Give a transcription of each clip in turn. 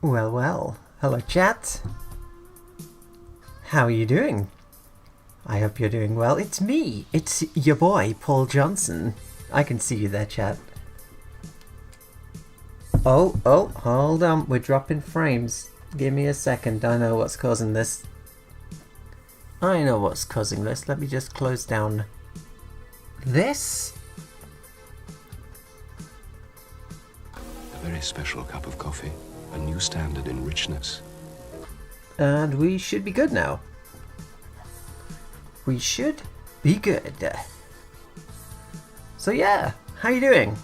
Well, well. Hello, chat. How are you doing? I hope you're doing well. It's me. It's your boy, Paul Johnson. I can see you there, chat. Oh, hold on. We're dropping frames. Give me a second. I know what's causing this. Let me just close down this. A very special cup of coffee. A new standard in richness. And we should be good now. We should be good. So yeah, how you doing?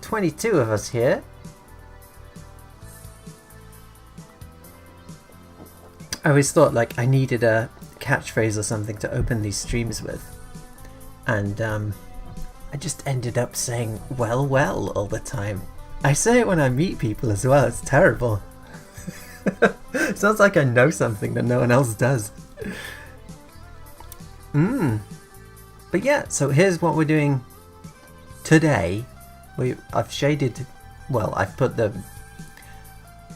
22 of us here. I always thought like I needed a catchphrase or something to open these streams with. And I just ended up saying well all the time. I say it when I meet people as well, it's terrible. Sounds like I know something that no one else does. But yeah, so here's what we're doing today. I've shaded, well, I've put the,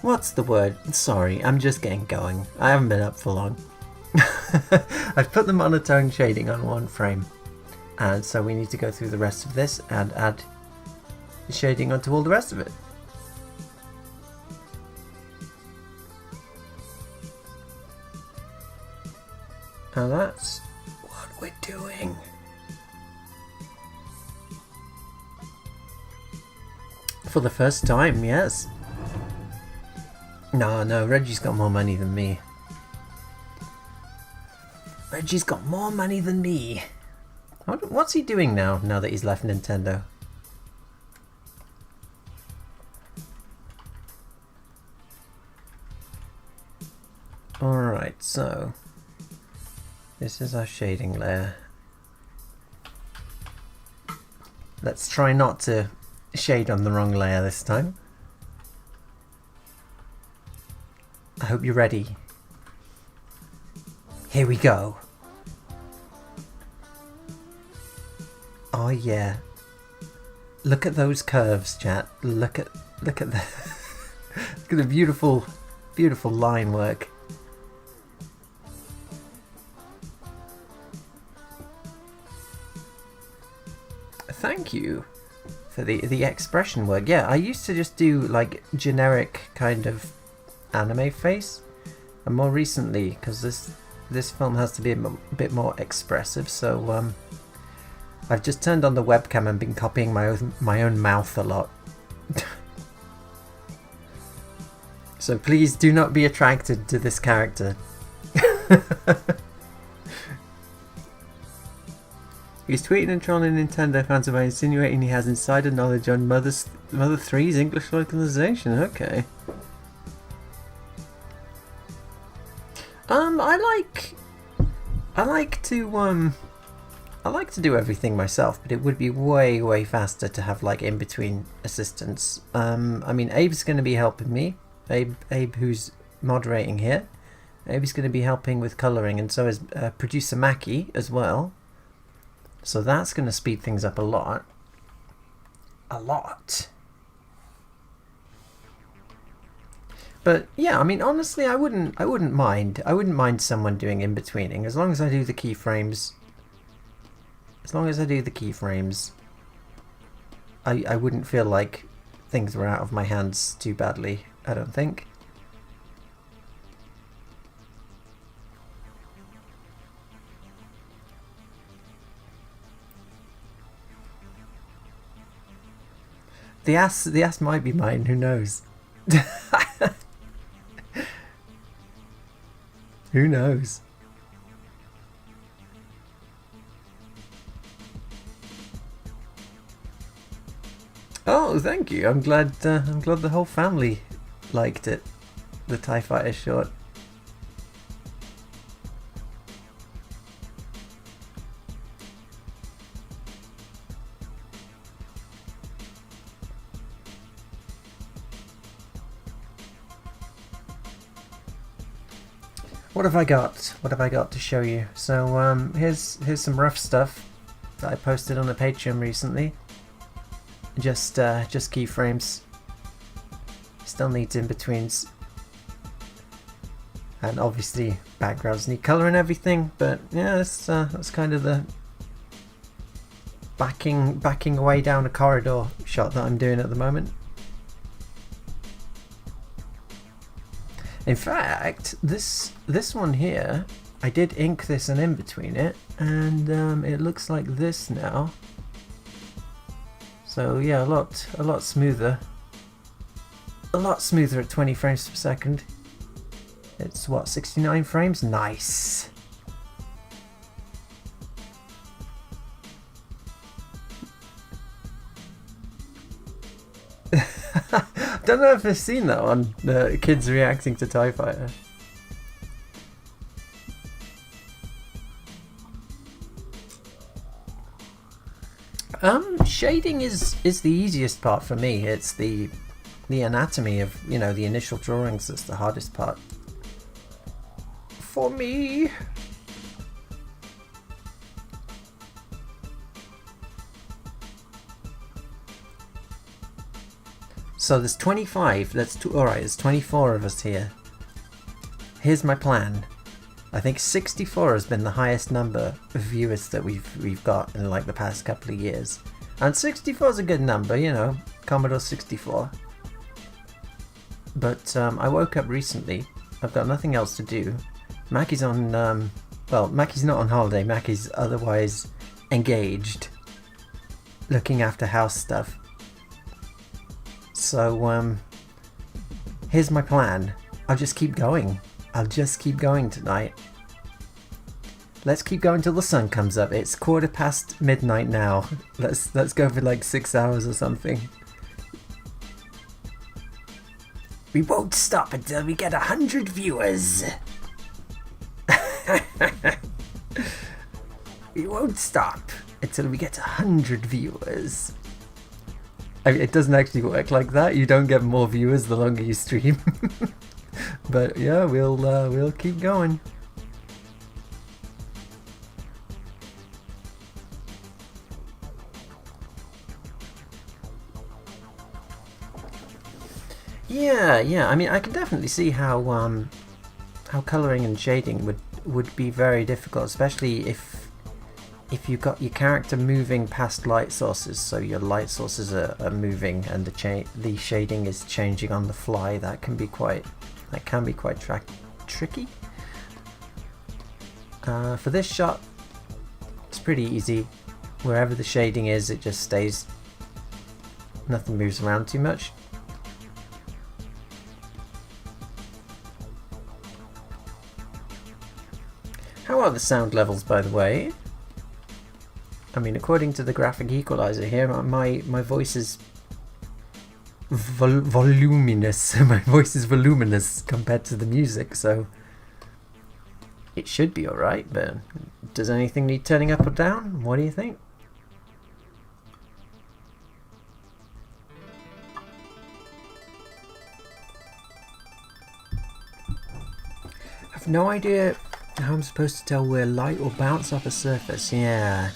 what's the word? Sorry, I'm just getting going. I haven't been up for long. I've put the monotone shading on one frame. And so we need to go through the rest of this and add the shading onto all the rest of it. Now that's what we're doing. For the first time, yes. No, Reggie's got more money than me. Reggie's got more money than me. What's he doing now that he's left Nintendo? Alright, so this is our shading layer. Let's try not to shade on the wrong layer this time. I hope you're ready. Here we go. Oh yeah. Look at those curves, chat. Look at the look at the beautiful line work. Thank you for the expression work. Yeah, I used to just do like generic kind of anime face, and more recently, because this film has to be a bit more expressive, so I've just turned on the webcam and been copying my own mouth a lot. So please do not be attracted to this character. He's tweeting and trolling Nintendo fans by insinuating he has insider knowledge on Mother 3's English localization. Okay. I like to do everything myself, but it would be way faster to have like in between assistants. I mean, Abe's going to be helping me. Abe, who's moderating here. Abe's going to be helping with colouring, and so is producer Mackie as well. So that's going to speed things up a lot. But yeah, I mean, honestly, I wouldn't mind someone doing in-betweening, as long as I do the keyframes. I wouldn't feel like things were out of my hands too badly, I don't think. The ass might be mine, who knows? Who knows? Oh, thank you. I'm glad the whole family liked it. The TIE Fighter short. What have I got? What have I got to show you? So here's some rough stuff that I posted on the Patreon recently. Just keyframes. Still needs in-betweens. And obviously backgrounds need colour and everything, but yeah, that's kind of the backing away down a corridor shot that I'm doing at the moment. In fact, this one here, I did ink this and in between it, and it looks like this now. So yeah, a lot smoother. A lot smoother at 20 frames per second. It's what, 69 frames? Nice. Don't know if I've seen that one. The kids reacting to TIE Fighter. Shading is the easiest part for me. It's the anatomy of, you know, the initial drawings that's the hardest part for me. So there's 25. Alright, there's 24 of us here. Here's my plan. I think 64 has been the highest number of viewers that we've got in like the past couple of years. And 64 is a good number, you know, Commodore 64. But I woke up recently. I've got nothing else to do. Mackie's on, well, Mackie's not on holiday. Mackie's otherwise engaged, looking after house stuff. So here's my plan. I'll just keep going. I'll just keep going tonight. Let's keep going till the sun comes up. It's 1:15 midnight now. Let's go for like 6 hours or something. We won't stop until we get 100 viewers. We won't stop until we get 100 viewers. I mean, it doesn't actually work like that. You don't get more viewers the longer you stream. But yeah, we'll keep going. Yeah. I mean, I can definitely see how coloring and shading would be very difficult, especially if you've got your character moving past light sources, so your light sources are moving and the shading is changing on the fly. That can be quite tricky. For this shot, it's pretty easy. Wherever the shading is, it just stays. Nothing moves around too much. How are the sound levels, by the way? I mean, according to the graphic equalizer here, my voice is voluminous. My voice is voluminous compared to the music, so it should be alright, but does anything need turning up or down? What do you think? I've no idea how I'm supposed to tell where light will bounce off a surface. Yeah.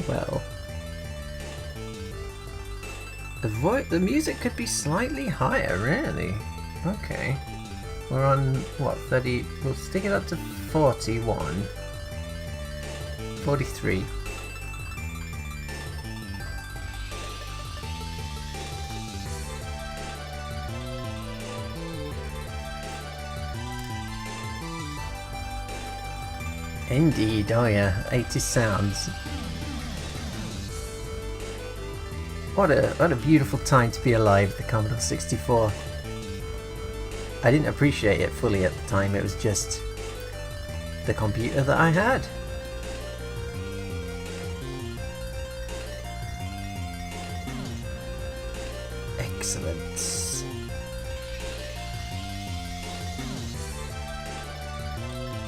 Well. The music could be slightly higher, really. Okay. We're on, what, 30... We'll stick it up to 41. 43. Indeed, oh yeah, 80 sounds. What a beautiful time to be alive, the Commodore 64. I didn't appreciate it fully at the time, it was just the computer that I had. Excellent.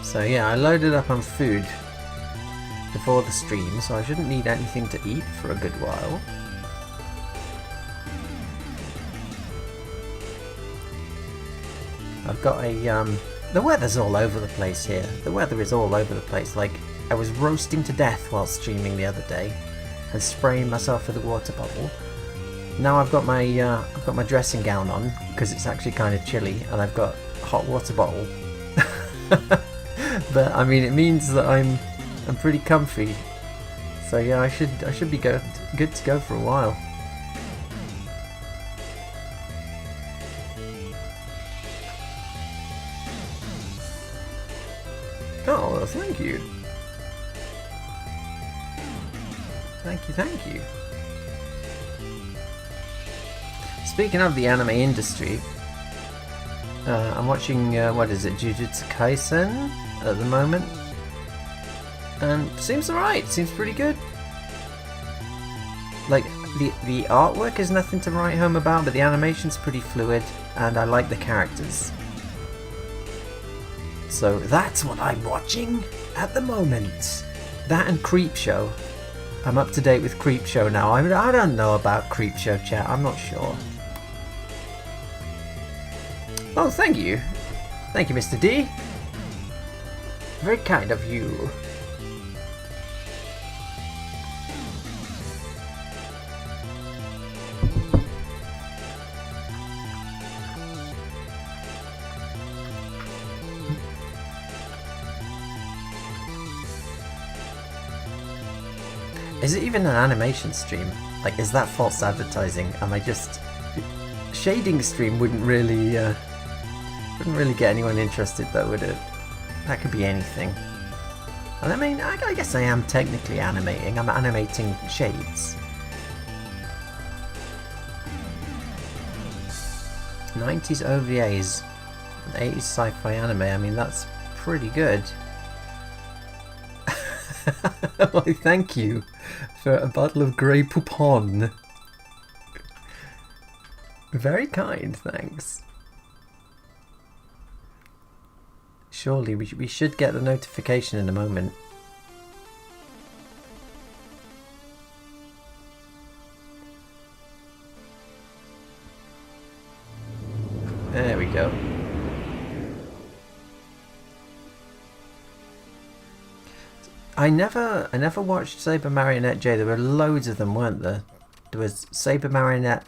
So yeah, I loaded up on food before the stream, so I shouldn't need anything to eat for a good while. I've got a The weather's all over the place here. The weather is all over the place. Like, I was roasting to death while streaming the other day and spraying myself with a water bottle. Now I've got my dressing gown on because it's actually kind of chilly, and I've got a hot water bottle. But I mean, it means that I'm pretty comfy. So yeah, I should be good to go for a while. Oh, well, thank you. Thank you. Speaking of the anime industry, I'm watching, what is it, Jujutsu Kaisen at the moment. And seems alright, seems pretty good. Like, the artwork is nothing to write home about, but the animation's pretty fluid, and I like the characters. So that's what I'm watching at the moment. That and Creepshow. I'm up to date with Creepshow now. I don't know about Creepshow, chat. I'm not sure. Oh, thank you. Thank you, Mr. D. Very kind of you. Is it even an animation stream? Like, is that false advertising? Am I just... Shading stream wouldn't really get anyone interested though, would it? That could be anything. And I mean, I guess I am technically animating. I'm animating shades. 90s OVAs, 80s sci-fi anime. I mean, that's pretty good. Well, thank you for a bottle of Grey Poupon. Very kind, thanks. Surely we should get the notification in a moment. There we go. I never watched Saber Marionette J. There were loads of them, weren't there? There was Saber Marionette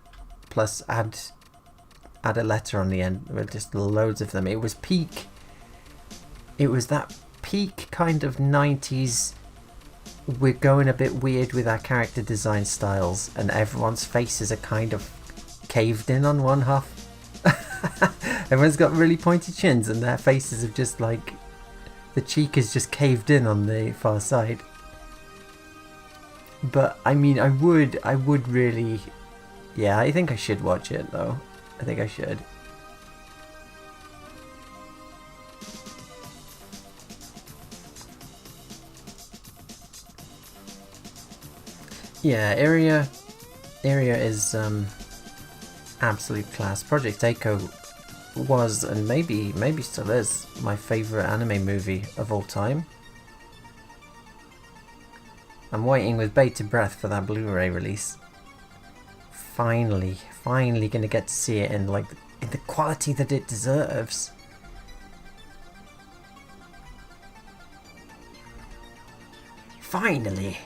plus add a letter on the end. There were just loads of them. It was peak. It was that peak kind of 90s. We're going a bit weird with our character design styles, and everyone's faces are kind of caved in on one half. Everyone's got really pointy chins, and their faces are just like, the cheek is just caved in on the far side. But I mean, I would really, yeah, I think I should watch it though. I think I should. Yeah, area is absolute class. Project Echo was, and maybe still is, my favourite anime movie of all time. I'm waiting with bated breath for that Blu-ray release. Finally gonna get to see it in in the quality that it deserves. Finally.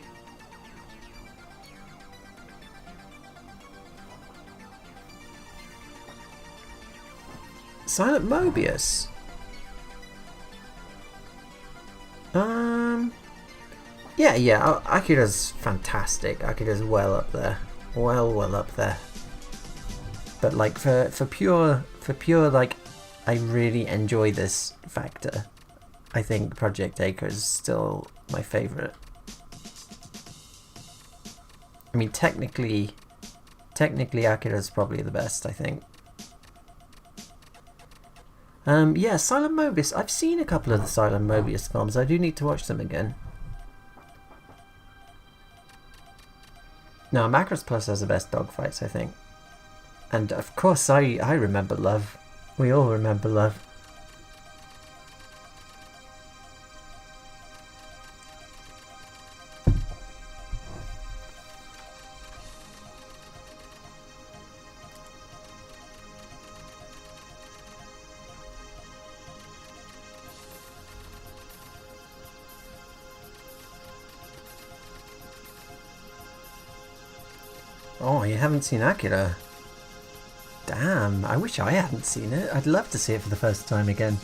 Silent Mobius. Yeah, Akira's fantastic. Akira's well up there. Well up there. But like for pure like, I really enjoy this factor, I think Project Acre is still my favourite. I mean, technically Akira's probably the best, I think. Yeah, Silent Mobius. I've seen a couple of the Silent Mobius films. I do need to watch them again. No, Macross Plus has the best dogfights, I think. And of course, I remember Love. We all remember Love. Oh, you haven't seen Akira? Damn, I wish I hadn't seen it. I'd love to see it for the first time again.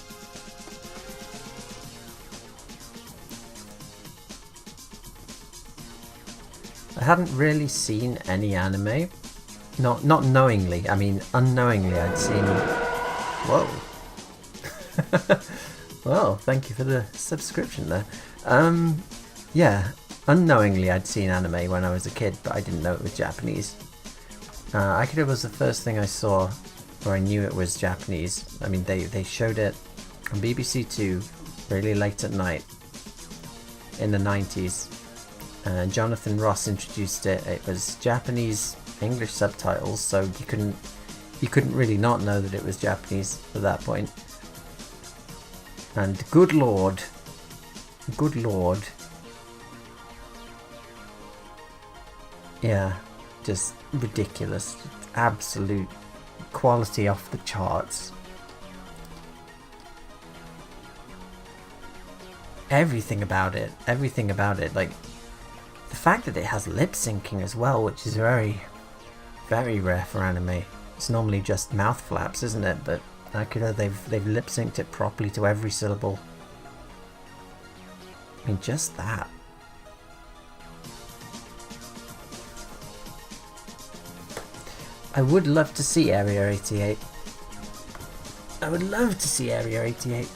I hadn't really seen any anime. Not knowingly, I mean unknowingly I'd seen... Whoa. Well, thank you for the subscription there. Yeah, unknowingly I'd seen anime when I was a kid, but I didn't know it was Japanese. Akira was the first thing I saw where I knew it was Japanese. I mean, they showed it on BBC Two really late at night in the 90s. Jonathan Ross introduced it. It was Japanese English subtitles, so you couldn't really not know that it was Japanese at that point. And good lord, yeah, just ridiculous, absolute quality off the charts. Everything about it, like the fact that it has lip syncing as well, which is very, very rare for anime. It's normally just mouth flaps, isn't it? But Akira, they've lip synced it properly to every syllable. I mean, just that. I would love to see Area 88. I would love to see Area 88.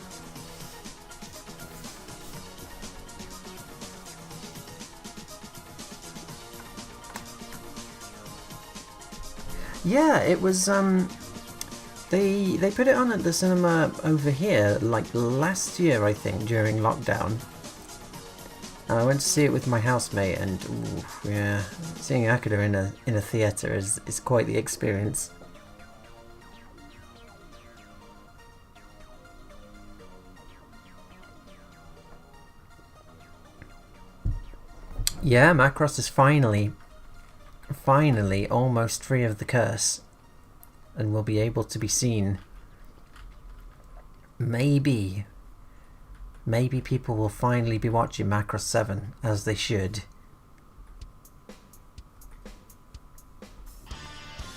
Yeah, it was, they put it on at the cinema over here, like last year, I think, during lockdown. And I went to see it with my housemate, and ooh, yeah, seeing Akira in a theatre is quite the experience. Yeah, Macross is finally almost free of the curse and will be able to be seen. Maybe people will finally be watching Macross 7 as they should.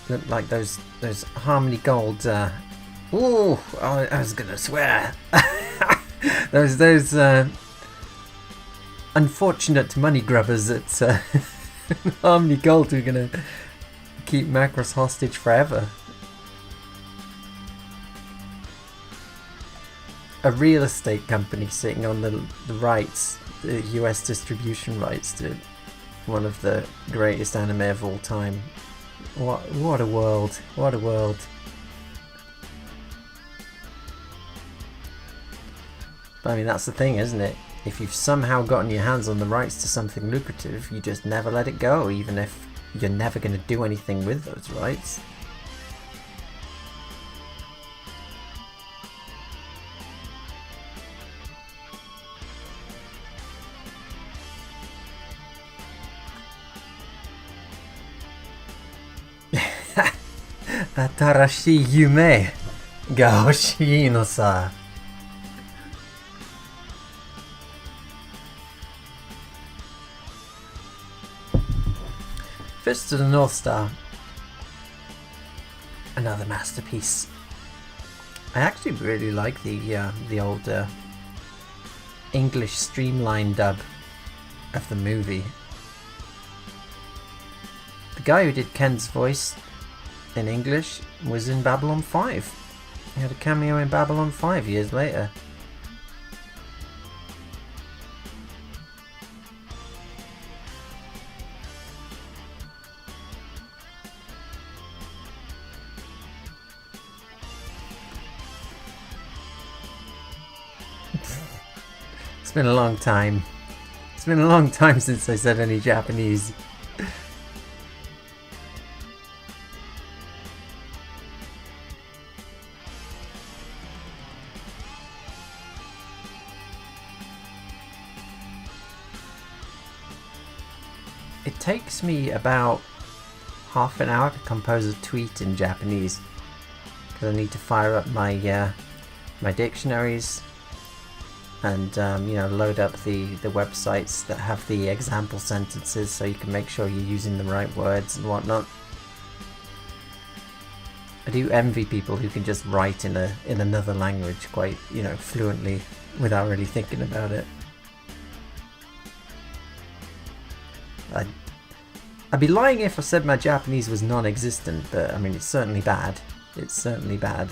Look like those Harmony Gold ooh, I was gonna swear. those unfortunate money grubbers at Harmony Gold who are gonna keep Macross hostage forever. A real estate company sitting on the rights, the US distribution rights to one of the greatest anime of all time. What a world! What a world! But I mean, that's the thing, isn't it? If you've somehow gotten your hands on the rights to something lucrative, you just never let it go, even if you're never going to do anything with those rights. Atarashii yume ga hoshii no sa. Fist of the North Star. Another masterpiece. I actually really like the old English streamlined dub of the movie. The guy who did Ken's voice in English was in Babylon 5. He had a cameo in Babylon 5 years later. It's been a long time. It's been a long time since I said any Japanese. It takes me about half an hour to compose a tweet in Japanese because I need to fire up my my dictionaries and you know, load up the websites that have the example sentences so you can make sure you're using the right words and whatnot. I do envy people who can just write in another language quite, you know, fluently without really thinking about it. I'd be lying if I said my Japanese was non-existent, but I mean, it's certainly bad. It's certainly bad.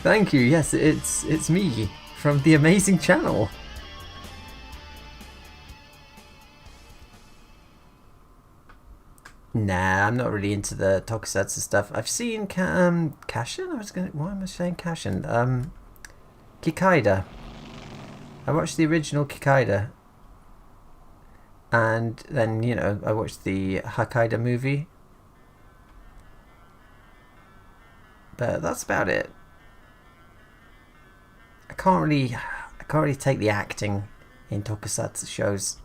Thank you. Yes, it's me from the amazing channel. Nah, I'm not really into the tokusatsu stuff. I've seen Kashin. Why am I saying Kashin? Kikaida. I watched the original Kikaida, and then, you know, I watched the Hakkaida movie. But that's about it. I can't really take the acting in tokusatsu shows.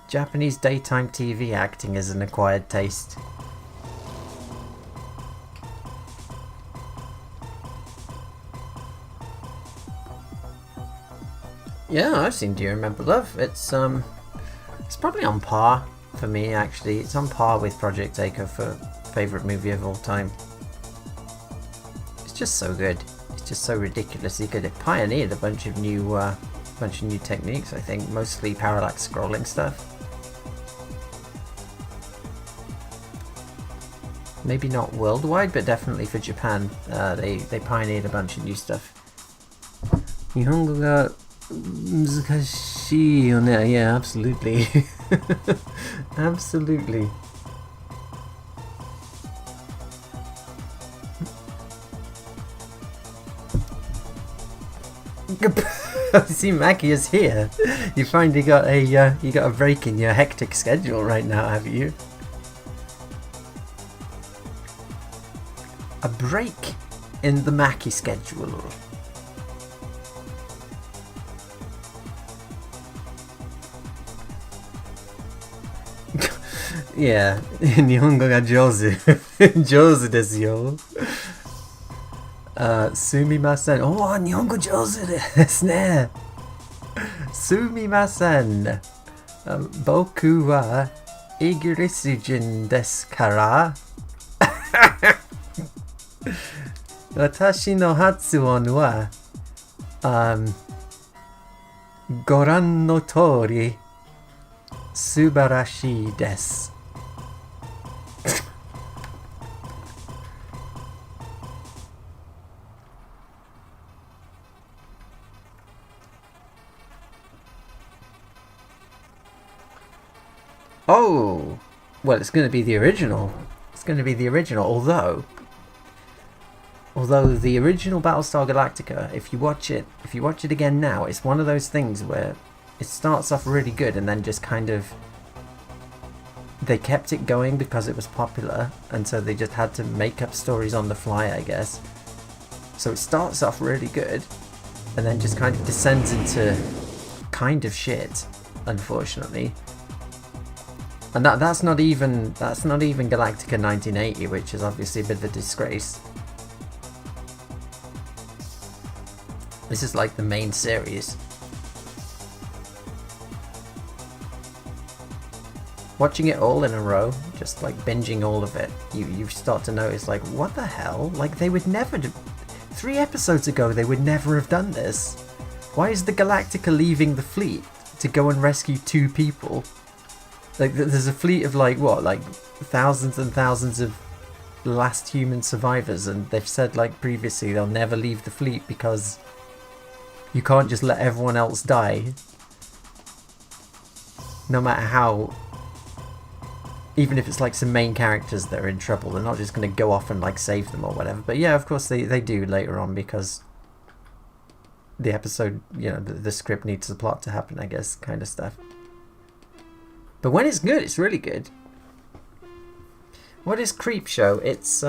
Japanese daytime TV acting is an acquired taste. Yeah, I've seen Do You Remember Love? It's probably on par for me, actually. It's on par with Project Echo for favourite movie of all time. It's just so good. It's just so ridiculously good. It pioneered a bunch of new techniques, I think, mostly parallax scrolling stuff. Maybe not worldwide, but definitely for Japan. They pioneered a bunch of new stuff. 日本語が難しいよね. Yeah, absolutely. Absolutely. See, Mackie is here. You finally got a break in your hectic schedule right now, have you? A break in the Mackie schedule. Yeah, 日本語が上手。上手ですよ。すみません。おー、日本語上手ですね。すみません。僕はイギリス人ですから。私の発音は、ご覧の通り素晴らしいです。Oh, well, it's going to be the original. It's going to be the original, although the original Battlestar Galactica, if you watch it again now, it's one of those things where it starts off really good and then just kind of, they kept it going because it was popular, and so they just had to make up stories on the fly, I guess. So it starts off really good and then just kind of descends into kind of shit, unfortunately. And that's not even Galactica 1980, which is obviously a bit of a disgrace. This is like the main series. Watching it all in a row, just like binging all of it, you start to notice, like, what the hell? Like, they would never do... 3 episodes ago, they would never have done this. Why is the Galactica leaving the fleet to go and rescue 2 people? Like, there's a fleet of, like, what, like, thousands and thousands of last human survivors, and they've said, like, previously, they'll never leave the fleet because you can't just let everyone else die. No matter how... Even if it's, like, some main characters that are in trouble, they're not just going to go off and, like, save them or whatever. But yeah, of course they do later on, because the episode, you know, the script needs the plot to happen, I guess, kind of stuff. But when it's good, it's really good. What is Creepshow? It's,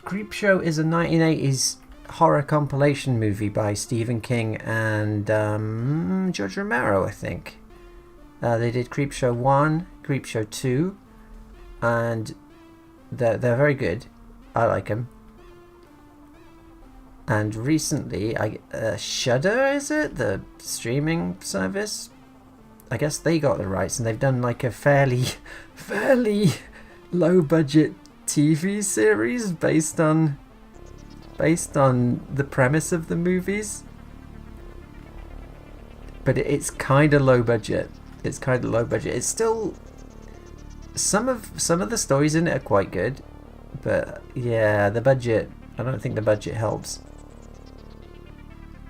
Creepshow is a 1980s horror compilation movie by Stephen King and, George Romero, I think. They did Creepshow 1, Creepshow 2, and they're very good. I like them. And recently, Shudder, is it? The streaming service? I guess they got the rights, and they've done like a fairly low budget TV series based on the premise of the movies. But it's kind of low budget. It's kind of low budget. It's still some of the stories in it are quite good, but yeah, the budget. I don't think the budget helps.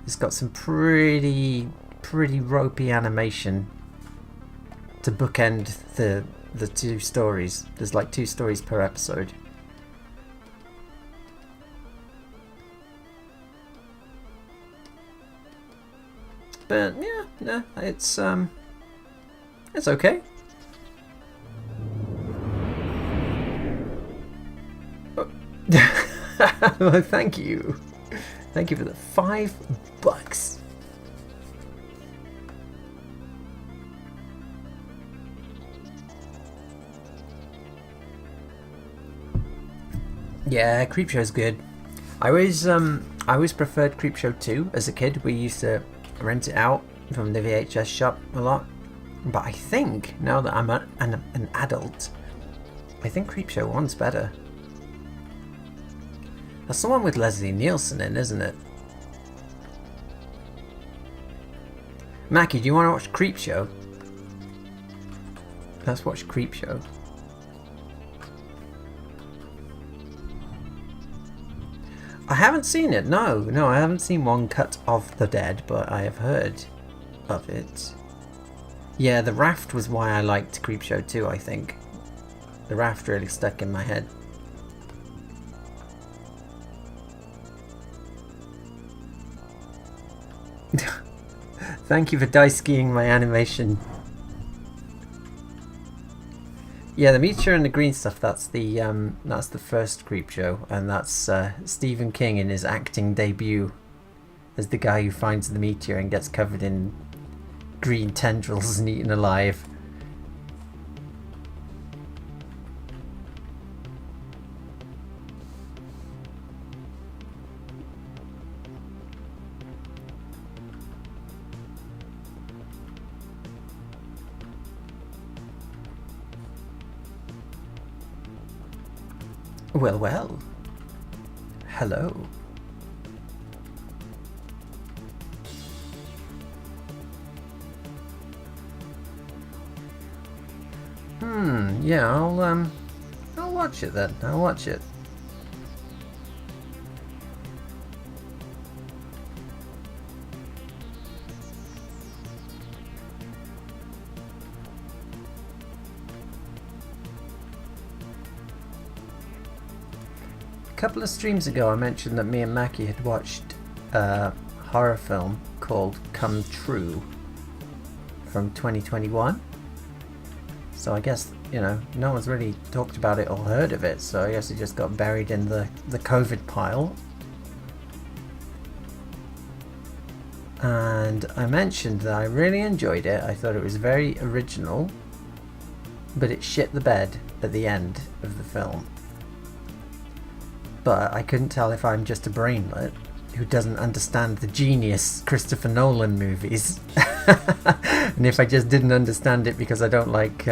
It's got some pretty ropey animation to bookend the two stories. There's like 2 stories per episode. But yeah, no, it's okay. Oh. Well, thank you for the $5. Yeah, Creepshow's good. I always preferred Creepshow 2 as a kid. We used to rent it out from the VHS shop a lot. But I think now that I'm an adult, I think Creepshow 1's better. That's the one with Leslie Nielsen in, isn't it? Mackie, do you want to watch Creepshow? Let's watch Creepshow. I haven't seen it, no, I haven't seen One Cut of the Dead, but I have heard of it. Yeah, The Raft was why I liked Creepshow 2, I think. The Raft really stuck in my head. Thank you for dice skiing my animation. Yeah, the meteor and the green stuff, that's the first Creepshow, and that's Stephen King in his acting debut as the guy who finds the meteor and gets covered in green tendrils and eaten alive. Well. Hello. Yeah, I'll watch it then. I'll watch it. A couple of streams ago I mentioned that me and Mackie had watched a horror film called Come True from 2021. So I guess, you know, no one's really talked about it or heard of it, so I guess it just got buried in the COVID pile. And I mentioned that I really enjoyed it. I thought it was very original, but it shit the bed at the end of the film. But I couldn't tell if I'm just a brainlet who doesn't understand the genius Christopher Nolan movies, and if I just didn't understand it because I don't like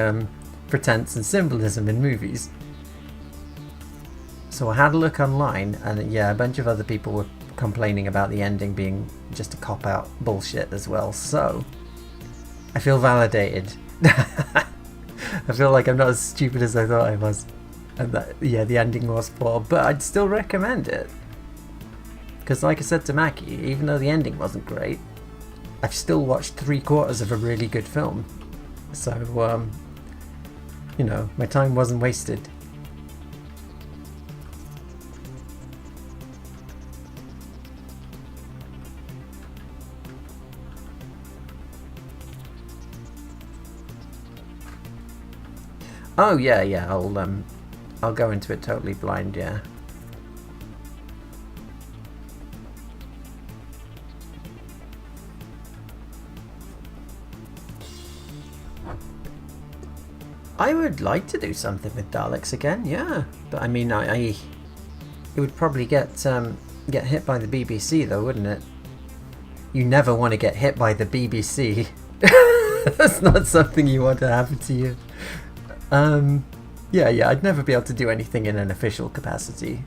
pretense and symbolism in movies. So I had a look online, and yeah, a bunch of other people were complaining about the ending being just a cop-out bullshit as well, so I feel validated. I feel like I'm not as stupid as I thought I was. And that, yeah, the ending was poor, but I'd still recommend it. Because like I said to Mackie, even though the ending wasn't great, I've still watched 3/4 of a really good film. So, you know, my time wasn't wasted. Oh yeah, I'll go into it totally blind, yeah. I would like to do something with Daleks again, yeah. But I mean, it would probably get hit by the BBC though, wouldn't it? You never want to get hit by the BBC. That's not something you want to happen to you. Yeah, I'd never be able to do anything in an official capacity.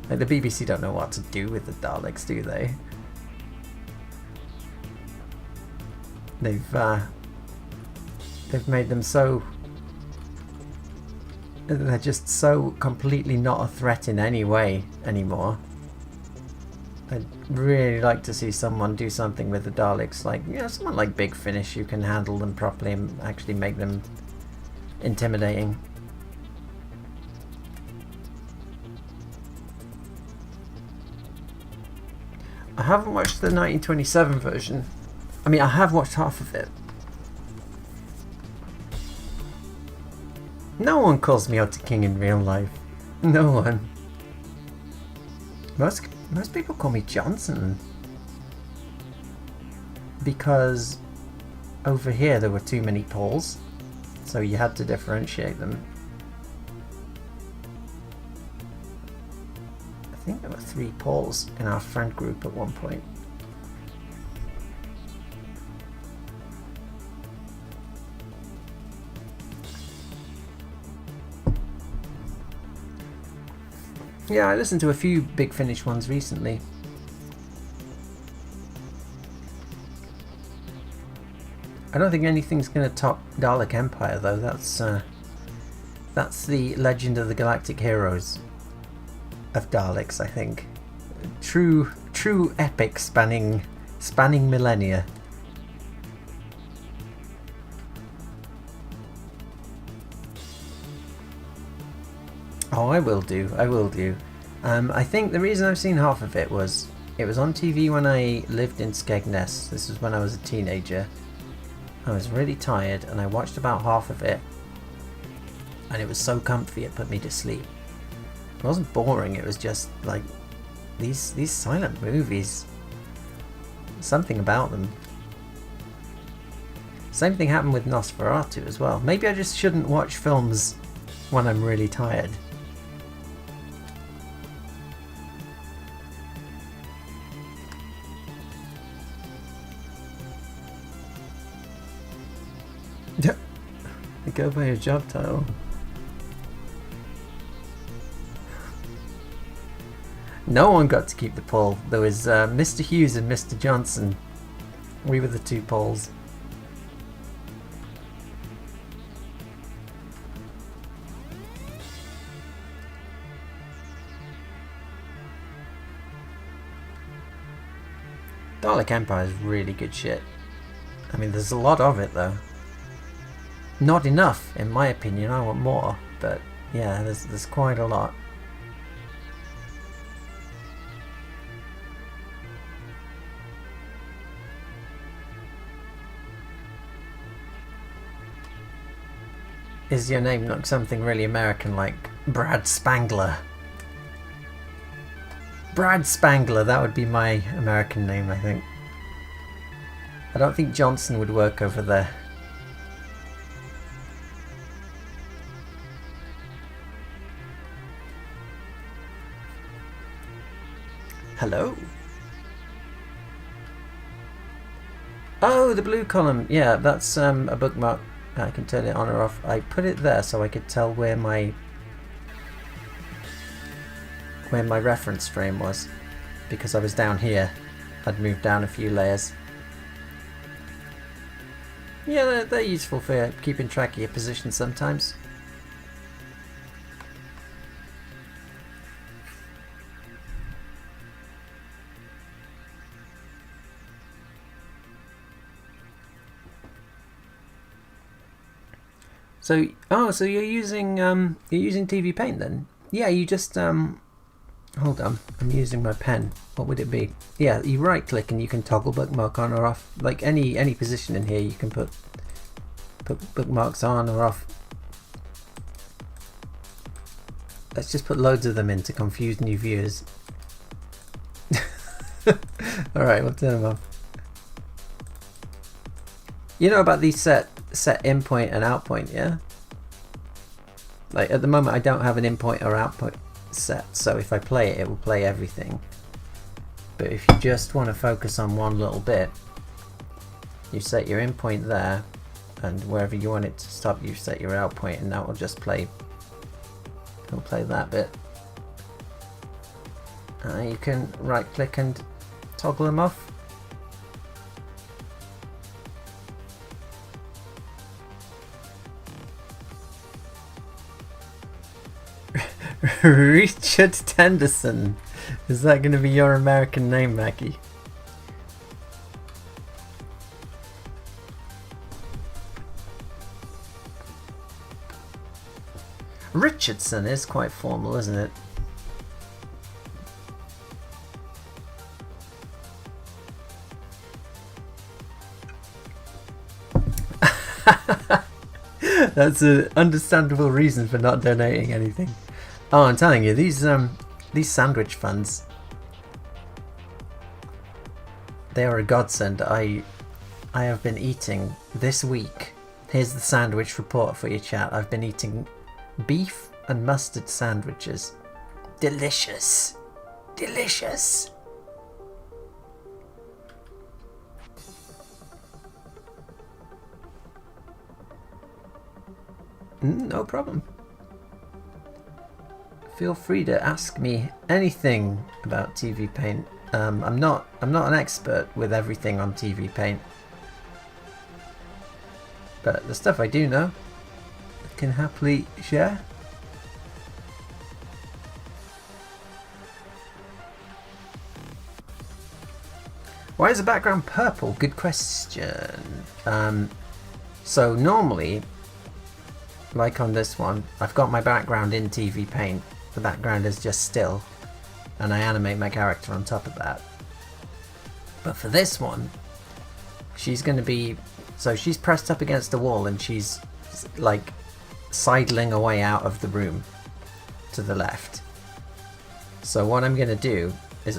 Like, the BBC don't know what to do with the Daleks, do they? They've made them so... They're just so completely not a threat in any way anymore. I'd really like to see someone do something with the Daleks, like, you know, someone like Big Finish who can handle them properly and actually make them intimidating. I haven't watched the 1927 version. I mean, I have watched half of it. No one calls me OtaKing in real life. No one. Most people call me Johnson. Because over here there were too many Pauls, so you had to differentiate them. I think there were 3 Pauls in our friend group at one point. Yeah, I listened to a few Big Finish ones recently. I don't think anything's going to top Dalek Empire though. That's the Legend of the Galactic Heroes of Daleks, I think. True epic spanning millennia. Oh, I will do. I think the reason I've seen half of it was on TV when I lived in Skegness. This was when I was a teenager. I was really tired and I watched about half of it, and it was so comfy it put me to sleep. It wasn't boring, it was just like these silent movies. Something about them. Same thing happened with Nosferatu as well. Maybe I just shouldn't watch films when I'm really tired. Go by your job title. No one got to keep the poll. There was Mr. Hughes and Mr. Johnson. We were the 2 polls. Dalek Empire is really good shit. I mean, there's a lot of it though. Not enough, in my opinion. I want more, but yeah, there's quite a lot. Is your name not something really American like Brad Spangler? Brad Spangler, that would be my American name, I think. I don't think Johnson would work over there. Hello? Oh, the blue column. Yeah, that's a bookmark. I can turn it on or off. I put it there so I could tell where my reference frame was, because I was down here. I'd moved down a few layers. Yeah, they're useful for keeping track of your position sometimes. So, so you're using TVPaint then? Yeah, you just hold on. I'm using my pen. What would it be? Yeah, you right click and you can toggle bookmark on or off. Like any position in here, you can put bookmarks on or off. Let's just put loads of them in to confuse new viewers. All right, we'll turn them off. You know about these set in point and out point, yeah? Like at the moment I don't have an input or output set, so if I play it, it will play everything. But if you just want to focus on one little bit, you set your in point there, and wherever you want it to stop, you set your out point, and that will just play. It'll play that bit. You can right click and toggle them off. Richard Tenderson. Is that going to be your American name, Maggie? Richardson is quite formal, isn't it? That's an understandable reason for not donating anything. Oh, I'm telling you, these sandwich funds, they are a godsend. I have been eating this week. Here's the sandwich report for your chat. I've been eating beef and mustard sandwiches. Delicious. Delicious. No problem. Feel free to ask me anything about TVPaint. I'm not an expert with everything on TVPaint, but the stuff I do know, I can happily share. Why is the background purple? Good question. So normally, like on this one, I've got my background in TVPaint. The background is just still, and I animate my character on top of that. But for this one, she's going to be, so she's pressed up against the wall and she's like sidling away out of the room to the left. So what I'm going to do is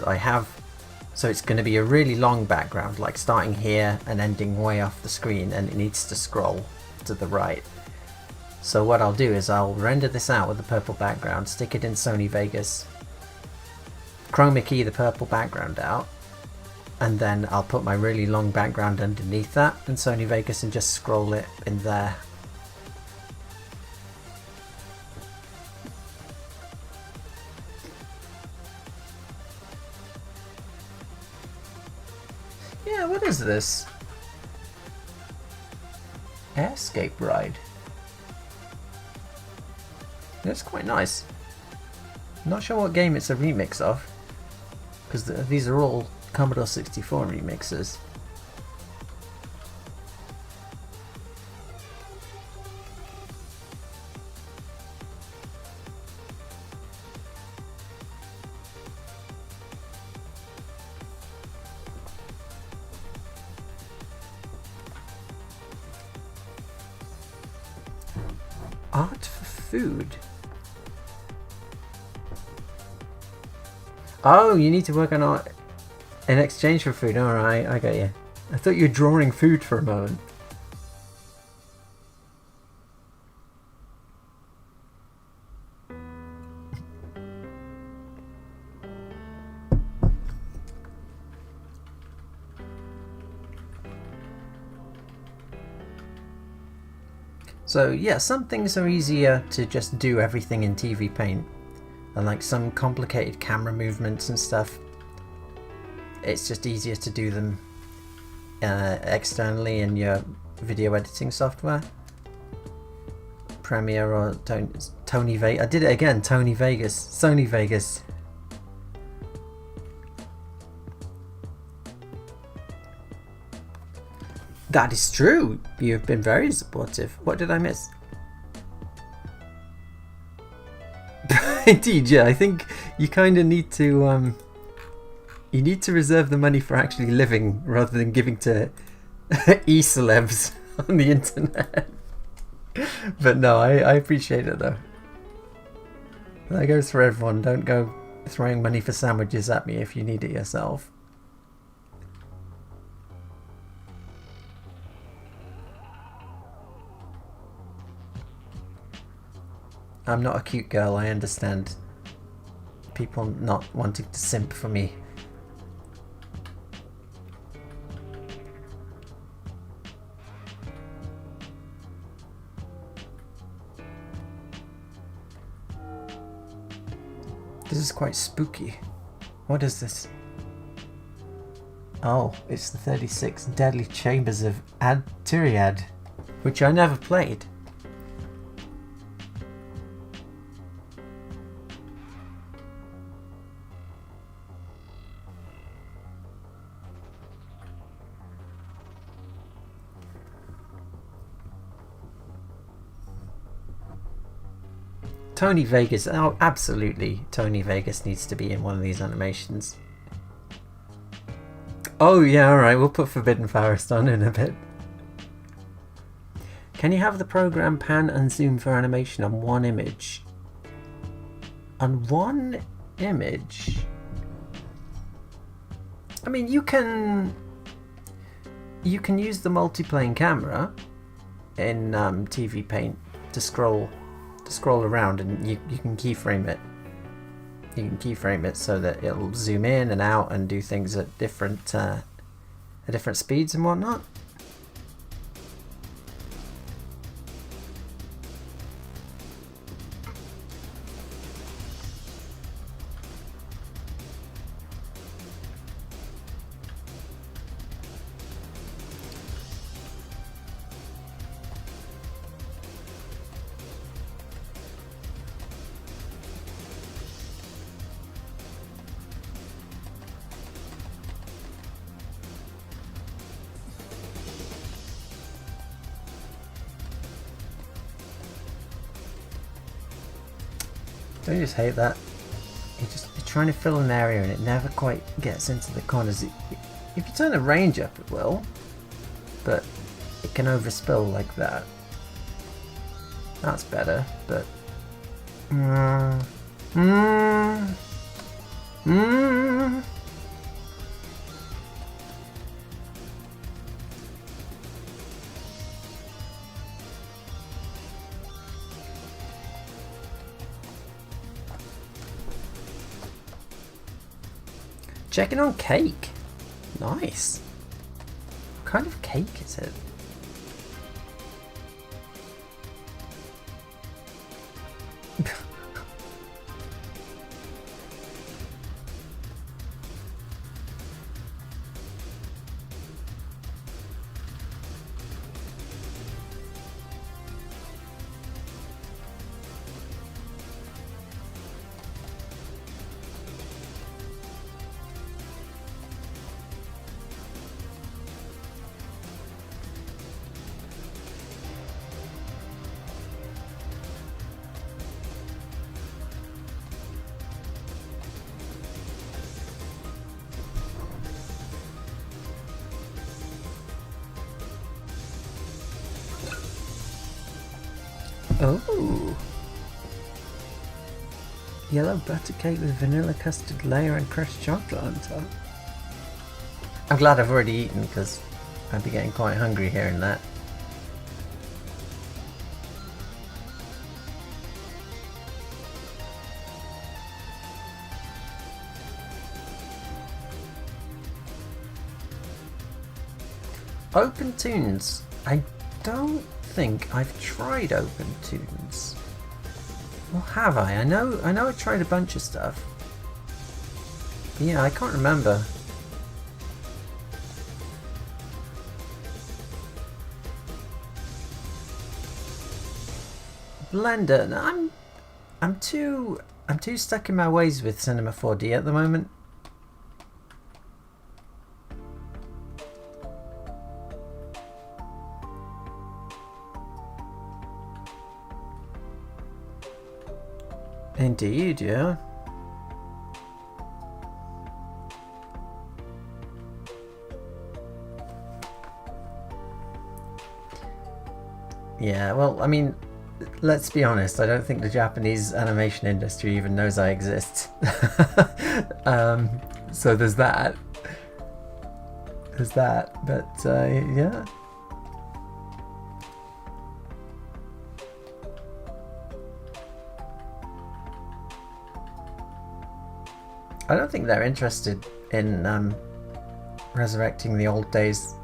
so it's going to be a really long background, like starting here and ending way off the screen, and it needs to scroll to the right. So what I'll do is I'll render this out with the purple background, stick it in Sony Vegas, chroma key the purple background out, and then I'll put my really long background underneath that in Sony Vegas and just scroll it in there. Yeah, what is this? Airscape ride. It's quite nice. Not sure what game it's a remix of, because these are all Commodore 64 remixes. Art for food. Oh, you need to work on art in exchange for food. Alright, I got you. I thought you were drawing food for a moment. So yeah, some things are easier to just do everything in TVPaint, and like some complicated camera movements and stuff, it's just easier to do them externally in your video editing software. Premiere or Tony Vegas. I did it again, Tony Vegas, Sony Vegas. That is true. You've been very supportive. What did I miss? Indeed, yeah. I think you kind of need to reserve the money for actually living rather than giving to e-celebs on the internet. But no, I appreciate it though. That goes for everyone. Don't go throwing money for sandwiches at me if you need it yourself. I'm not a cute girl. I understand people not wanting to simp for me. This is quite spooky. What is this? Oh, it's the 36 Deadly Chambers of Ad-Tyriad, which I never played. Tony Vegas, oh absolutely, Tony Vegas needs to be in one of these animations. Oh yeah, alright, we'll put Forbidden Forest on in a bit. Can you have the program pan and zoom for animation on one image? On one image? I mean, you can use the multiplane camera in TVPaint to scroll around, and you can keyframe it. You can keyframe it so that it'll zoom in and out and do things at different speeds and whatnot. Don't you just hate that? You're trying to fill an area and it never quite gets into the corners. If you turn the range up, it will, but it can overspill like that. That's better, but checking on cake. Nice. What kind of cake is it? Oh, yellow butter cake with vanilla custard layer and crushed chocolate on top. I'm glad I've already eaten because I'd be getting quite hungry hearing that. Open Tunes. I don't think I've tried Open Tunes. Or have I? I know I tried a bunch of stuff. But yeah, I can't remember. Blender. No, I'm too stuck in my ways with Cinema 4D at the moment. Indeed, yeah. Yeah, well, I mean, let's be honest, I don't think the Japanese animation industry even knows I exist. So there's that. There's that, but yeah. I don't think they're interested in resurrecting the old days.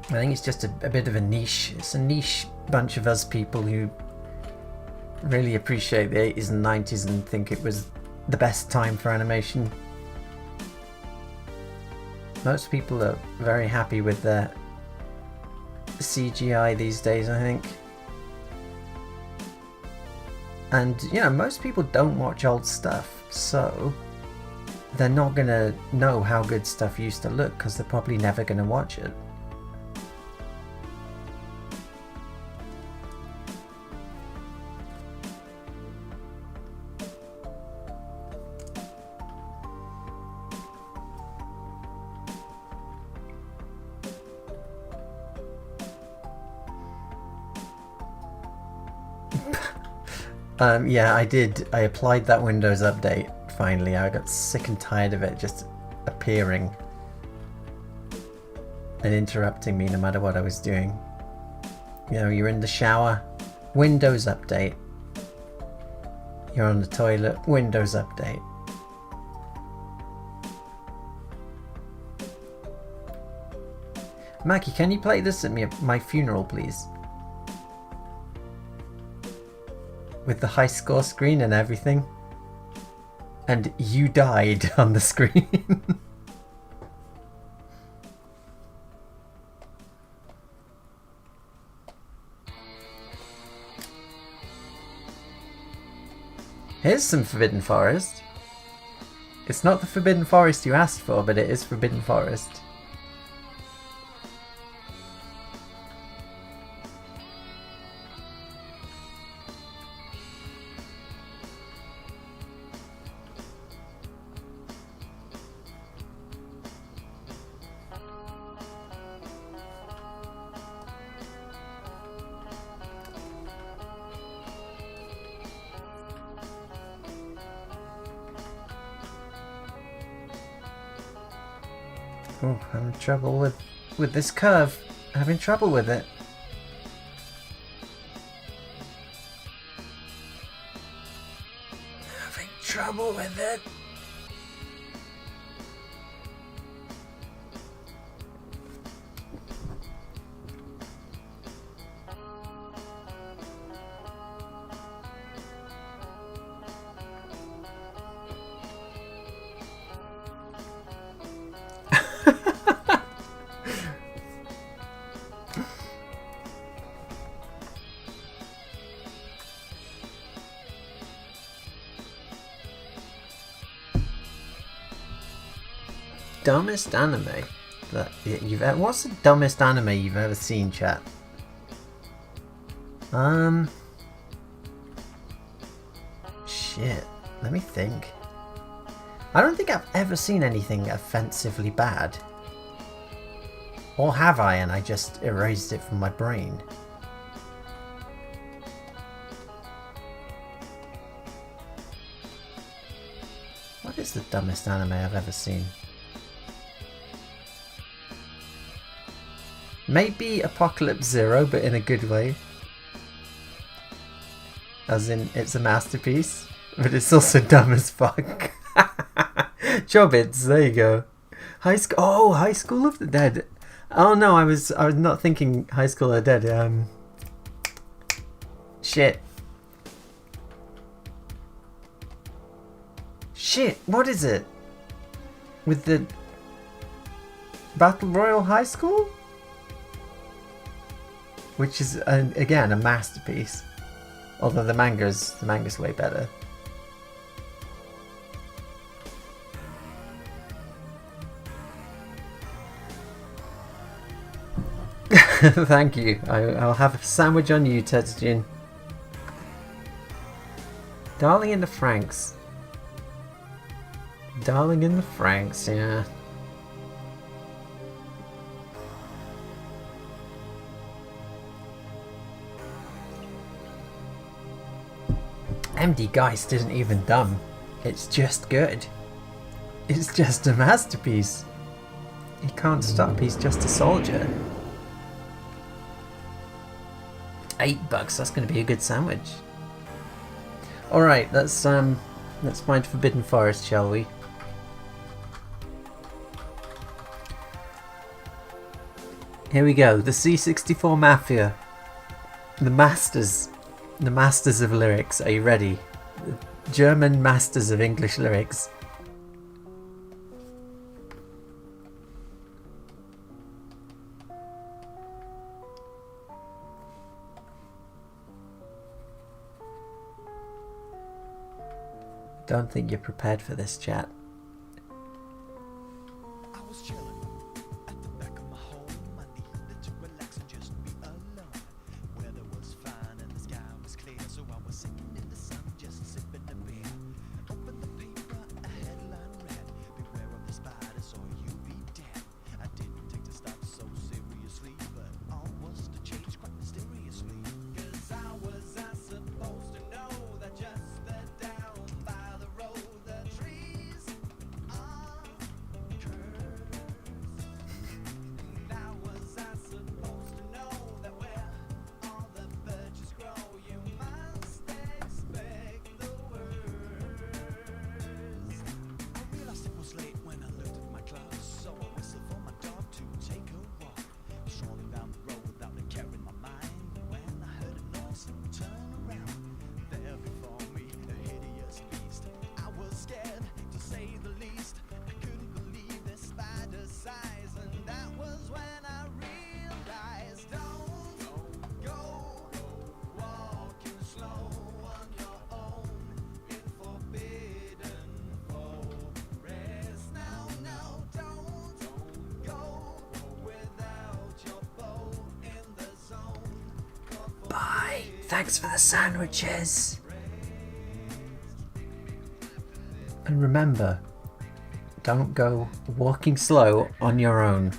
I think it's just a bit of a niche. It's a niche bunch of us people who really appreciate the 80s and 90s and think it was the best time for animation. Most people are very happy with their CGI these days, I think. And, you know, most people don't watch old stuff, so they're not gonna know how good stuff used to look because they're probably never gonna watch it. Yeah, I did. I applied that Windows update finally. I got sick and tired of it just appearing and interrupting me no matter what I was doing. You know, you're in the shower, Windows update. You're on the toilet, Windows update. Mackie, can you play this at my funeral, please? With the high score screen and everything. And you died on the screen. Here's some Forbidden Forest. It's not the Forbidden Forest you asked for, but it is Forbidden Forest. Oh, I'm having trouble with this curve. Having trouble with it. Having trouble with it. Dumbest anime that you've ever... What's the dumbest anime you've ever seen, chat? Shit. Let me think. I don't think I've ever seen anything offensively bad. Or have I, and I just erased it from my brain? What is the dumbest anime I've ever seen? Maybe Apocalypse Zero, but in a good way. As in, it's a masterpiece, but it's also dumb as fuck. Jobbits, there you go. High School of the Dead. Oh no, I was not thinking High School of the Dead. Shit, what is it? With the Battle Royale High School? Which is, again, a masterpiece. Although the manga's way better. Thank you. I'll have a sandwich on you, Tetsujin. Darling in the Franxx. Darling in the Franxx, yeah. MD Geist isn't even dumb. It's just good. It's just a masterpiece. He can't stop, he's just a soldier. $8, that's gonna be a good sandwich. Alright, let's Let's find Forbidden Forest, shall we? Here we go, the C64 Mafia. The masters of lyrics. Are you ready? The German masters of English lyrics. Don't think you're prepared for this, chat. I was chilling at the back of my home. I needed to relax and just be alone. Weather was fine and the sky was clear, so I was sitting in the sun just sipping a beer. Opened the paper, a headline read, "Beware of the spiders or you be dead." I didn't take the stuff so seriously, but all was to change quite mysteriously. 'Cause I was supposed to know that just the down by the road, the trees are cursed. And I was supposed to know that where all the birches grow, you must expect the worst. I realized it was late when I looked at my clock, so I whistled for my dog to take a walk. Strolling down the road without a care in my mind, when I heard a noise turn around. There before me, a hideous beast. I was scared, to say the least. I couldn't believe the spider size, and that was when I realized, don't go walking slow on your own in forbidden forest. No, don't go without your bow in the zone. Bye. Thanks for the sandwiches. And remember, don't go walking slow on your own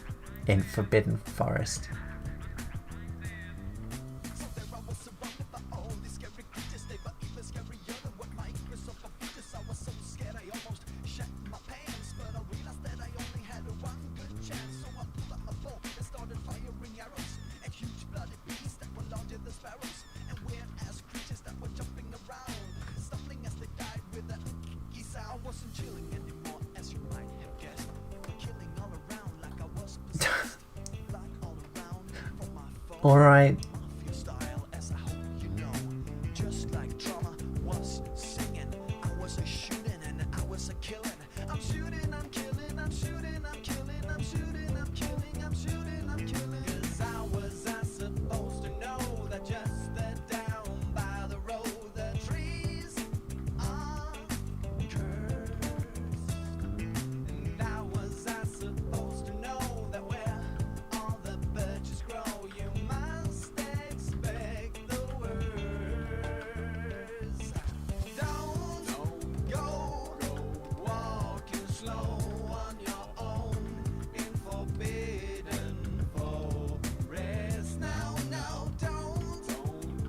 in Forbidden Forest. So there I was surrounded by all these scary creatures. They were even scarier than what Microsoft features. I was so scared I almost shat my pants, but I realized that I only had one good chance. So I pulled out my bow and started firing arrows at huge bloody beasts that were larger than sparrows, and weird-ass creatures that were jumping around, stumbling as they died with a sound. I wasn't chilling anymore, as you might have guessed. Killing all around like I was possessed. Flying all around from my phone. Alright. Mafia style, as I hope you know. Just like drama was singing, I was a shooting and I was a killing. I'm shooting, I'm killing, I'm shooting, I'm killing, I'm shooting, I'm killing, I'm shooting, I'm killing. 'Cause I was supposed to know that just the down by the road, the trees are cursed. And I was supposed to know that where all the birches grow, you must expect the worst. Don't go walking slow on your own in forbidden forest. No, don't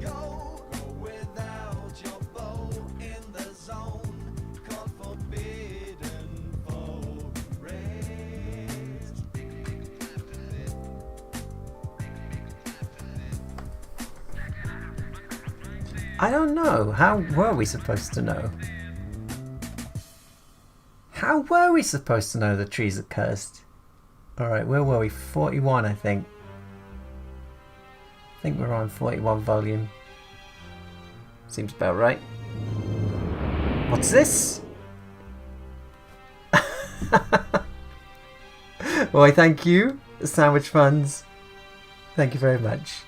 go without your bow in the zone called forbidden forest. I don't know. How were we supposed to know? How were we supposed to know the trees are cursed? Alright, where were we? 41, I think. I think we're on 41 volume. Seems about right. What's this? Why, thank you, Sandwich Funds. Thank you very much.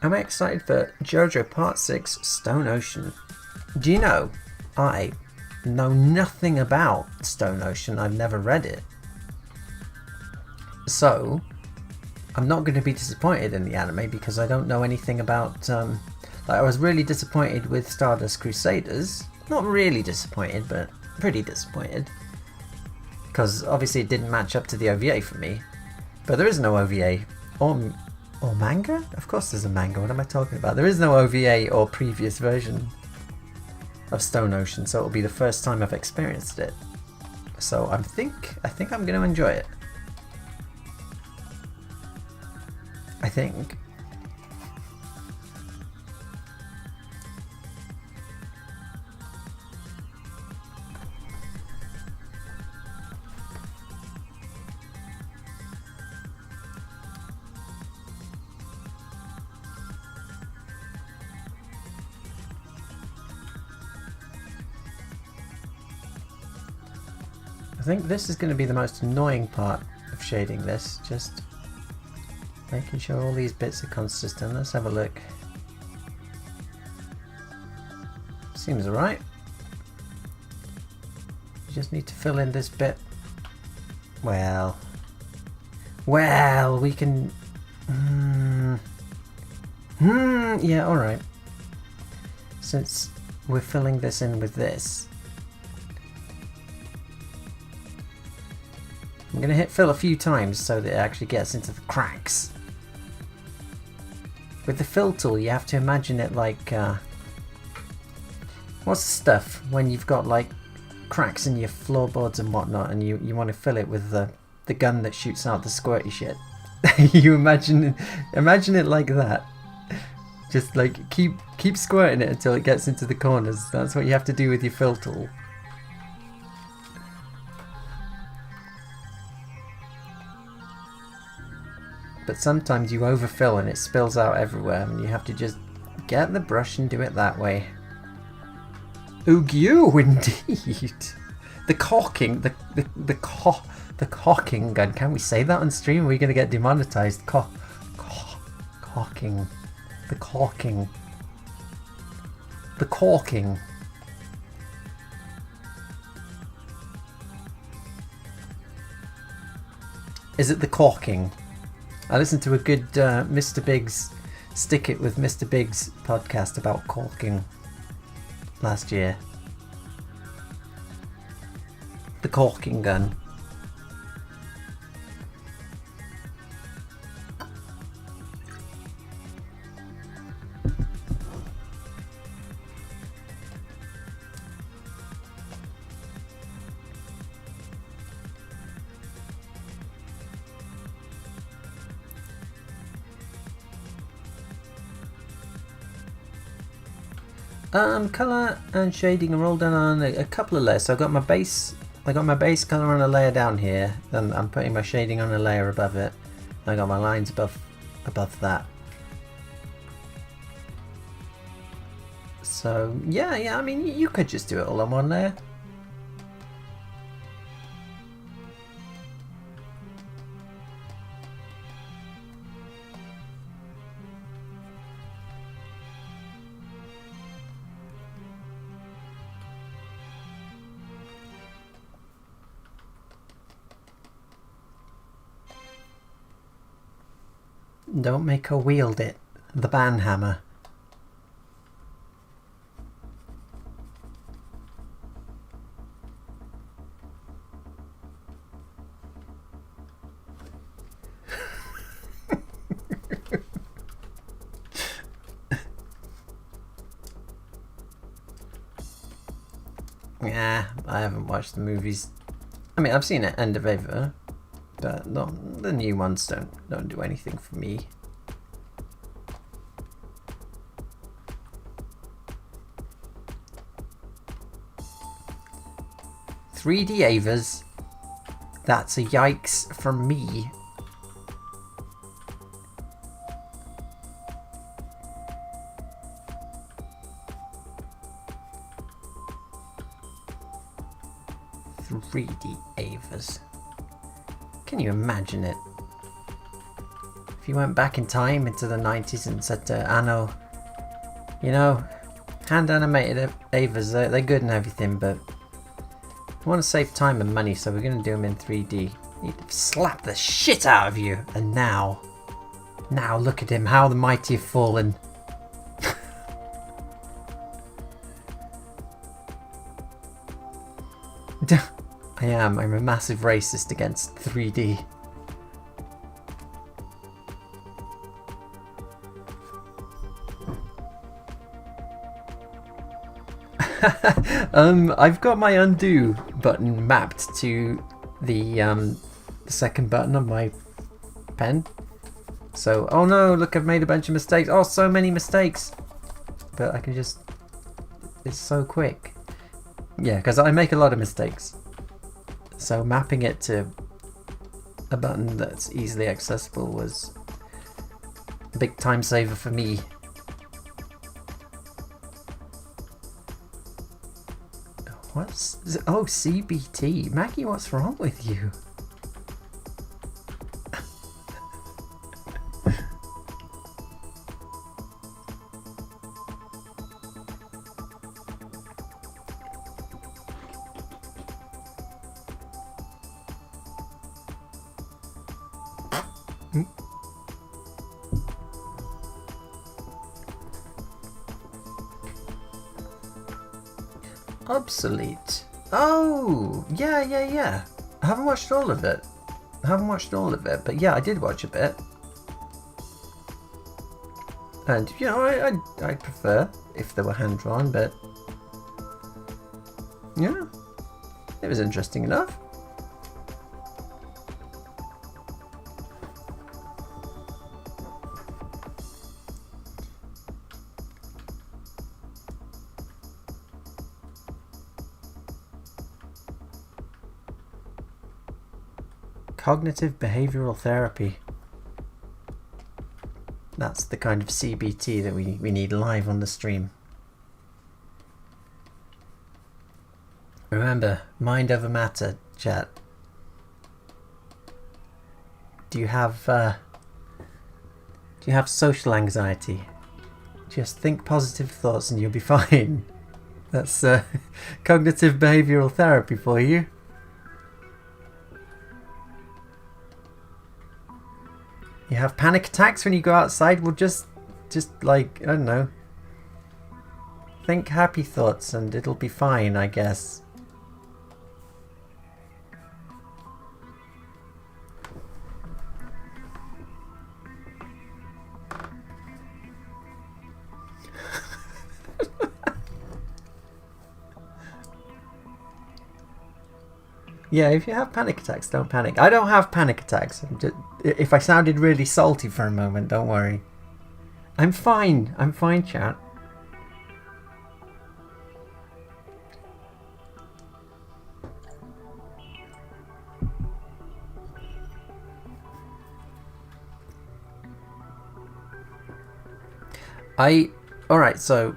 I'm excited for JoJo Part 6 Stone Ocean. Do you know, I know nothing about Stone Ocean. I've never read it. So, I'm not going to be disappointed in the anime because I don't know anything about... like, I was really disappointed with Stardust Crusaders. Not really disappointed, but pretty disappointed. Because obviously it didn't match up to the OVA for me. But there is no OVA or manga? Of course there's a manga, what am I talking about? There is no OVA or previous version of Stone Ocean, so it'll be the first time I've experienced it. So I think I'm going to enjoy it. I think. I think this is going to be the most annoying part of shading this, just making sure all these bits are consistent. Let's have a look. Seems alright. You just need to fill in this bit. Well, we can... yeah, alright. Since we're filling this in with this, I'm going to hit fill a few times so that it actually gets into the cracks. With the fill tool, you have to imagine it like... what's the stuff when you've got like cracks in your floorboards and whatnot, and you want to fill it with the gun that shoots out the squirty shit? You imagine it like that. Just like keep squirting it until it gets into the corners. That's what you have to do with your fill tool. But sometimes you overfill and it spills out everywhere, and you have to just get the brush and do it that way. Ooh, you indeed. The caulking, the caulking gun. Can we say that on stream? Are we gonna get demonetized? Caulking. The caulking. The caulking. Is it the caulking? I listened to a good Mr. Biggs Stick It with Mr. Biggs podcast about caulking last year. The caulking gun. Colour and shading are all done on a couple of layers. So I got my base colour on a layer down here, then I'm putting my shading on a layer above it. I got my lines above that. So yeah, I mean you could just do it all on one layer. Don't make her wield it. The banhammer. Yeah, I haven't watched the movies. I mean, I've seen it, End of Ava. But not, the new ones don't do anything for me. $3D Avas. That's a yikes from me. $3D Avas. Can you imagine it? If you went back in time into the 90s and said to Anno, you know, hand animated Avas, they're good and everything, but we want to save time and money, so we're going to do them in 3D. He'd slap the shit out of you. And now look at him, how the mighty have fallen. I'm a massive racist against 3D. I've got my undo button mapped to the second button on my pen. So, oh no, look, I've made a bunch of mistakes. Oh, so many mistakes. But I can just... It's so quick. Yeah, because I make a lot of mistakes. So mapping it to a button that's easily accessible was a big time saver for me. What's... Oh, CBT. Maggie, what's wrong with you? Obsolete. Oh, yeah. I haven't watched all of it. But yeah, I did watch a bit. And, you know, I'd prefer if they were hand-drawn, but... Yeah, it was interesting enough. Cognitive behavioral therapy. That's the kind of CBT that we need live on the stream. Remember, mind over matter, chat. Do you have social anxiety? Just think positive thoughts and you'll be fine. That's cognitive behavioral therapy for you. You have panic attacks when you go outside? Well, just like, I don't know. Think happy thoughts and it'll be fine, I guess. Yeah, if you have panic attacks, don't panic. I don't have panic attacks. If I sounded really salty for a moment, don't worry. I'm fine. I'm fine, chat. Alright, so...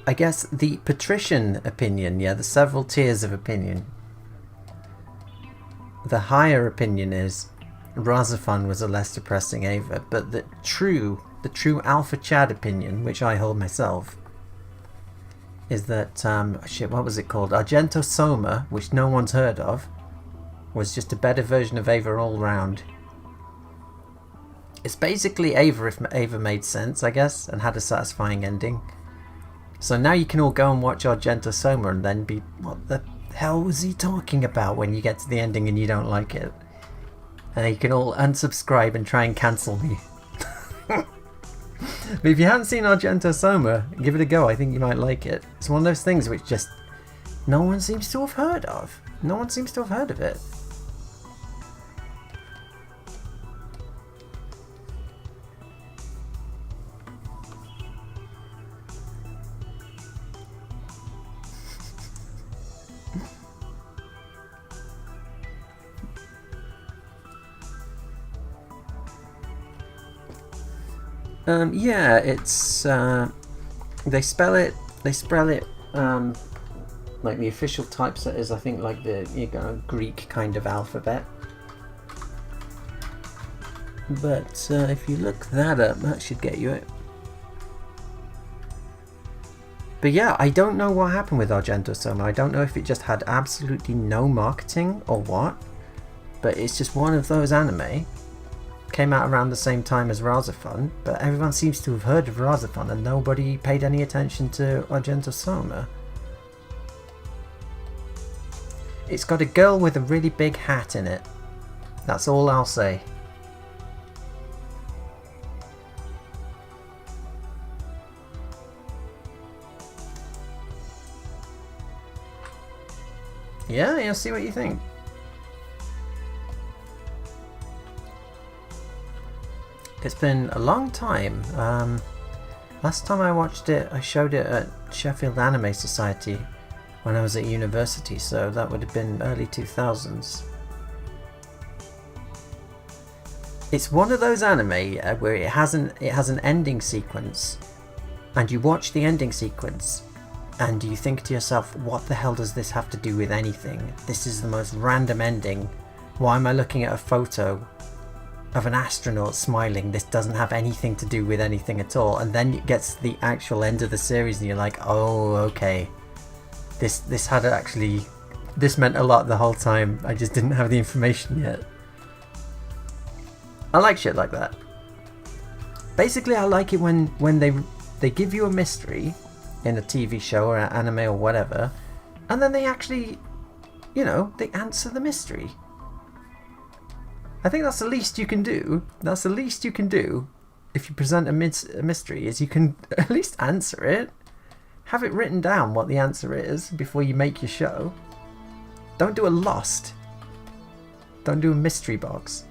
I guess the patrician opinion, yeah, the several tiers of opinion. The higher opinion is Razafon was a less depressing Ava, but the true Alpha Chad opinion, which I hold myself, is that, what was it called? Argento Soma, which no one's heard of, was just a better version of Ava all round. It's basically Ava if Ava made sense, I guess, and had a satisfying ending. So now you can all go and watch Argento Soma and then be, what the hell was he talking about when you get to the ending and you don't like it? And you can all unsubscribe and try and cancel me. But if you haven't seen Argento Soma, give it a go. I think you might like it. It's one of those things which just no one seems to have heard of. No one seems to have heard of it. Yeah, it's they spell it like the official typeset is, I think, like the Greek kind of alphabet. But if you look that up, that should get you it. But yeah, I don't know what happened with Argento Soma. I don't know if it just had absolutely no marketing or what, but it's just one of those anime. Came out around the same time as Razafon, but everyone seems to have heard of Razafon and nobody paid any attention to Argento Soma. It's got a girl with a really big hat in it. That's all I'll say. Yeah, see what you think. It's been a long time. Last time I watched it, I showed it at Sheffield Anime Society when I was at university, so that would have been early 2000s. It's one of those anime where it has an ending sequence, and you watch the ending sequence and you think to yourself, what the hell does this have to do with anything? This is the most random ending. Why am I looking at a photo of an astronaut smiling? This doesn't have anything to do with anything at all. And then it gets to the actual end of the series and you're like, oh, okay. This had actually, this meant a lot the whole time. I just didn't have the information yet. I like shit like that. Basically, I like it when they give you a mystery in a TV show or an anime or whatever, and then they actually, you know, they answer the mystery. I think that's the least you can do. That's the least you can do if you present a mystery, is you can at least answer it. Have it written down what the answer is before you make your show. Don't do a Lost. Don't do a mystery box.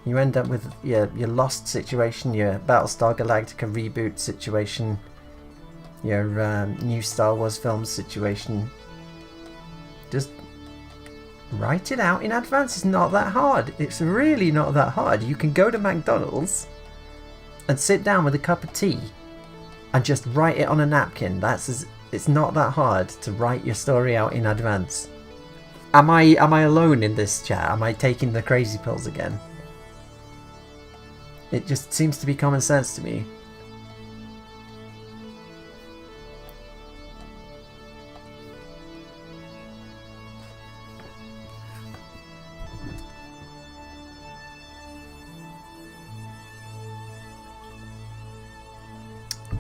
You end up with your Lost situation, your Battlestar Galactica reboot situation, your new Star Wars films situation. Just write it out in advance. It's not that hard. It's really not that hard. You can go to McDonald's and sit down with a cup of tea and just write it on a napkin. It's not that hard to write your story out in advance. Am I alone in this chat? Am I taking the crazy pills again? It just seems to be common sense to me.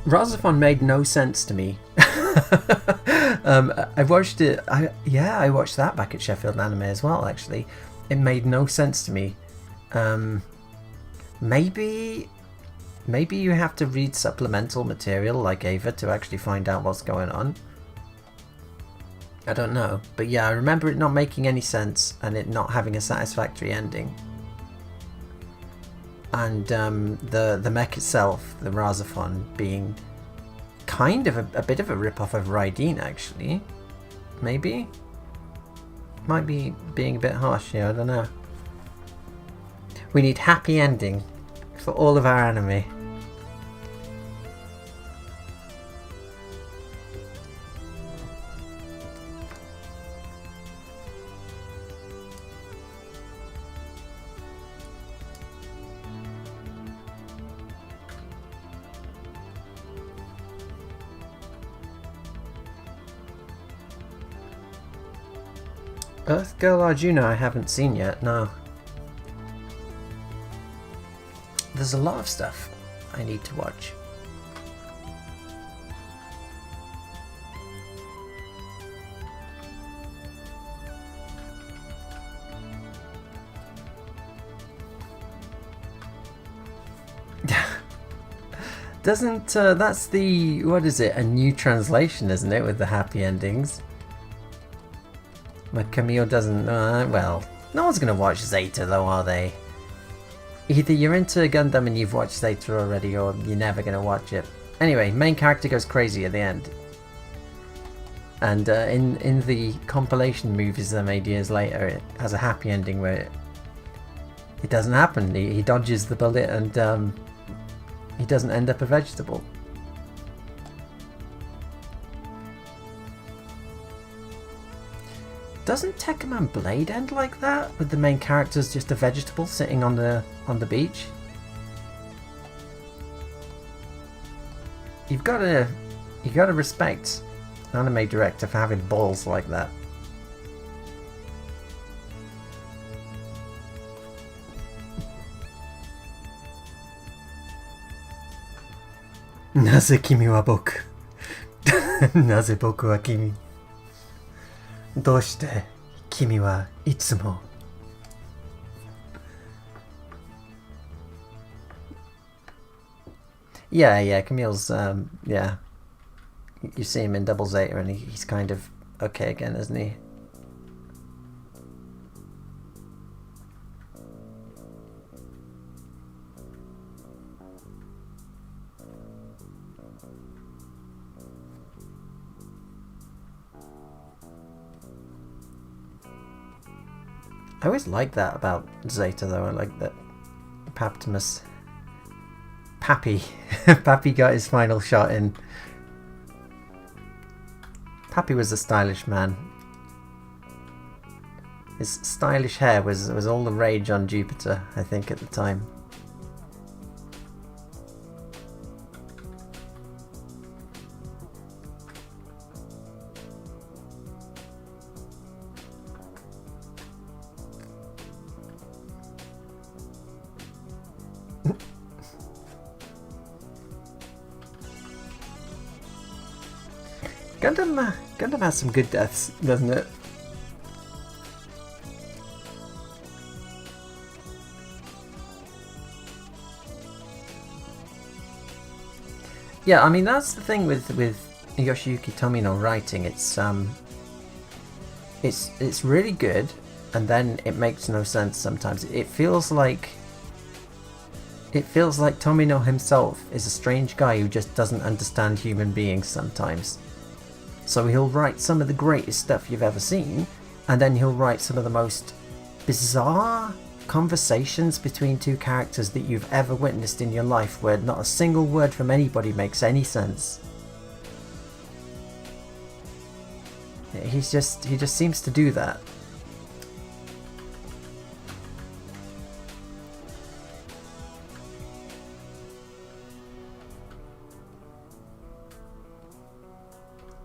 Razafon made no sense to me. I watched it. I watched that back at Sheffield Anime as well. Actually, it made no sense to me. Maybe you have to read supplemental material like Ava to actually find out what's going on. I don't know, but yeah, I remember it not making any sense and it not having a satisfactory ending. And the mech itself, the Razafon, being kind of a bit of a rip-off of Raideen, actually. Maybe? Might be being a bit harsh here, I don't know. We need happy ending for all of our anime. Earth Girl Arjuna I haven't seen yet, no. There's a lot of stuff I need to watch. Doesn't that's the, what is it, a new translation, isn't it, with the happy endings? But Camille doesn't, well, no one's gonna watch Zeta though, are they? Either you're into Gundam and you've watched Zeta already, or you're never gonna watch it. Anyway, main character goes crazy at the end. And in the compilation movies they made years later, it has a happy ending where it doesn't happen. He dodges the bullet and he doesn't end up a vegetable. Doesn't Tekkaman Blade end like that, with the main character's just a vegetable sitting on the beach? You gotta respect an anime director for having balls like that. Naze kimi wa boku? Naze boku wa kimi? どうして君はいつも Yeah, Camille's, yeah. You see him in Double Zeta and he's kind of okay again, isn't he? I always like that about Zeta though. I like that Paptimus... Pappy. Pappy got his final shot in. Pappy was a stylish man. His stylish hair was all the rage on Jupiter, I think, at the time. Gundam has some good deaths, doesn't it? Yeah, I mean that's the thing with Yoshiyuki Tomino writing. It's really good, and then it makes no sense sometimes. It feels like Tomino himself is a strange guy who just doesn't understand human beings sometimes. So he'll write some of the greatest stuff you've ever seen, and then he'll write some of the most bizarre conversations between two characters that you've ever witnessed in your life, where not a single word from anybody makes any sense. He just seems to do that.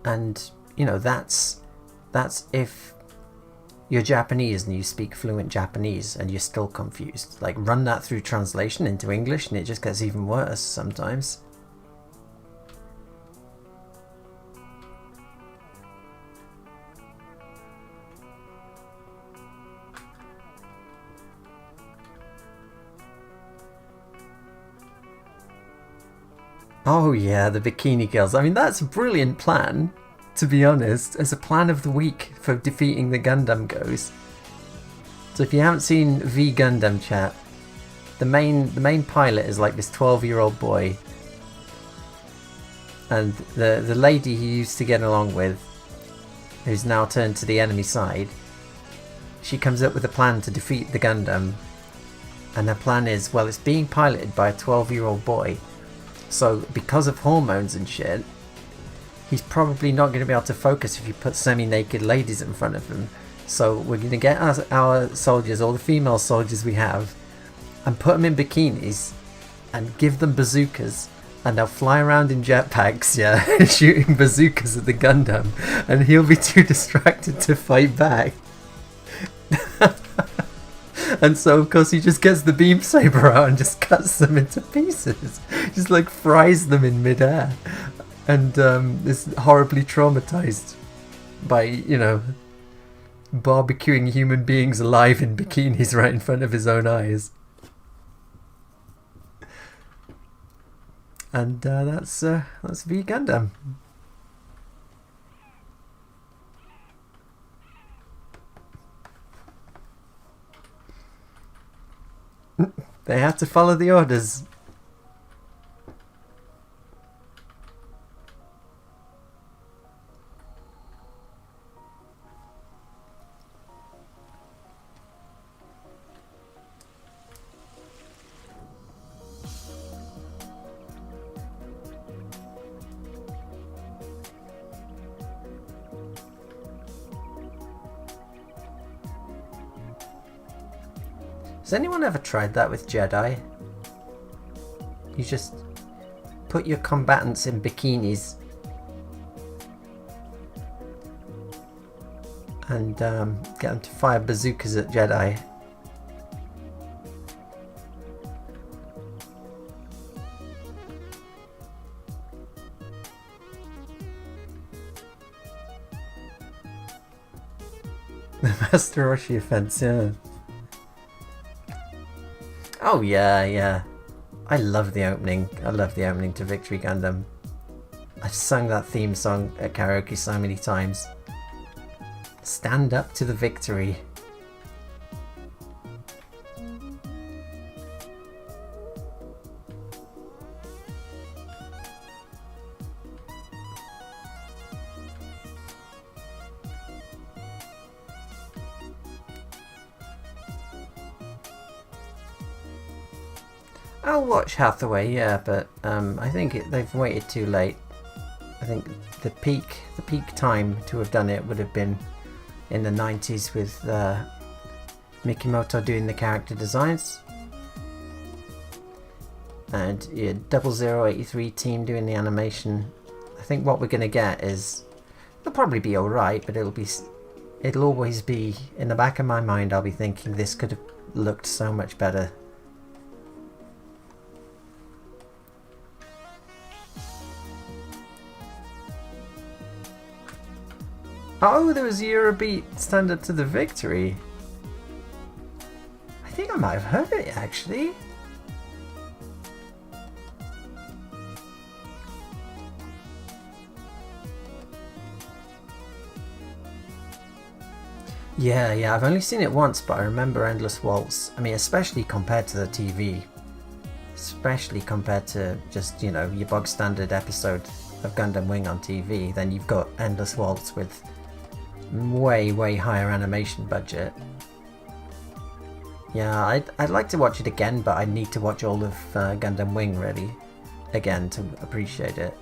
And you know, that's if you're Japanese and you speak fluent Japanese and you're still confused. Like, run that through translation into English and it just gets even worse sometimes. Oh yeah, the bikini girls. I mean, that's a brilliant plan, to be honest, as a plan of the week for defeating the Gundam goes. So if you haven't seen V Gundam chat, the main pilot is like this 12-year-old boy, and the lady he used to get along with, who's now turned to the enemy side, she comes up with a plan to defeat the Gundam, and her plan is, well, it's being piloted by a 12-year-old boy. So because of hormones and shit, he's probably not going to be able to focus if you put semi-naked ladies in front of him. So we're going to get our soldiers, all the female soldiers we have, and put them in bikinis and give them bazookas, and they'll fly around in jetpacks, yeah, shooting bazookas at the Gundam, and he'll be too distracted to fight back. And so, of course, he just gets the beam saber out and just cuts them into pieces. Just, like, fries them in midair. And is horribly traumatized by, you know, barbecuing human beings alive in bikinis right in front of his own eyes. And that's V Gundam. They have to follow the orders. Has anyone ever tried that with Jedi? You just put your combatants in bikinis and get them to fire bazookas at Jedi. The Master Roshi offense, yeah. Oh yeah, yeah. I love the opening. I love the opening to Victory Gundam. I've sung that theme song at karaoke so many times. Stand up to the victory. I'll watch Hathaway, yeah, but I think they've waited too late. I think the peak time to have done it would have been in the 90s with Mikimoto doing the character designs and 0083 team doing the animation. I think what we're going to get is, it'll probably be alright, but it'll always be in the back of my mind. I'll be thinking this could have looked so much better. Oh, there was Eurobeat Stand Up to the Victory. I think I might have heard it actually. Yeah, I've only seen it once, but I remember Endless Waltz. I mean, especially compared to the TV. Especially compared to just, you know, your bog standard episode of Gundam Wing on TV. Then you've got Endless Waltz with way higher animation budget. Yeah, I'd like to watch it again, but I need to watch all of Gundam Wing really again to appreciate it.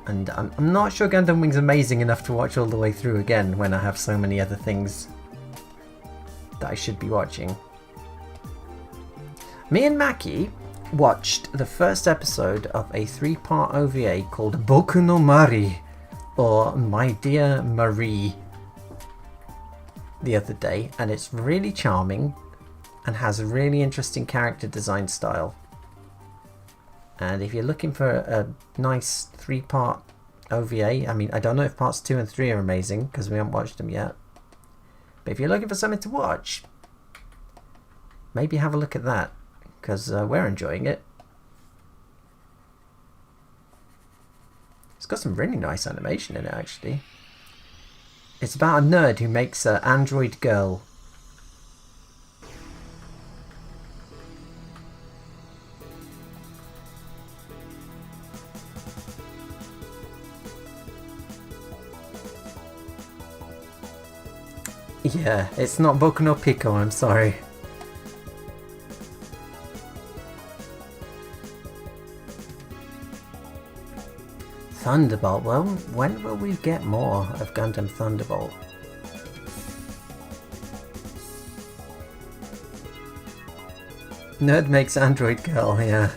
And I'm not sure Gundam Wing's amazing enough to watch all the way through again when I have so many other things that I should be watching. Me and Maki watched the first episode of a 3-part OVA called Boku no Mari, or My Dear Marie, the other day, and it's really charming and has a really interesting character design style. And if you're looking for a nice 3-part OVA, I mean, I don't know if parts 2 and 3 are amazing because we haven't watched them yet, but if you're looking for something to watch, maybe have a look at that, because we're enjoying it. It's got some really nice animation in it actually. It's about a nerd who makes an android girl. Yeah, it's not Boku no Pico, I'm sorry. Thunderbolt, well, when will we get more of Gundam Thunderbolt? Nerd makes android girl, yeah.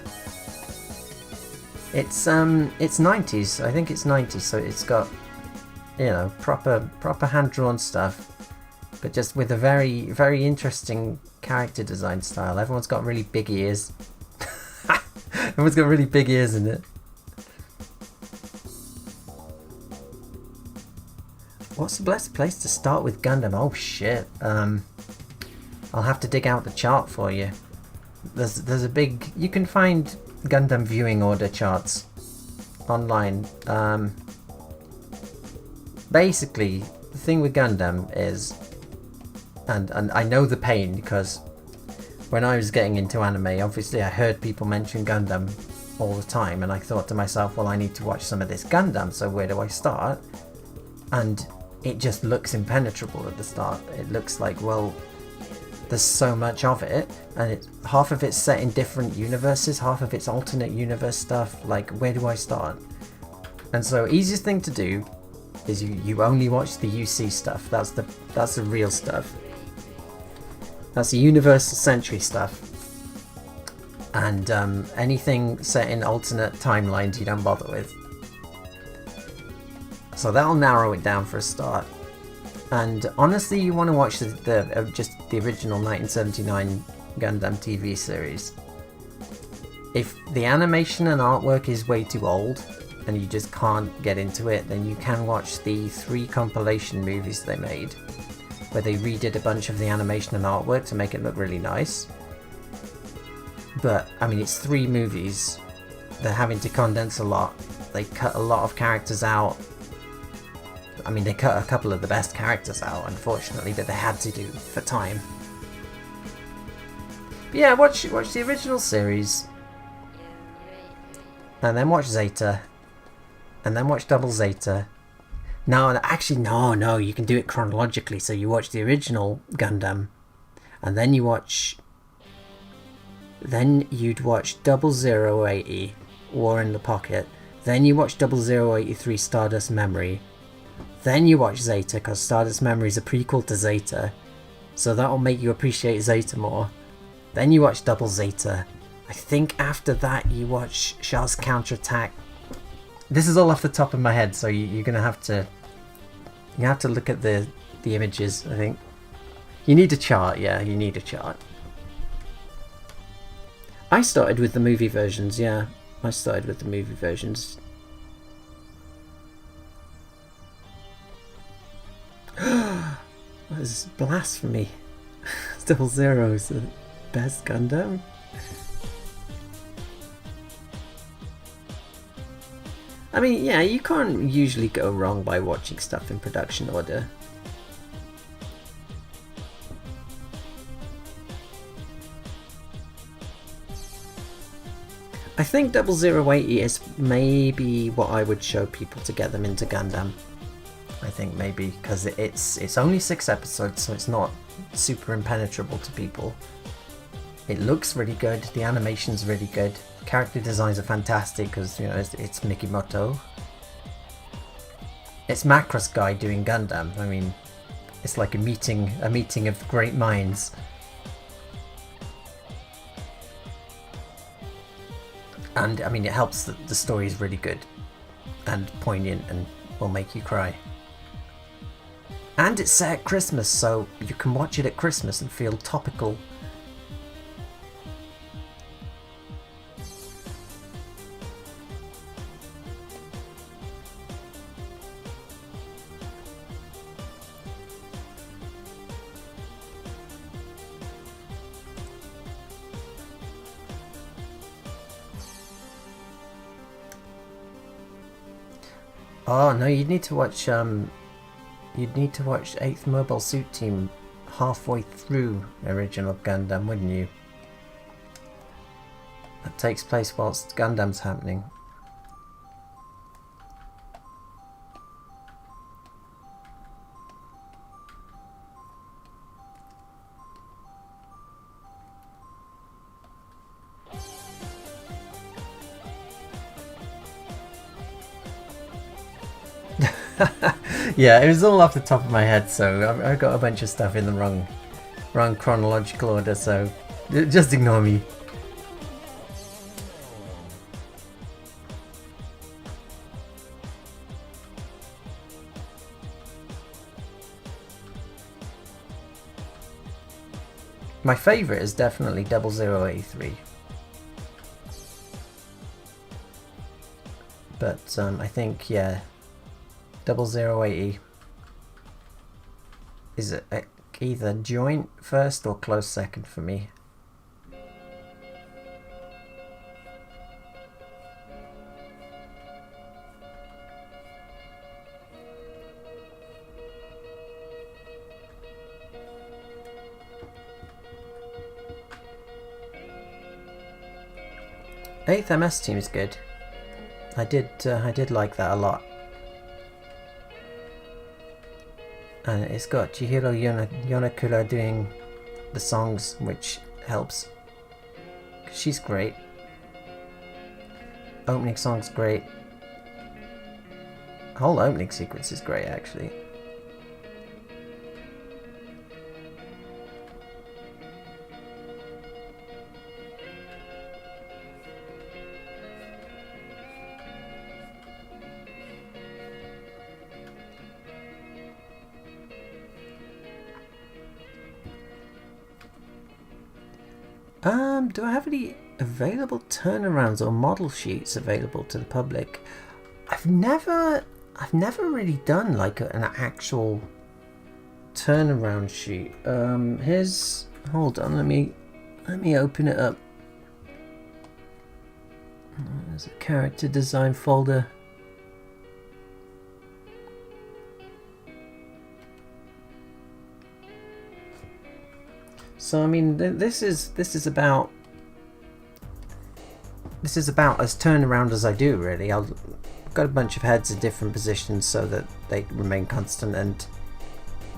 It's 90s, I think it's 90s, so it's got, you know, proper hand-drawn stuff, but just with a very interesting character design style. Everyone's got really big ears. Everyone's got really big ears in it. What's the best place to start with Gundam? Oh shit. I'll have to dig out the chart for you. There's a big... You can find Gundam viewing order charts online. Basically, the thing with Gundam is... And I know the pain, because when I was getting into anime, obviously I heard people mention Gundam all the time, and I thought to myself, well, I need to watch some of this Gundam, so where do I start? And it just looks impenetrable at the start. It looks like, well, there's so much of it, and half of it's set in different universes, half of it's alternate universe stuff. Like, where do I start? And so easiest thing to do is you only watch the UC stuff. That's the real stuff. That's the Universal Century stuff. And anything set in alternate timelines you don't bother with. So that'll narrow it down for a start. And honestly, you want to watch just the original 1979 Gundam TV series. If the animation and artwork is way too old and you just can't get into it, then you can watch the 3 compilation movies they made, where they redid a bunch of the animation and artwork to make it look really nice. But, I mean, it's 3 movies. They're having to condense a lot. They cut a lot of characters out. I mean, they cut a couple of the best characters out, unfortunately, but they had to do for time. But yeah, watch the original series, and then watch Zeta, and then watch Double Zeta. No, actually, no, you can do it chronologically. So you watch the original Gundam, and then you watch then you'd watch 0080 War in the Pocket, then you watch 0083 Stardust Memory, then you watch Zeta, because Stardust Memory is a prequel to Zeta, so that'll make you appreciate Zeta more. Then you watch Double Zeta. I think after that you watch Char's Counterattack. This is all off the top of my head, so you're gonna have to look at the images. I think you need a chart. Yeah, you need a chart. I started with the movie versions. Yeah, I started with the movie versions. That is blasphemy. Double Zero is the best Gundam. I mean, yeah, you can't usually go wrong by watching stuff in production order. I think 0080 is maybe what I would show people to get them into Gundam. I think maybe because it's only 6 episodes, so it's not super impenetrable to people. It looks really good, the animation's really good, character designs are fantastic because, you know, it's Mikimoto. It's Macross Guy doing Gundam. I mean, it's like a meeting of great minds. And I mean, it helps that the story is really good and poignant and will make you cry. And it's set at Christmas, so you can watch it at Christmas and feel topical. Oh no, you'd need to watch 8th Mobile Suit Team halfway through original Gundam, wouldn't you? That takes place whilst Gundam's happening. Yeah, it was all off the top of my head, so I got a bunch of stuff in the wrong chronological order, so just ignore me. My favourite is definitely 0083. But I think, yeah, 0080 is either joint first or close second for me. Eighth MS team is good. I did like that a lot. And it's got Chihiro Yonakura doing the songs, which helps. She's great. Opening song's great. The whole opening sequence is great, actually. Do I have any available turnarounds or model sheets available to the public? I've never really done like an actual turnaround sheet. Hold on, let me open it up. There's a character design folder. So I mean, this is about as turnaround as I do, really. I've got a bunch of heads at different positions so that they remain constant, and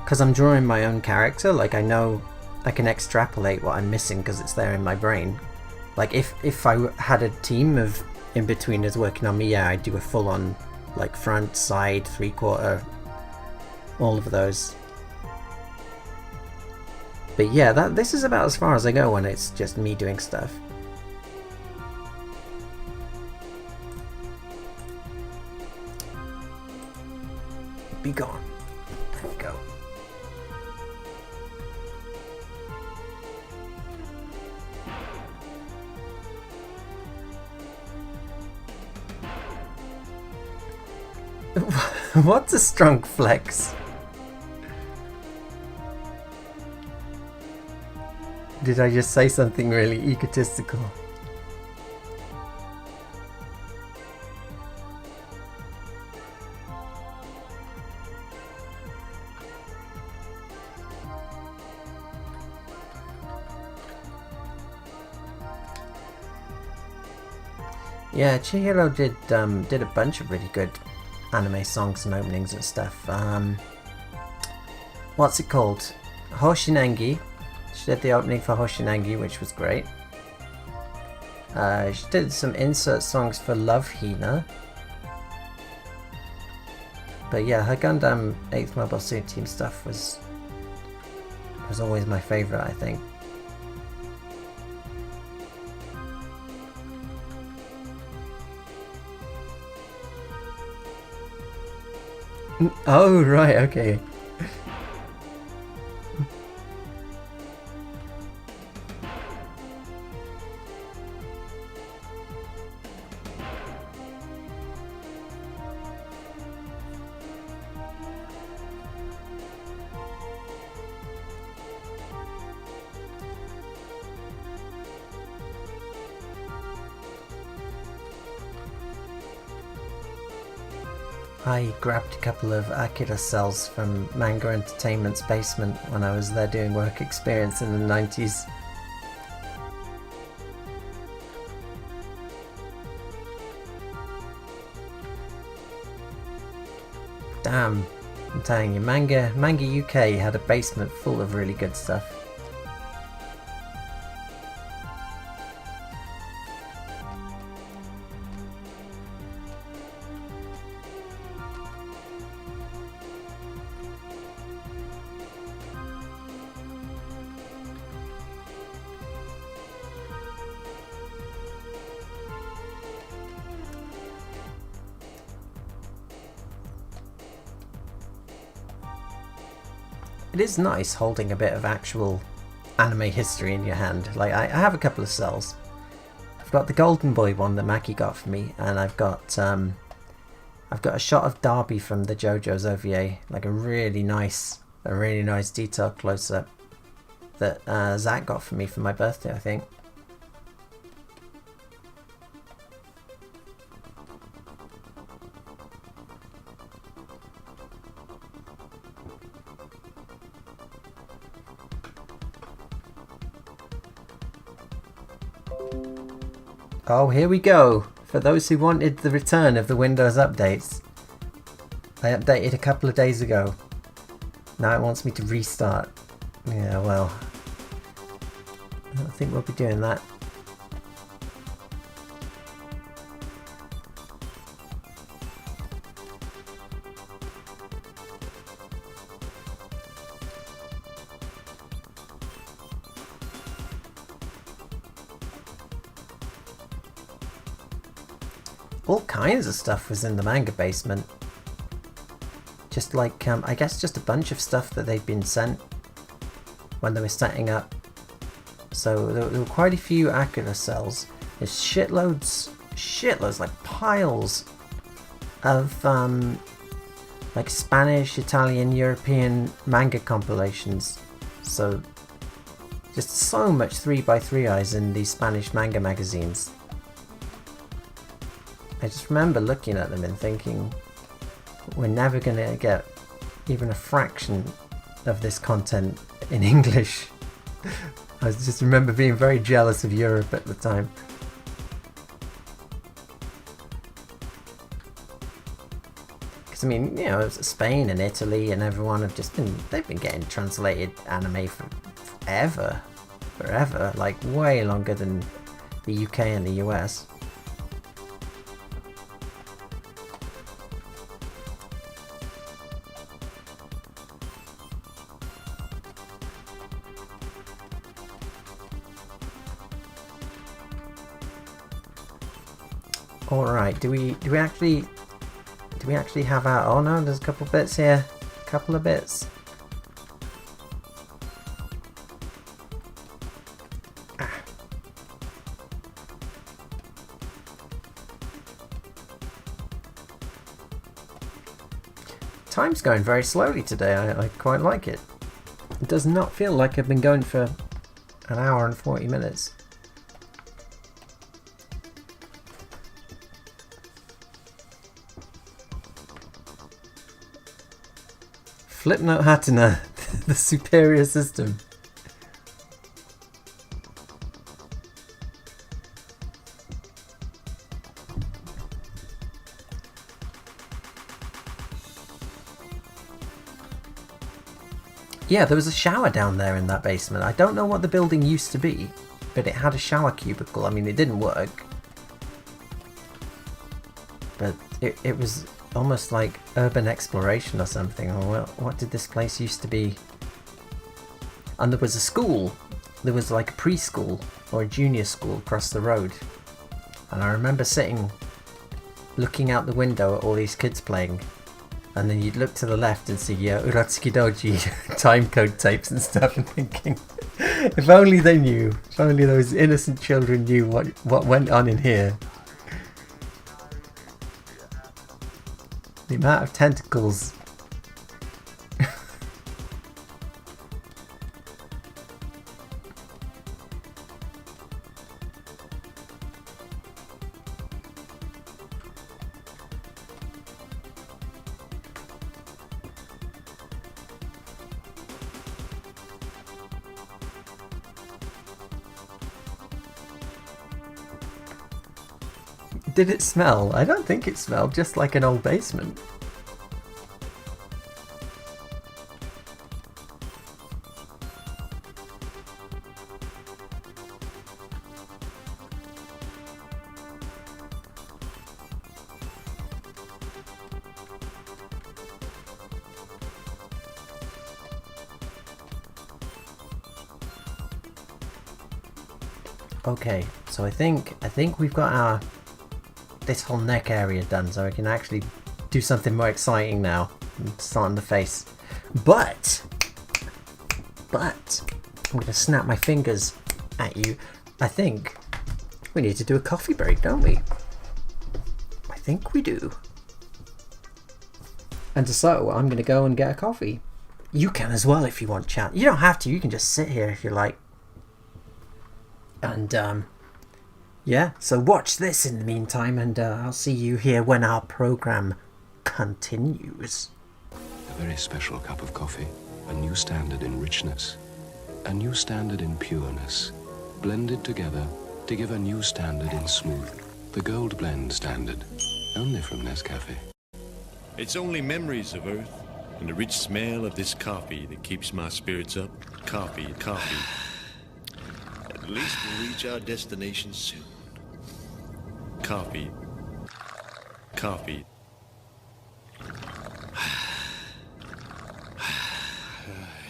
because I'm drawing my own character, like I know I can extrapolate what I'm missing because it's there in my brain. Like if I had a team of in-betweeners working on me, yeah, I'd do a full-on like front, side, three-quarter, all of those. But yeah, this is about as far as I go when it's just me doing stuff. Be gone. There we go. What's a strong flex? Did I just say something really egotistical? Yeah, Chihiro did a bunch of really good anime songs and openings and stuff. What's it called? Hoshinangi. She did the opening for Hoshinangi, which was great. She did some insert songs for Love Hina. But yeah, her Gundam 8th Mobile Suit Team stuff was always my favourite, I think. Oh, right, okay. I grabbed a couple of Akira cells from Manga Entertainment's basement when I was there doing work experience in the 90s. Damn, I'm telling you, Manga UK had a basement full of really good stuff. It is nice holding a bit of actual anime history in your hand. Like I have a couple of cells. I've got the Golden Boy one that Maki got for me, and I've got a shot of Darby from the JoJo's OVA, like a really nice detailed close up that Zach got for me for my birthday, I think. Oh, here we go. For those who wanted the return of the Windows updates, I updated a couple of days ago. Now it wants me to restart. Yeah, well, I don't think we'll be doing that. All kinds of stuff was in the manga basement. Just like, I guess just a bunch of stuff that they'd been sent when they were setting up. So there were quite a few Akira cells. There's shitloads, like piles of like Spanish, Italian, European manga compilations. So just so much 3x3 eyes in these Spanish manga magazines. I just remember looking at them and thinking, we're never going to get even a fraction of this content in English. I just remember being very jealous of Europe at the time. Because I mean, you know, Spain and Italy and everyone have just been, they've been getting translated anime for forever, like way longer than the UK and the US. All right, do we actually have our? Oh no, there's a couple bits here, a couple of bits. Time's going very slowly today. I quite like it. It does not feel like I've been going for an hour and 40 minutes. Flipnote Hatena, the superior system. Yeah, there was a shower down there in that basement. I don't know what the building used to be, but it had a shower cubicle. I mean, it didn't work. But it was almost like urban exploration or something. Or what did this place used to be? And there was a school. There was like a preschool or a junior school across the road. And I remember sitting, looking out the window at all these kids playing. And then you'd look to the left and see Uratsuki Doji time code tapes and stuff, and thinking, if only they knew, if only those innocent children knew what went on in here. The amount of tentacles. Did it smell? I don't think it smelled, just like an old basement. Okay, so I think we've got this whole neck area done, so I can actually do something more exciting now and start on the face. But I'm gonna snap my fingers at you. I think we need to do a coffee break, don't we? I think we do. And so I'm gonna go and get a coffee. You can as well if you want, chat. You don't have to, you can just sit here if you like. And yeah, so watch this in the meantime, and I'll see you here when our program continues. A very special cup of coffee, a new standard in richness, a new standard in pureness, blended together to give a new standard in smooth. The Gold Blend standard, only from Nescafe. It's only memories of Earth and the rich smell of this coffee that keeps my spirits up. Coffee. At least we'll reach our destination soon. Coffee.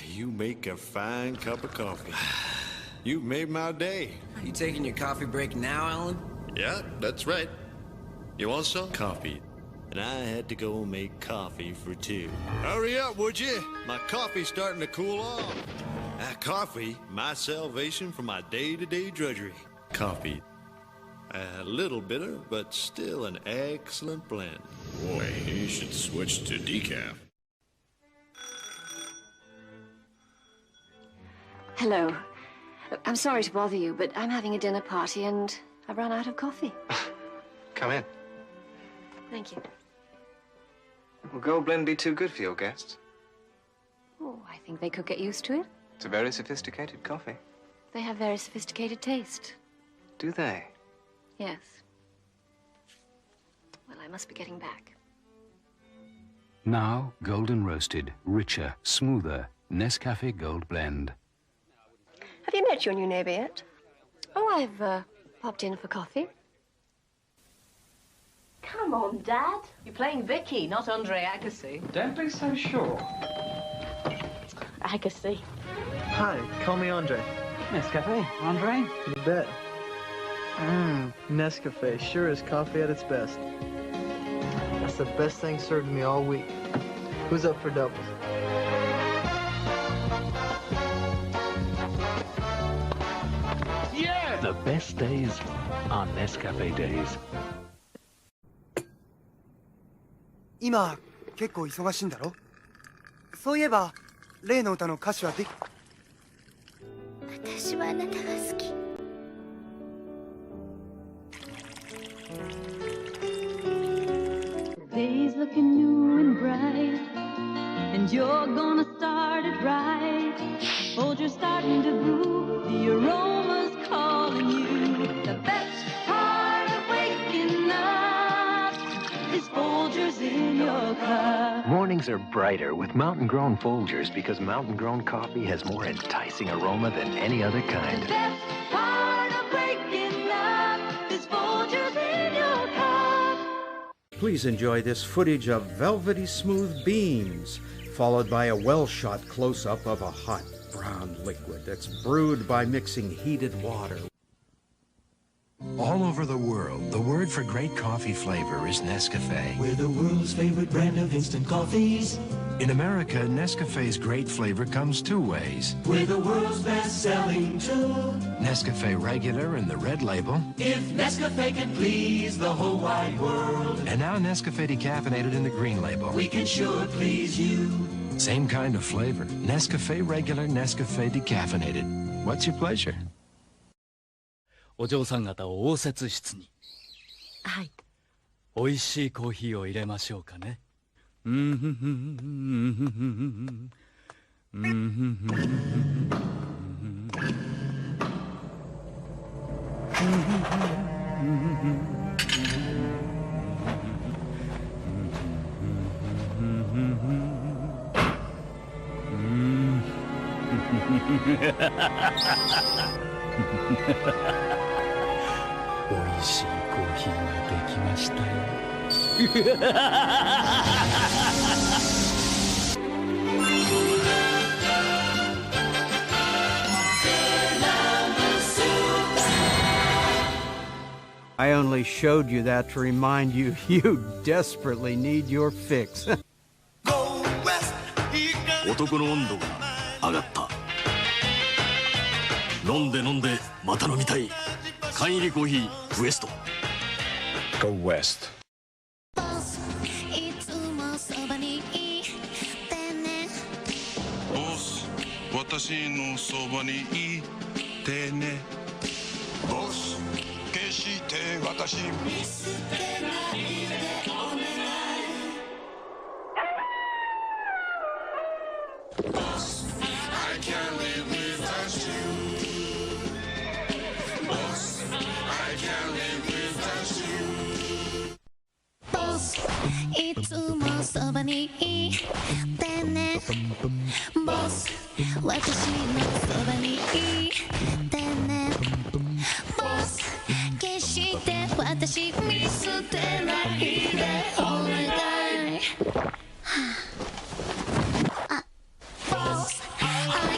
You make a fine cup of coffee. You've made my day. Are you taking your coffee break now, Alan? Yeah, that's right. You want some? Coffee. And I had to go make coffee for two. Hurry up, would you? My coffee's starting to cool off. Coffee, my salvation from my day-to-day drudgery. Coffee. A little bitter, but still an excellent blend. Boy, you should switch to decaf. Hello. I'm sorry to bother you, but I'm having a dinner party and I've run out of coffee. Come in. Thank you. Will Gold Blend be too good for your guests? Oh, I think they could get used to it. It's a very sophisticated coffee. They have very sophisticated taste. Do they? Yes. Well, I must be getting back. Now, golden roasted, richer, smoother, Nescafe Gold Blend. Have you met your new neighbor yet? Oh, I've Popped in for coffee. Come on, Dad. You're playing Vicky, not Andre Agassi. Don't be so sure. Agassi. Hi, call me Andre. Nescafe, Andre? You bet. Nescafe sure is coffee at its best. That's the best thing served to me all week. Who's up for doubles? Yeah! The best days are Nescafe days. 今結構忙しいんだろ？そういえば例の歌の歌詞はでき…私はあなたが好き。Days looking new and bright, and you're gonna start it right. Folger's starting to brew, the aroma's calling you. The best part of waking up is Folger's in your cup. Mornings are brighter with mountain-grown Folgers because mountain-grown coffee has more enticing aroma than any other kind. The best part of waking up is Folger's in your cup. Please enjoy this footage of velvety smooth beans, followed by a well-shot close-up of a hot brown liquid that's brewed by mixing heated water. All over the world, the word for great coffee flavor is Nescafe. We're the world's favorite brand of instant coffees. In America, Nescafe's great flavor comes two ways. We're the world's best-selling too. Nescafe Regular in the red label. If Nescafe can please the whole wide world. And now Nescafe Decaffeinated in the green label. We can sure please you. Same kind of flavor. Nescafe Regular, Nescafe Decaffeinated. What's your pleasure? お嬢さん方を応接室に。はい。美味しいコーヒーを入れましょうかね。美味しいコーヒーができましたよ。I only showed you that to remind you you desperately need your fix. 男の温度が上がった。飲んで飲んでまた飲みたい。缶入りコーヒーウエスト。Go West. いつもそばにいてね。ボス、私のそばにいてね。ボス、決して私見捨てないでお願い。Boss, I can't live without you. Boss, I can't live without you. Boss, いつもそばにいてね。Boss, 私のそばにいてね。Boss, 決して私見捨てないでお願い。Boss, I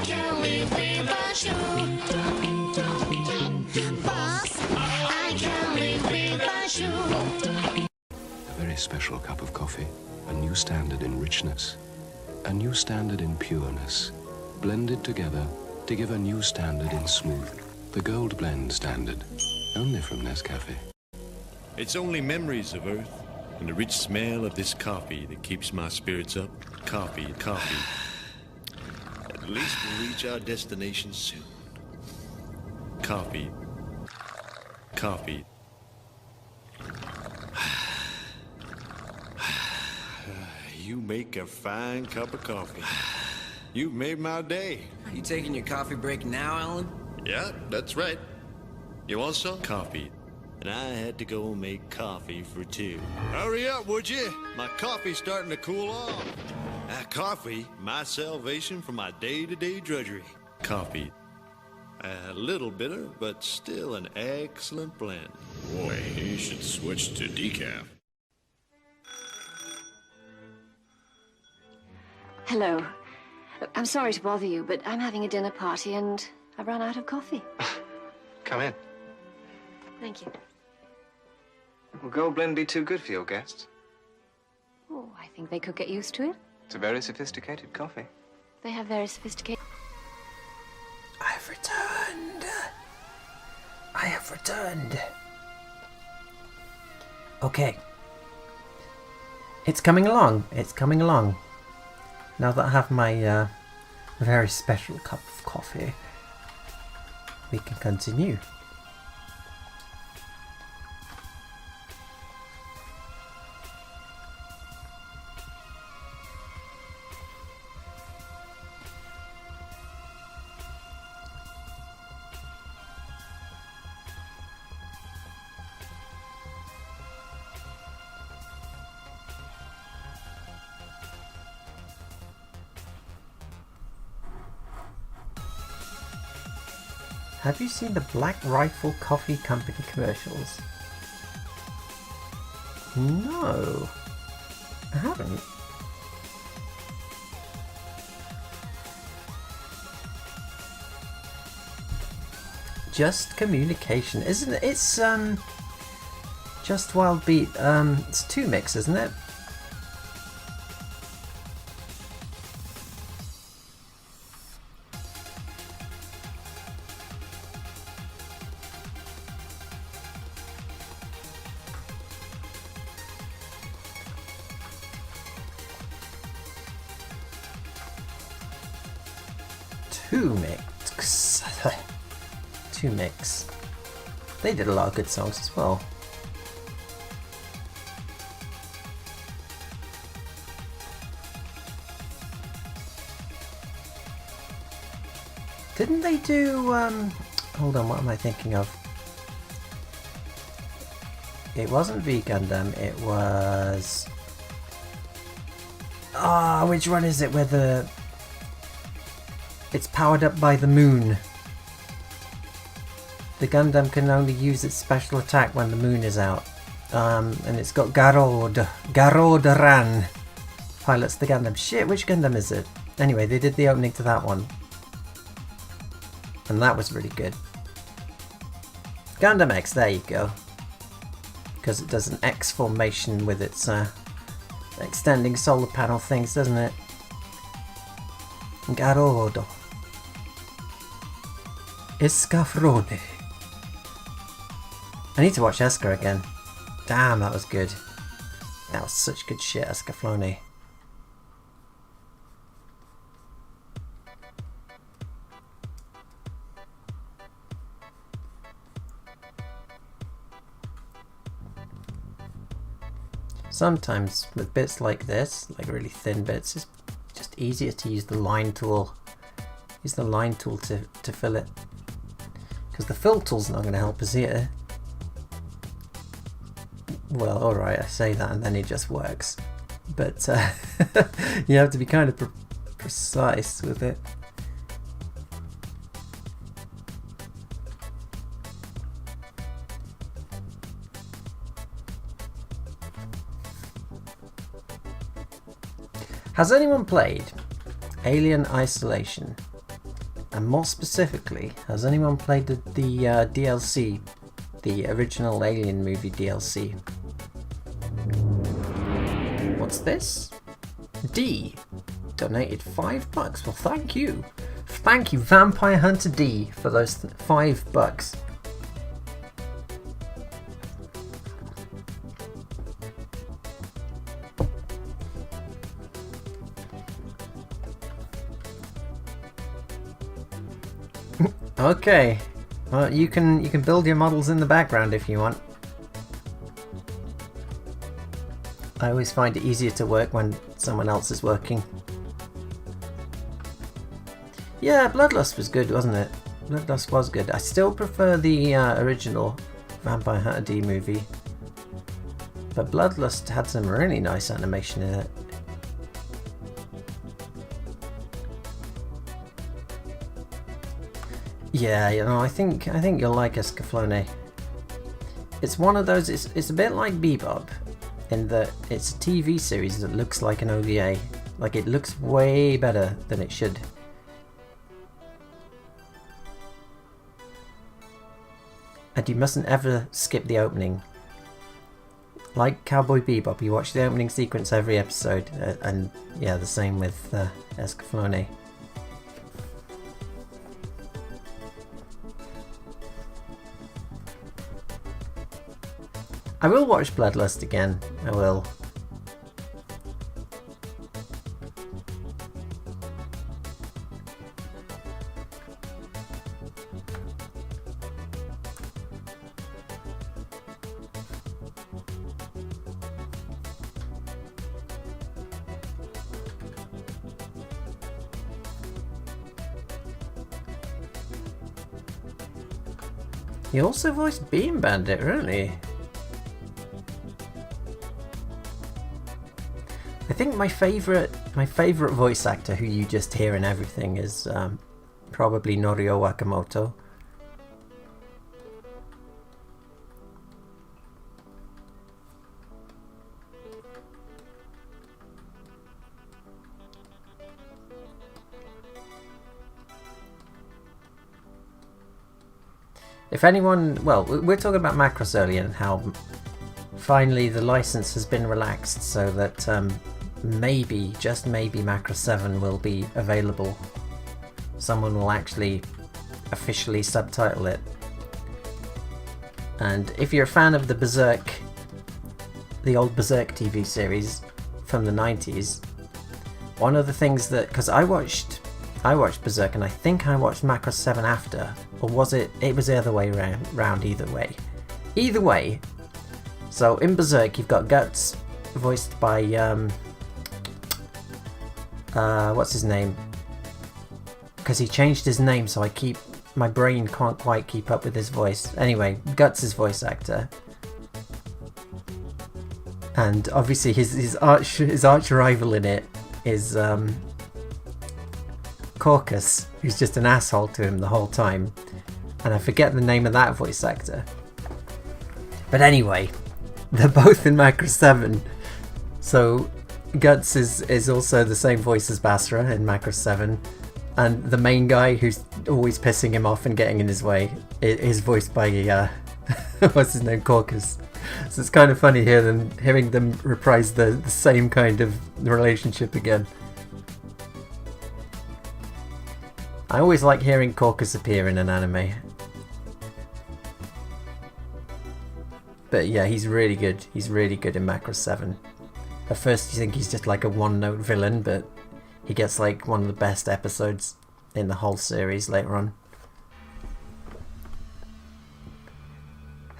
can't live without you. Boss, I can't live without you. A very special cup of coffee, a new standard in richness, a new standard in pureness, blended together to give a new standard in smooth. The Gold Blend standard, only from Nescafe. It's only memories of Earth and the rich smell of this coffee that keeps my spirits up. Coffee, coffee. At least we'll reach our destination soon. Coffee. Coffee. You make a fine cup of coffee. You've made my day. Are you taking your coffee break now, Alan? Yeah, that's right. You want some? Coffee. And I had to go make coffee for two. Hurry up, would you? My coffee's starting to cool off. Coffee, my salvation for my day-to-day drudgery. Coffee. A little bitter, but still an excellent blend. Boy, you should switch to decaf. Hello. I'm sorry to bother you, but I'm having a dinner party and I've run out of coffee. Come in. Thank you. Will Gold Blend be too good for your guests? Oh, I think they could get used to it. It's a very sophisticated coffee. They have very sophisticated... I've returned. I have returned. Okay. It's coming along. It's coming along. Now that I have my very special cup of coffee, we can continue. Have you seen the Black Rifle Coffee Company commercials? No, I haven't. Just Communication, isn't it? It's Just Wild Beat. It's 2 mix, isn't it? Two mix. They did a lot of good songs as well. Didn't they do hold on, what am I thinking of? It wasn't V Gundam, it was which one is it where it's powered up by the moon? The Gundam can only use its special attack when the moon is out. And it's got Garodaran pilots the Gundam. Shit, which Gundam is it? Anyway, they did the opening to that one. And that was really good. Gundam X, there you go. Because it does an X formation with its extending solar panel things, doesn't it? Garodo. Escafrone. I need to watch Eska again. Damn, that was good. That was such good shit, Escaflowne. Sometimes with bits like this, like really thin bits, it's just easier to use the line tool. Use the line tool to fill it. Because the fill tool's not going to help us here. Well, alright, I say that and then it just works. But you have to be kind of precise with it. Has anyone played Alien Isolation? And more specifically, has anyone played the DLC, the original Alien movie DLC? What's this? D donated $5. Well, thank you. Thank you, Vampire Hunter D, for those $5. Okay, well, you can build your models in the background if you want. I always find it easier to work when someone else is working. Yeah, Bloodlust was good, wasn't it? Bloodlust was good. I still prefer the original Vampire Hunter D movie, but Bloodlust had some really nice animation in it. Yeah, you know, I think you'll like Escaflowne. It's one of those. It's a bit like Bebop, in that it's a TV series that looks like an OVA. Like, it looks way better than it should. And you mustn't ever skip the opening. Like Cowboy Bebop, you watch the opening sequence every episode, and yeah, the same with Escaflowne. I will watch Bloodlust again, I will. He also voiced Bean Bandit, really. I think my favourite voice actor who you just hear in everything is probably Norio Wakamoto. If anyone, well, we're talking about Macross earlier and how finally the license has been relaxed so that maybe, just maybe, Macross 7 will be available. Someone will actually officially subtitle it. And if you're a fan of the Berserk, the old Berserk TV series from the 90s, one of the things that, because I watched Berserk and I think I watched Macross 7 after, or was it was the other way round, either way. So in Berserk you've got Guts, voiced by what's his name, because he changed his name, so my brain can't quite keep up with his voice. Anyway, Guts is voice actor, and obviously his arch rival in it is Caucus, who's just an asshole to him the whole time, and I forget the name of that voice actor. But anyway, they're both in Macross 7, so Guts is also the same voice as Basra in Macross 7, and the main guy who's always pissing him off and getting in his way is voiced by what's his name, Caucus. So it's kind of funny hearing them reprise the same kind of relationship again. I always like hearing Caucus appear in an anime. But yeah, he's really good. He's really good in Macross 7. At first you think he's just like a one-note villain, but he gets like one of the best episodes in the whole series later on.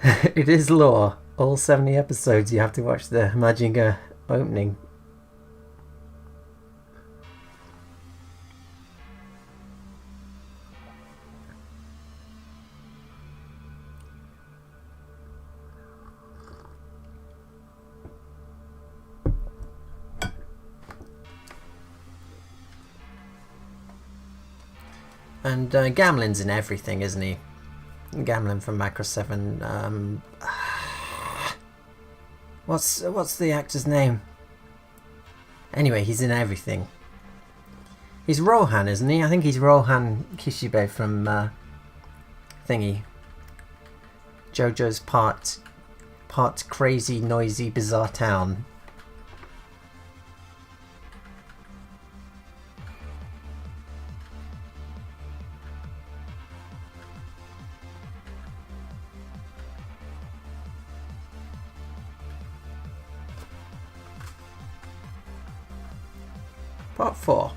It is lore. All 70 episodes you have to watch the Majinga opening. And Gamlin's in everything, isn't he? Gamlin from Macross 7. What's the actor's name? Anyway, he's in everything. He's Rohan, isn't he? I think he's Rohan Kishibe from thingy. JoJo's part crazy, noisy, bizarre town. Part 4.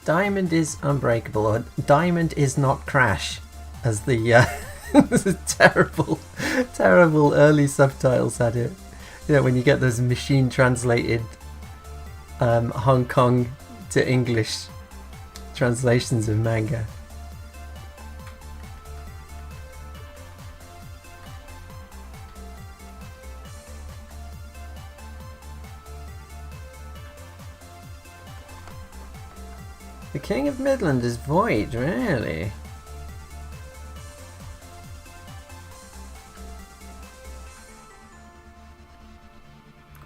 Diamond is unbreakable, or Diamond is not Crash, as the terrible, terrible early subtitles had it. You know, when you get those machine translated Hong Kong to English translations of manga. The King of Midland is Void, really?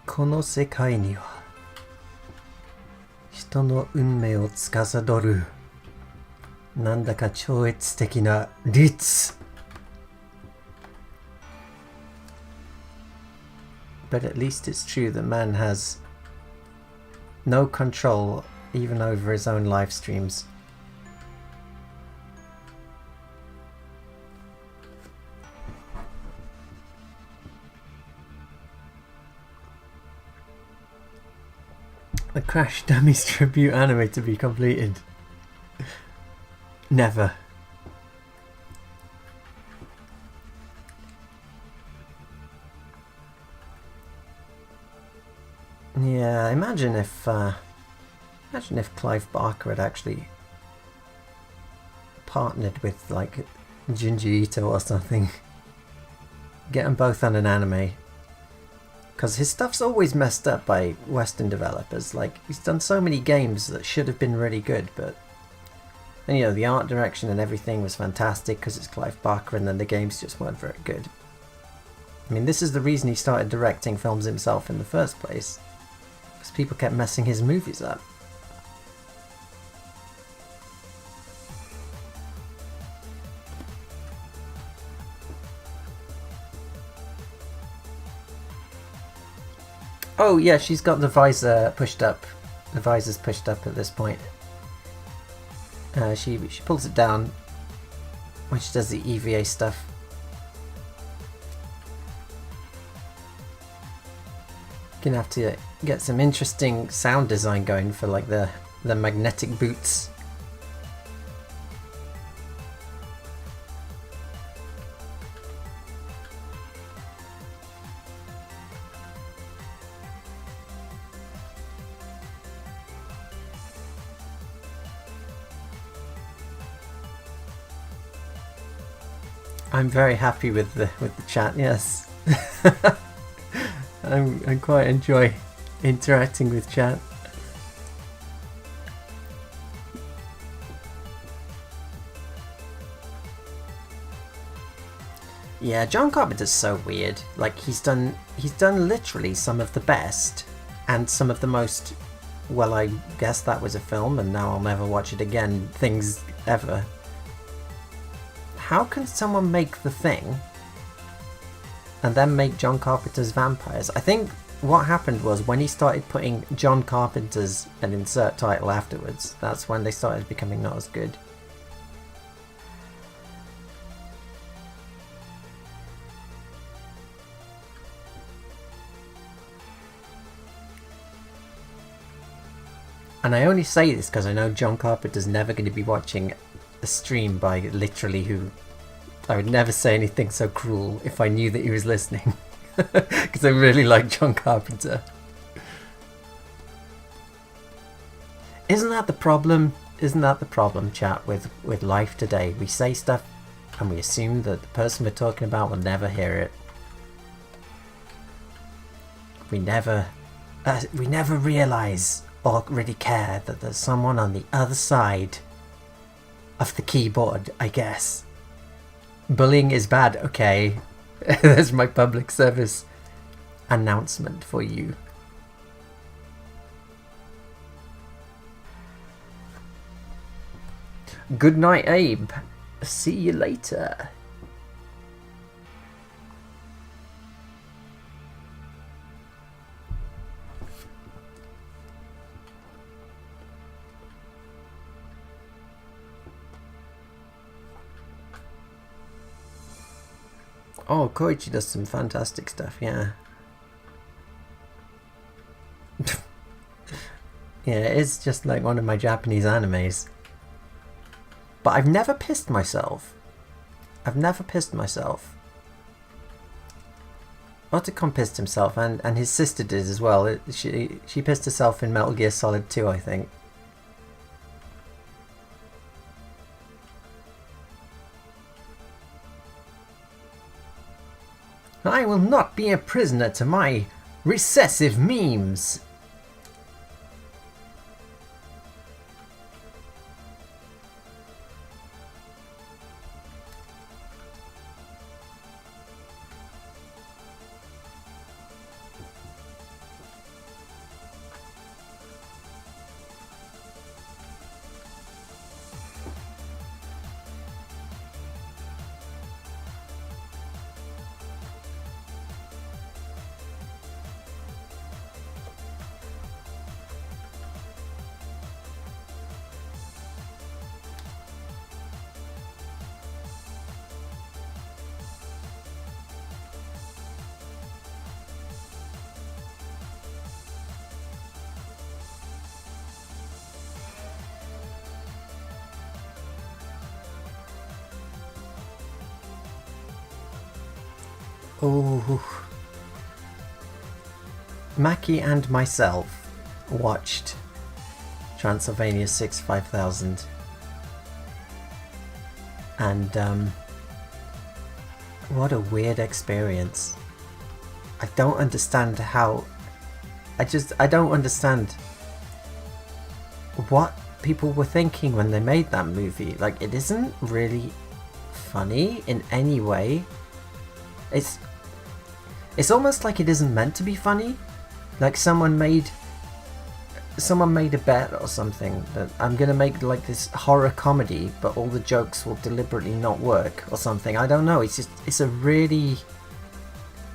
Kono sekai ni wa hito no unmei o tsukasadoru nandaka chouetsu na ritsu. But at least it's true that man has no control even over his own live streams. The Crash Dummies tribute anime to be completed. Never. Yeah, imagine if Clive Barker had actually partnered with like Junji Ito or something. Get them both on an anime. Because his stuff's always messed up by Western developers. Like, he's done so many games that should have been really good, but... And, you know, the art direction and everything was fantastic because it's Clive Barker, and then the games just weren't very good. I mean, this is the reason he started directing films himself in the first place. Because people kept messing his movies up. Oh yeah, she's got the visor pushed up. The visor's pushed up at this point. She pulls it down when she does the EVA stuff. Gonna have to get some interesting sound design going for like the magnetic boots. I'm very happy with the chat. Yes, I quite enjoy interacting with chat. Yeah, John Carpenter's so weird. Like he's done literally some of the best and some of the most, well, I guess that was a film and now I'll never watch it again things ever. How can someone make The Thing and then make John Carpenter's vampires? I think what happened was when he started putting John Carpenter's and insert title afterwards, that's when they started becoming not as good. And I only say this because I know John Carpenter's never going to be watching a stream by literally who... I would never say anything so cruel if I knew that he was listening. Because I really like John Carpenter. Isn't that the problem? Isn't that the problem, chat, with life today? We say stuff and we assume that the person we're talking about will never hear it. We never realise or really care that there's someone on the other side of the keyboard, I guess. Bullying is bad, okay. There's my public service announcement for you. Good night, Abe. See you later. Oh, Koichi does some fantastic stuff, yeah. Yeah, it is just like one of my Japanese animes. But I've never pissed myself. I've never pissed myself. OtaKing pissed himself, and his sister did as well. She pissed herself in Metal Gear Solid 2, I think. I will not be a prisoner to my recessive memes. Oh, Mackie and myself watched Transylvania 6 5000, and what a weird experience. I don't understand how. I don't understand what people were thinking when they made that movie. Like, it isn't really funny in any way. It's almost like it isn't meant to be funny. Like someone made a bet or something that I'm gonna make like this horror comedy, but all the jokes will deliberately not work or something. I don't know. It's a really.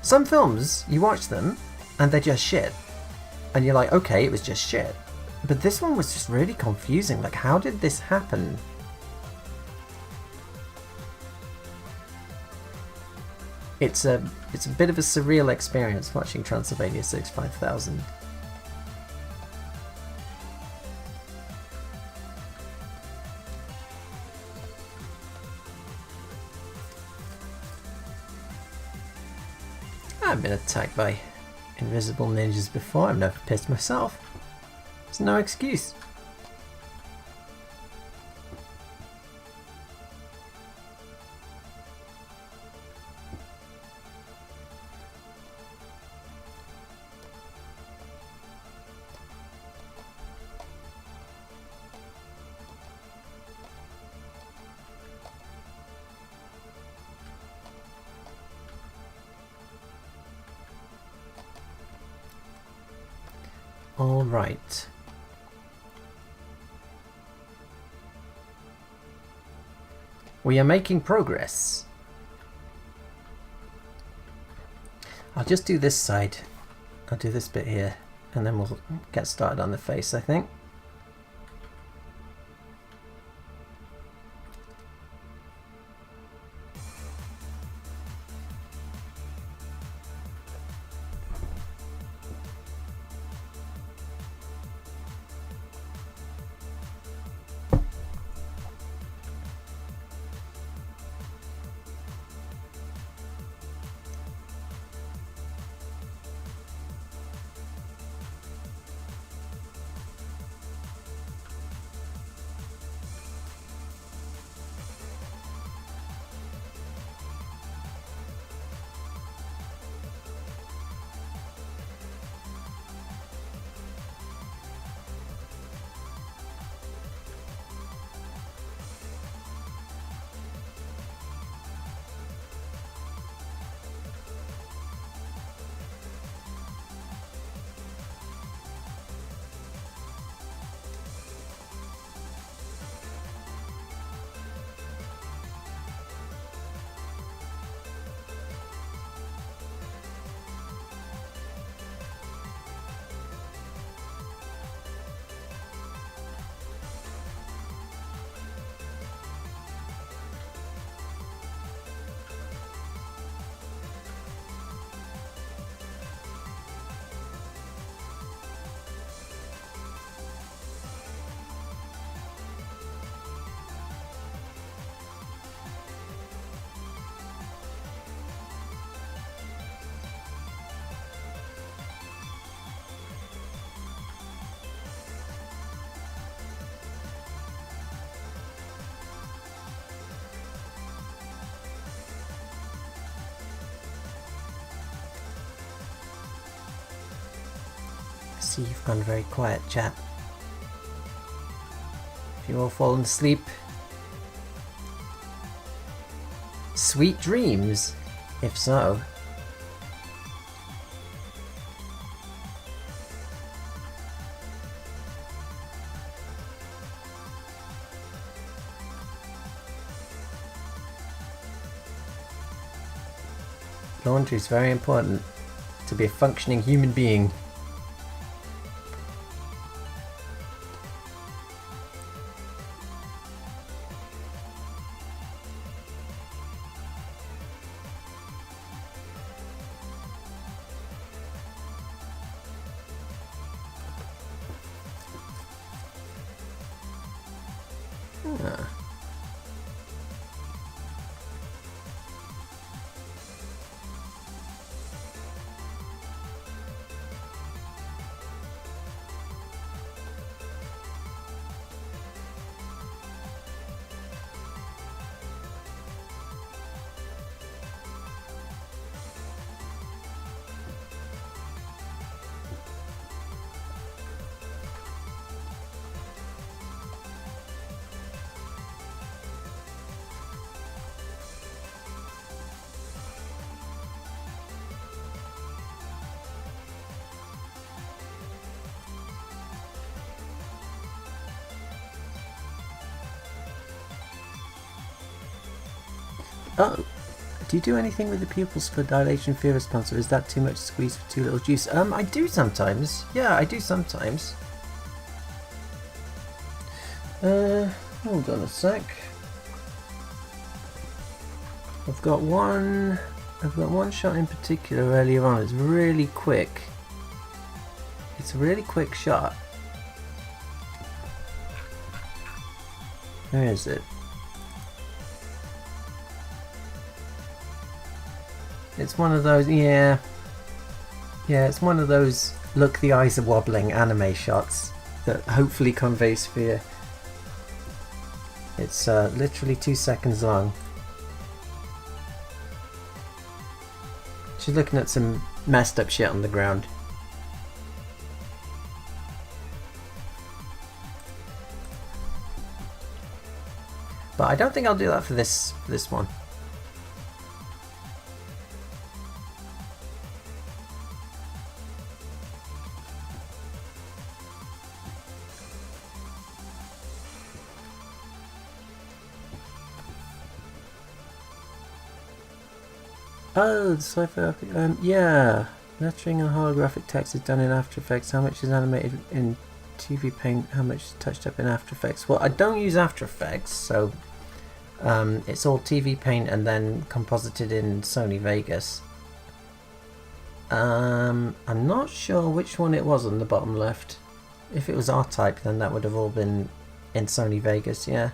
Some films you watch them and they're just shit, and you're like, okay, it was just shit. But this one was just really confusing. Like, how did this happen? It's a bit of a surreal experience watching Transylvania 6 5000. I've been attacked by invisible ninjas before. I've never pissed myself. There's no excuse. All right. We are making progress. I'll just do this side. I'll do this bit here, and then we'll get started on the face, I think. see you've gone very quiet, chat. If you've all fallen asleep, sweet dreams, if so. Laundry is very important to be a functioning human being. Ah. Oh, do you do anything with the pupils for dilation fear response, or is that too much squeeze for too little juice? I do sometimes. Yeah, I do sometimes. Hold on a sec. I've got one shot in particular earlier on. It's really quick. It's a really quick shot. Where is it? It's one of those, yeah, it's one of those look the eyes are wobbling anime shots that hopefully conveys fear. It's literally 2 seconds long. She's looking at some messed up shit on the ground. But I don't think I'll do that for this one. Oh, the sci-fi, yeah. Lettering and holographic text is done in After Effects. How much is animated in TVPaint? How much is touched up in After Effects? Well, I don't use After Effects, so it's all TVPaint and then composited in Sony Vegas. I'm not sure which one it was on the bottom left. If it was R-Type, then that would have all been in Sony Vegas, yeah.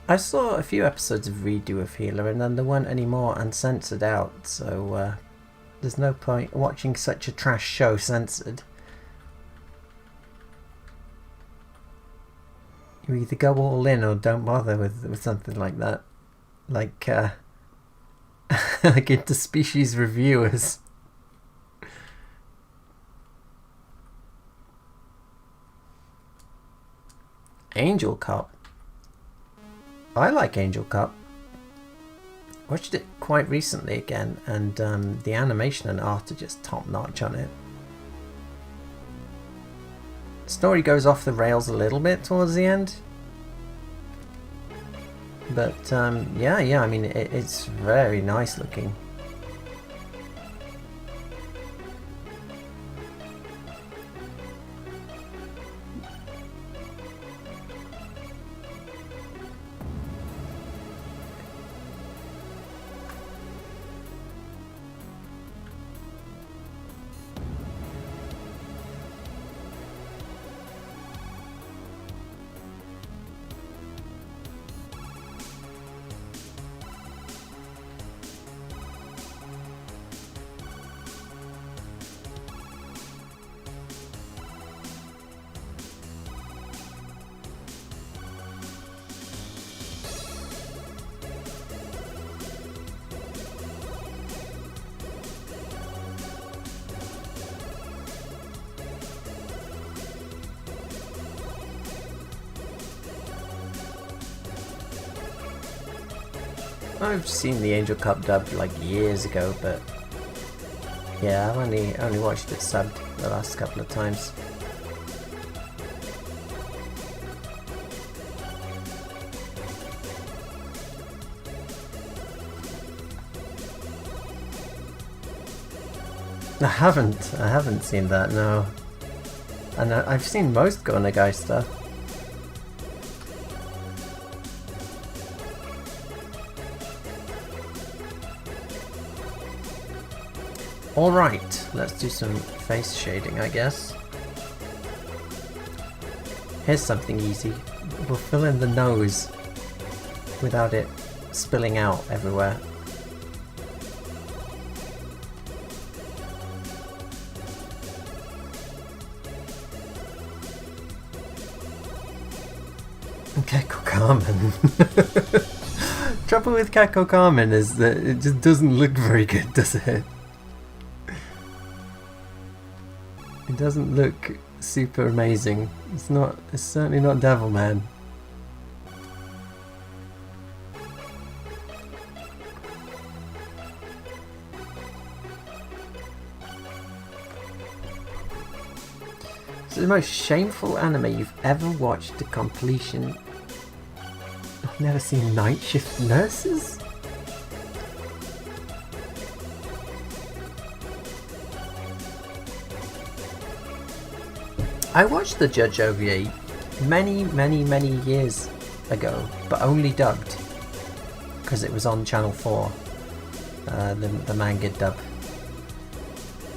I saw a few episodes of Redo of Healer and then there weren't any more uncensored out, so there's no point watching such a trash show censored. You either go all in or don't bother with something like that. Like, like Interspecies reviewers. Angel Cop. I like Angel Cop. Watched it quite recently again, and the animation and art are just top notch on it. The story goes off the rails a little bit towards the end, but yeah, I mean it's very nice looking. I've seen the Angel Cup dubbed like years ago, but yeah, I've only watched it subbed the last couple of times. I haven't seen that, no. And I've seen most Go Nagai stuff. Alright, let's do some face shading, I guess. Here's something easy. We'll fill in the nose without it spilling out everywhere. Kekko Carmen. Trouble with Kekko Carmen is that it just doesn't look very good, does it? It doesn't look super amazing. It's certainly not Devilman. It's the most shameful anime you've ever watched to completion. I've never seen Night Shift Nurses? I watched the Judge OVA many years ago, but only dubbed because it was on Channel 4, the manga dub.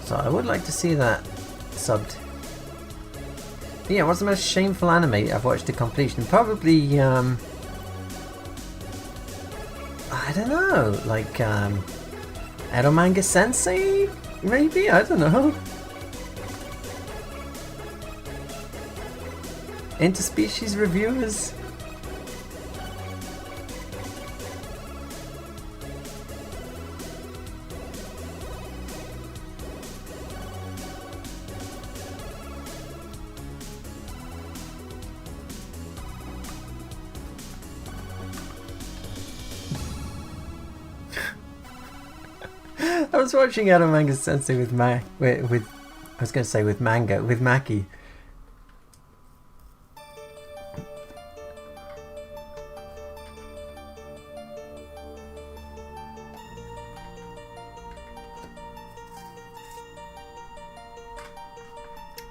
So I would like to see that subbed. But yeah, what's the most shameful anime I've watched to completion? Probably, I don't know, like Eromanga Sensei? Maybe? I don't know. Interspecies reviewers? I was watching Eromanga Sensei with I was going to say with Maki.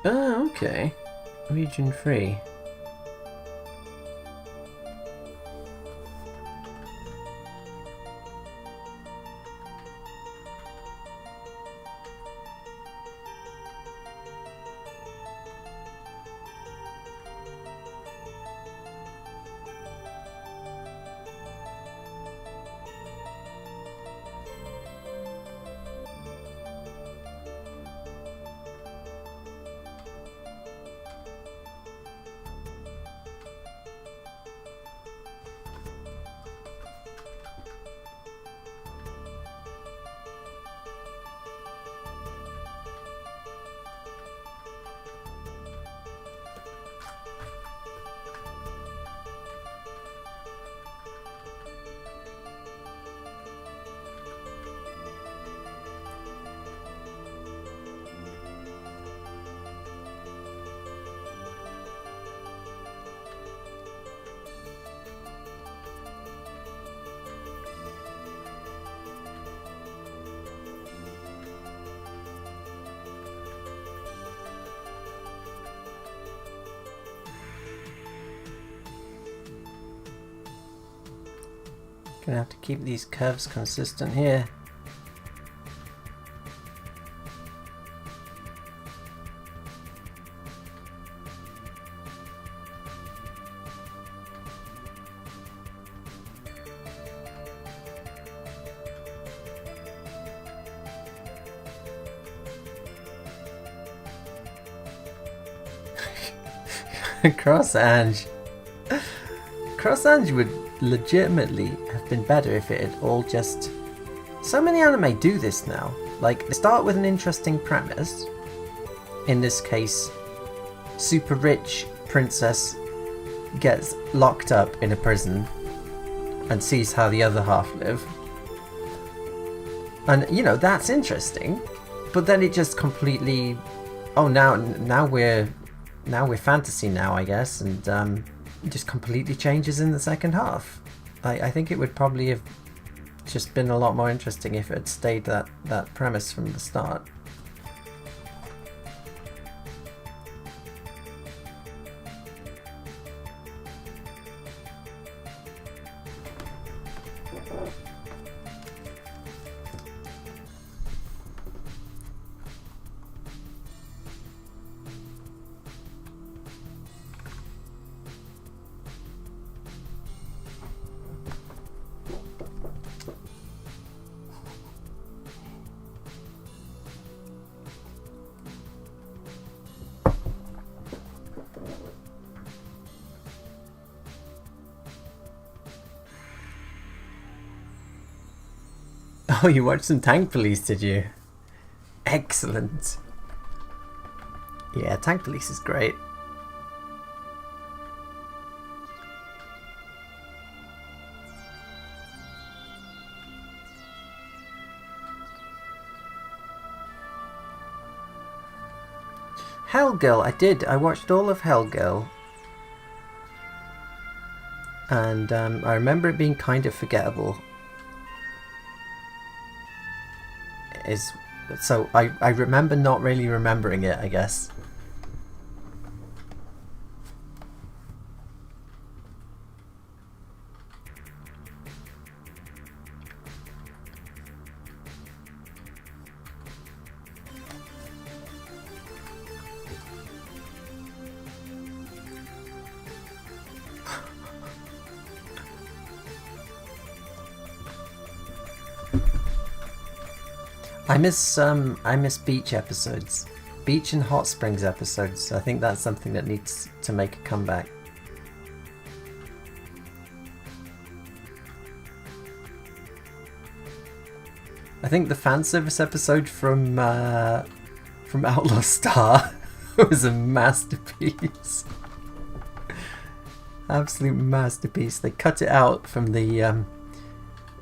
Oh, okay. Region 3. Gonna have to keep these curves consistent here. Cross-Ange would legitimately have been better if it had all just... So many anime do this now. Like, they start with an interesting premise. In this case, super rich princess gets locked up in a prison and sees how the other half live. And you know, that's interesting. But then it just completely, oh, now we're fantasy now, I guess, and it just completely changes in the second half. I think it would probably have just been a lot more interesting if it had stayed that premise from the start. Oh, you watched some Tank Police, did you? Excellent. Yeah, Tank Police is great. Hellgirl, I did. I watched all of Hellgirl. And I remember it being kind of forgettable. So I remember not really remembering it, I guess. I miss beach episodes. Beach and hot springs episodes. I think that's something that needs to make a comeback. I think the fan service episode from Outlaw Star was a masterpiece. Absolute masterpiece. They cut it out from the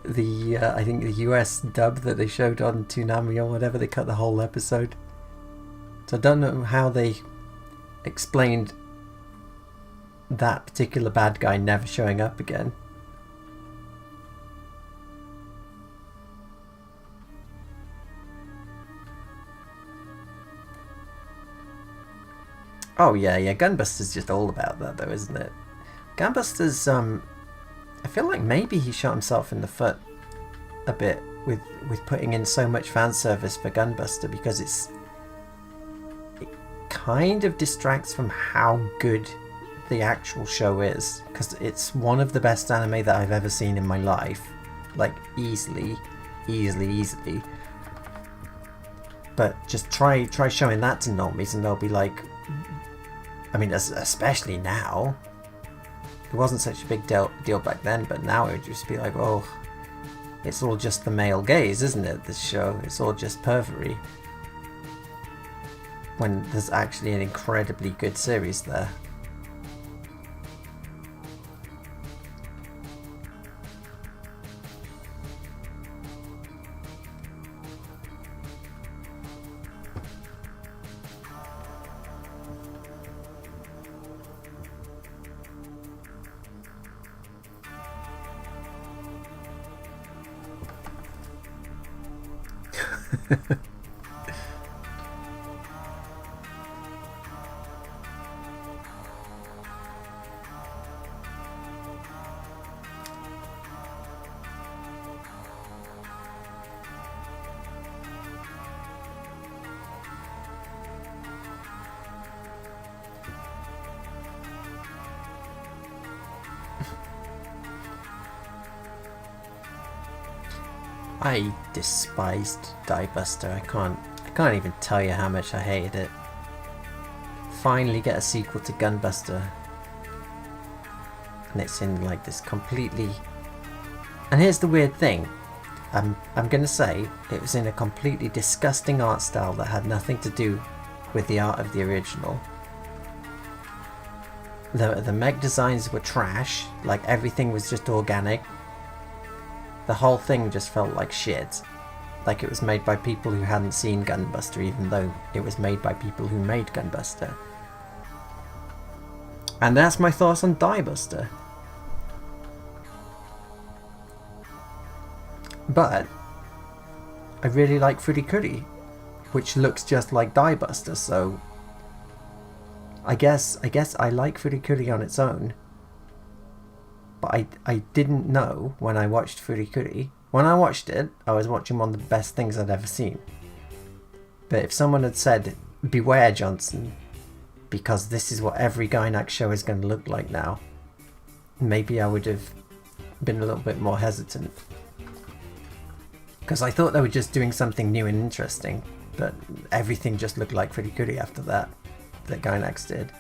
I think the US dub that they showed on Toonami or whatever. They cut the whole episode. So I don't know how they explained that particular bad guy never showing up again. Oh yeah, Gunbuster's just all about that though, isn't it? Gunbuster's I feel like maybe he shot himself in the foot a bit with putting in so much fan service for Gunbuster, because it kind of distracts from how good the actual show is, because it's one of the best anime that I've ever seen in my life, like easily. But just try showing that to normies and they'll be like, I mean, especially now. It wasn't such a big deal back then, but now it would just be like, oh, it's all just the male gaze, isn't it, this show? It's all just pervery. When there's actually an incredibly good series there. I despised Diebuster. I can't even tell you how much I hated it. Finally get a sequel to Gunbuster, and it's in like this completely. And here's the weird thing. I'm gonna say it was in a completely disgusting art style that had nothing to do with the art of the original. The mech designs were trash. Like everything was just organic. The whole thing just felt like shit. Like it was made by people who hadn't seen Gunbuster, even though it was made by people who made Gunbuster. And that's my thoughts on Diebuster. But I really like Furikuri, which looks just like Diebuster, so I guess I like Furikuri on its own. But I didn't know when I watched Furikuri. When I watched it, I was watching one of the best things I'd ever seen. But if someone had said, beware Johnson, because this is what every Gainax show is going to look like now, maybe I would have been a little bit more hesitant. Because I thought they were just doing something new and interesting, but everything just looked like Furikuri after that Gainax did.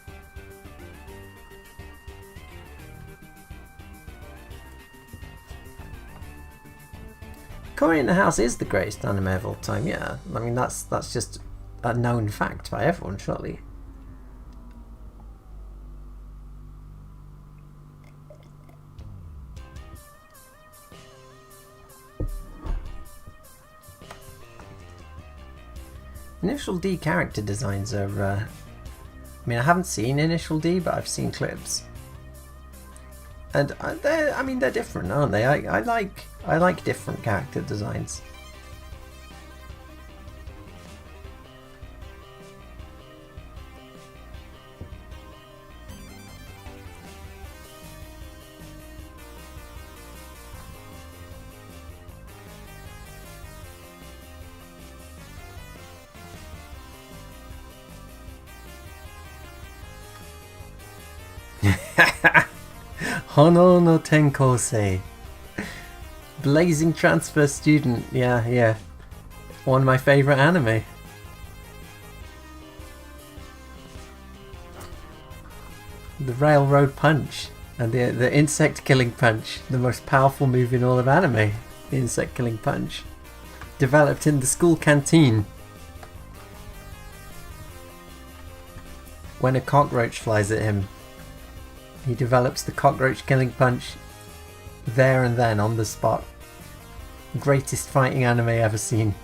Cory in the House is the greatest anime of all time, yeah. I mean, that's just a known fact by everyone, surely. Initial D character designs are... I mean, I haven't seen Initial D, but I've seen clips. And they're different, aren't they? I like different character designs. Hono no Tenkosei. Blazing Transfer Student. Yeah. One of my favourite anime. The Railroad Punch. And the Insect Killing Punch. The most powerful move in all of anime. The Insect Killing Punch. Developed in the school canteen. When a cockroach flies at him, he develops the cockroach killing punch there and then on the spot. Greatest fighting anime ever seen.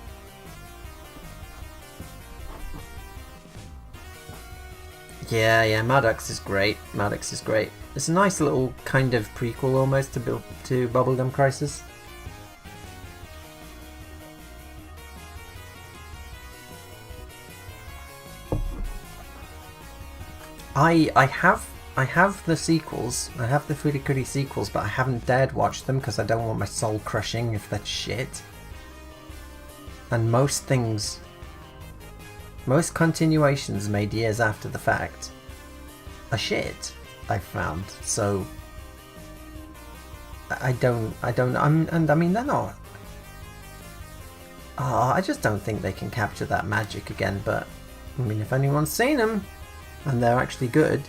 Yeah, Maddox is great. It's a nice little kind of prequel almost to Bubblegum Crisis. I have the sequels. I have the Furikuri sequels, but I haven't dared watch them because I don't want my soul crushing if that's shit. And most continuations made years after the fact are shit, I've found. So I mean they're not. I just don't think they can capture that magic again. But I mean, if anyone's seen them and they're actually good.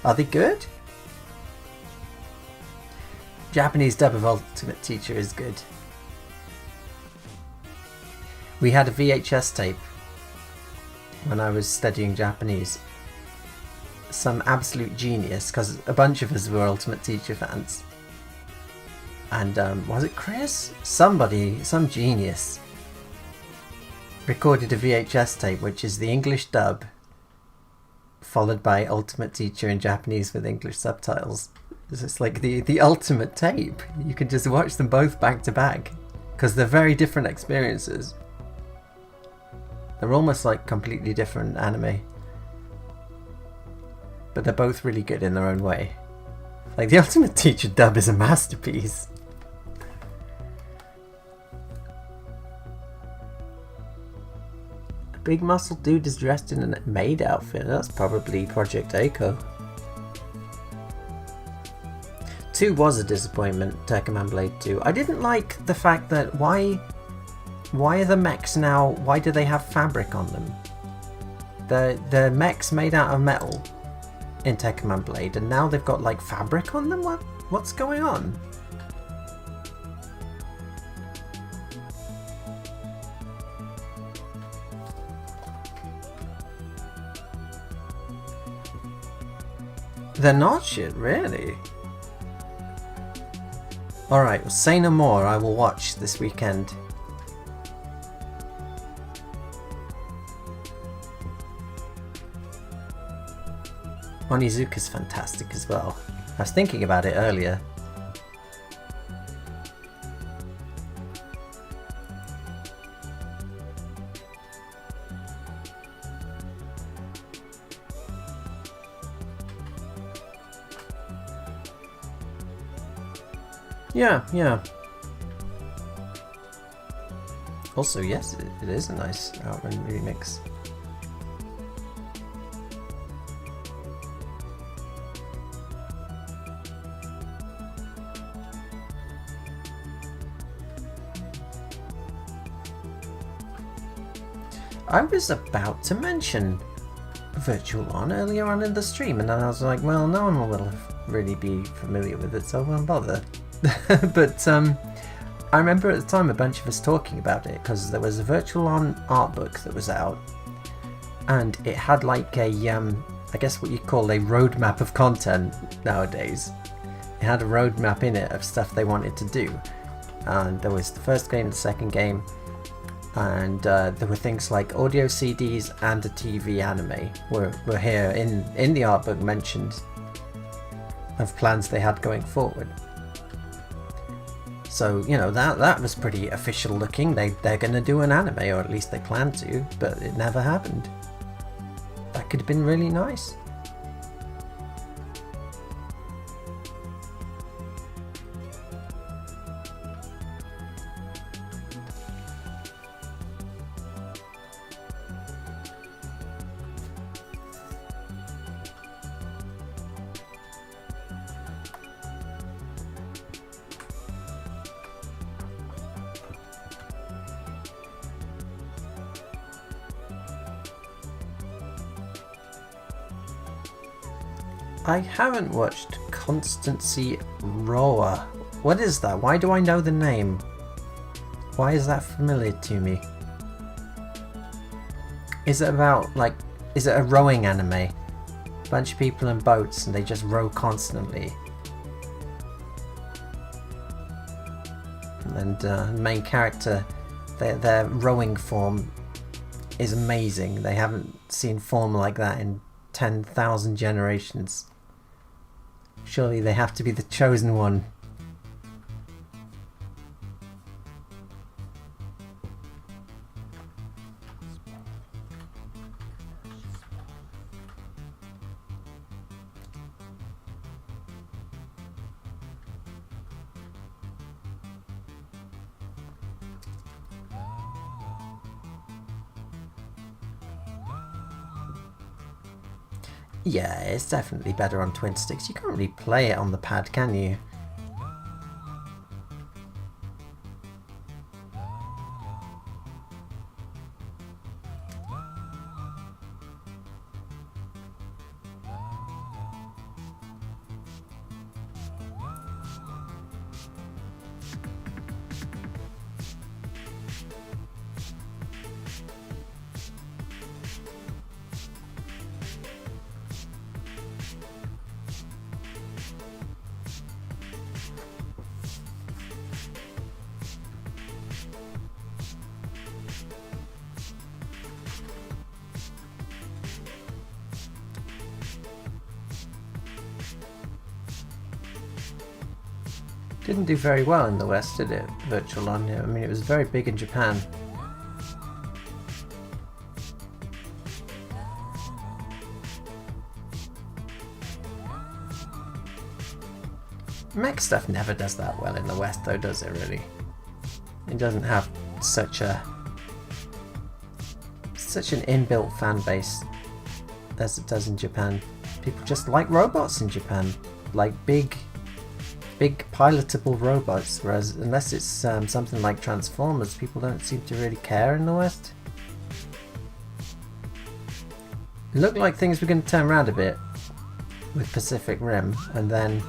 Are they good? Japanese dub of Ultimate Teacher is good. We had a VHS tape when I was studying Japanese. Some absolute genius, because a bunch of us were Ultimate Teacher fans. And was it Chris? Some genius recorded a VHS tape, which is the English dub followed by Ultimate Teacher in Japanese with English subtitles. It's like the ultimate tape. You can just watch them both back to back because they're very different experiences. They're almost like completely different anime, but they're both really good in their own way. Like the Ultimate Teacher dub is a masterpiece. Big muscle dude is dressed in a maid outfit. That's probably Project Echo. 2 was a disappointment, Tekkaman Blade 2. I didn't like the fact that why are the mechs now, why do they have fabric on them? The mechs made out of metal in Tekkaman Blade, and now they've got like fabric on them? What's going on? They're not shit, really. Alright, well, say no more. I will watch this weekend. Onizuka's fantastic as well. I was thinking about it earlier. Yeah. Also, yes, it is a nice Outrun remix. I was about to mention Virtual On earlier on in the stream, and then I was like, well, no one will really be familiar with it, so I won't bother. But I remember at the time a bunch of us talking about it, because there was a Virtual On art book that was out, and it had like a, I guess what you call a roadmap of content nowadays. It had a roadmap in it of stuff they wanted to do, and there was the first game, the second game, and there were things like audio CDs and a TV anime were here in the art book mentioned of plans they had going forward. So, you know, that was pretty official looking. They're going to do an anime, or at least they plan to, but it never happened. That could have been really nice. I haven't watched Constancy Roa. What is that? Why do I know the name? Why is that familiar to me? Is it about, like, is it a rowing anime? A bunch of people in boats and they just row constantly. And the main character, their rowing form is amazing. They haven't seen form like that in 10,000 generations. Surely they have to be the chosen one. Yeah, it's definitely better on twin sticks. You can't really play it on the pad, can you? Didn't do very well in the West, did it? Virtual On. I mean, it was very big in Japan. Mech stuff never does that well in the West, though, does it? Really? It doesn't have such an inbuilt fan base as it does in Japan. People just like robots in Japan, like big pilotable robots, whereas unless it's something like Transformers, people don't seem to really care in the West. It looked like things were going to turn around a bit with Pacific Rim, and then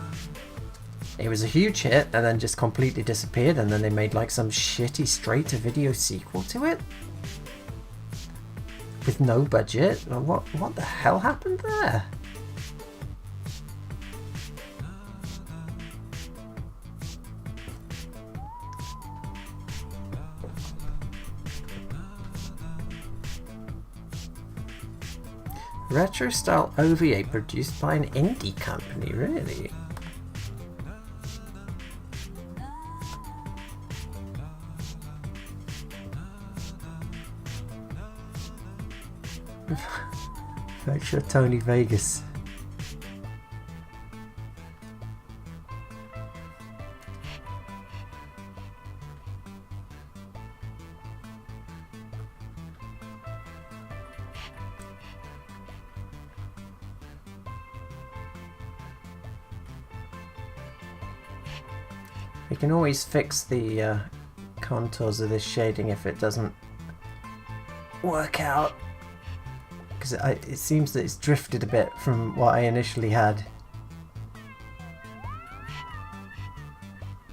it was a huge hit and then just completely disappeared, and then they made like some shitty straight-to-video sequel to it with no budget. What the hell happened there? Retro style OVA produced by an indie company, really? Retro Tony Vegas. We can always fix the contours of this shading if it doesn't work out, because it seems that it's drifted a bit from what I initially had.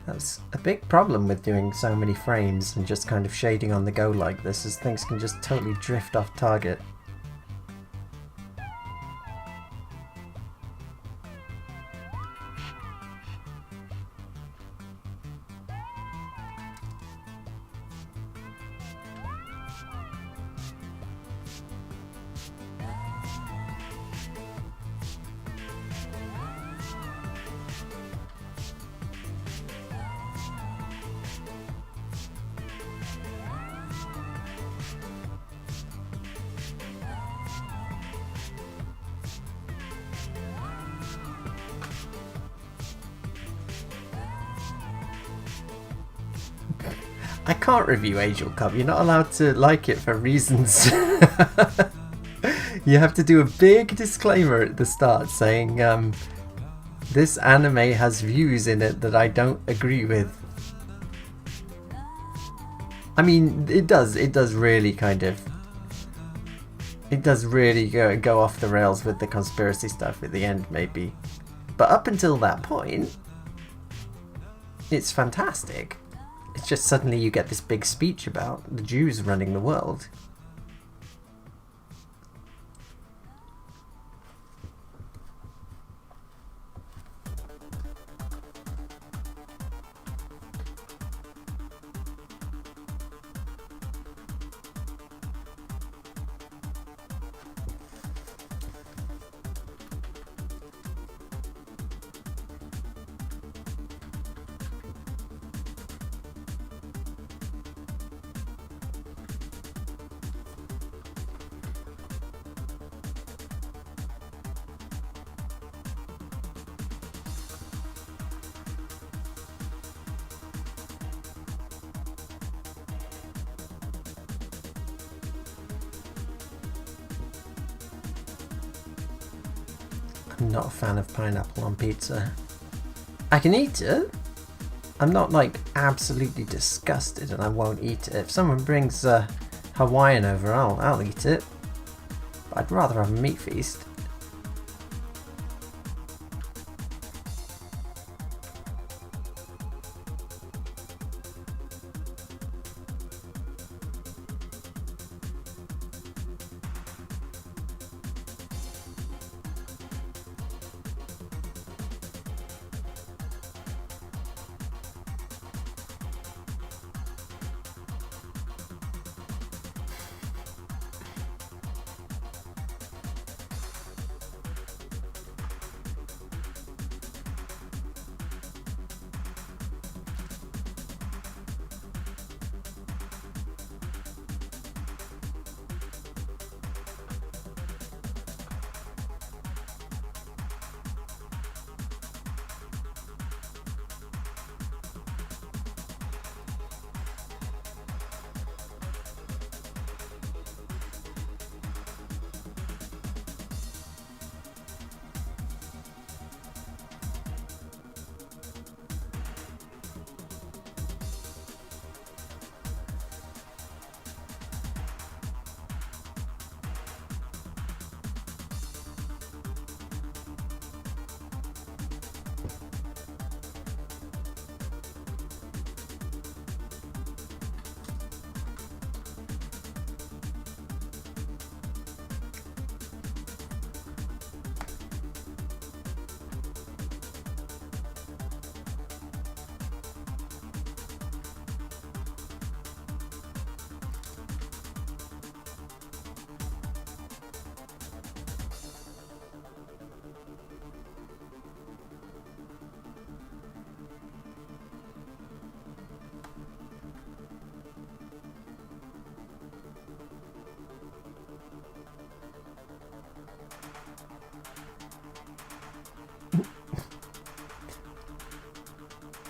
That's a big problem with doing so many frames and just kind of shading on the go like this, is things can just totally drift off target. I can't review Angel Cup, you're not allowed to like it for reasons. You have to do a big disclaimer at the start saying this anime has views in it that I don't agree with. I mean, it does really kind of... It does really go off the rails with the conspiracy stuff at the end, maybe. But up until that point, it's fantastic. It's just suddenly you get this big speech about the Jews running the world. I'm not a fan of pineapple on pizza. I can eat it. I'm not like absolutely disgusted and I won't eat it. If someone brings Hawaiian over, I'll eat it. But I'd rather have a meat feast.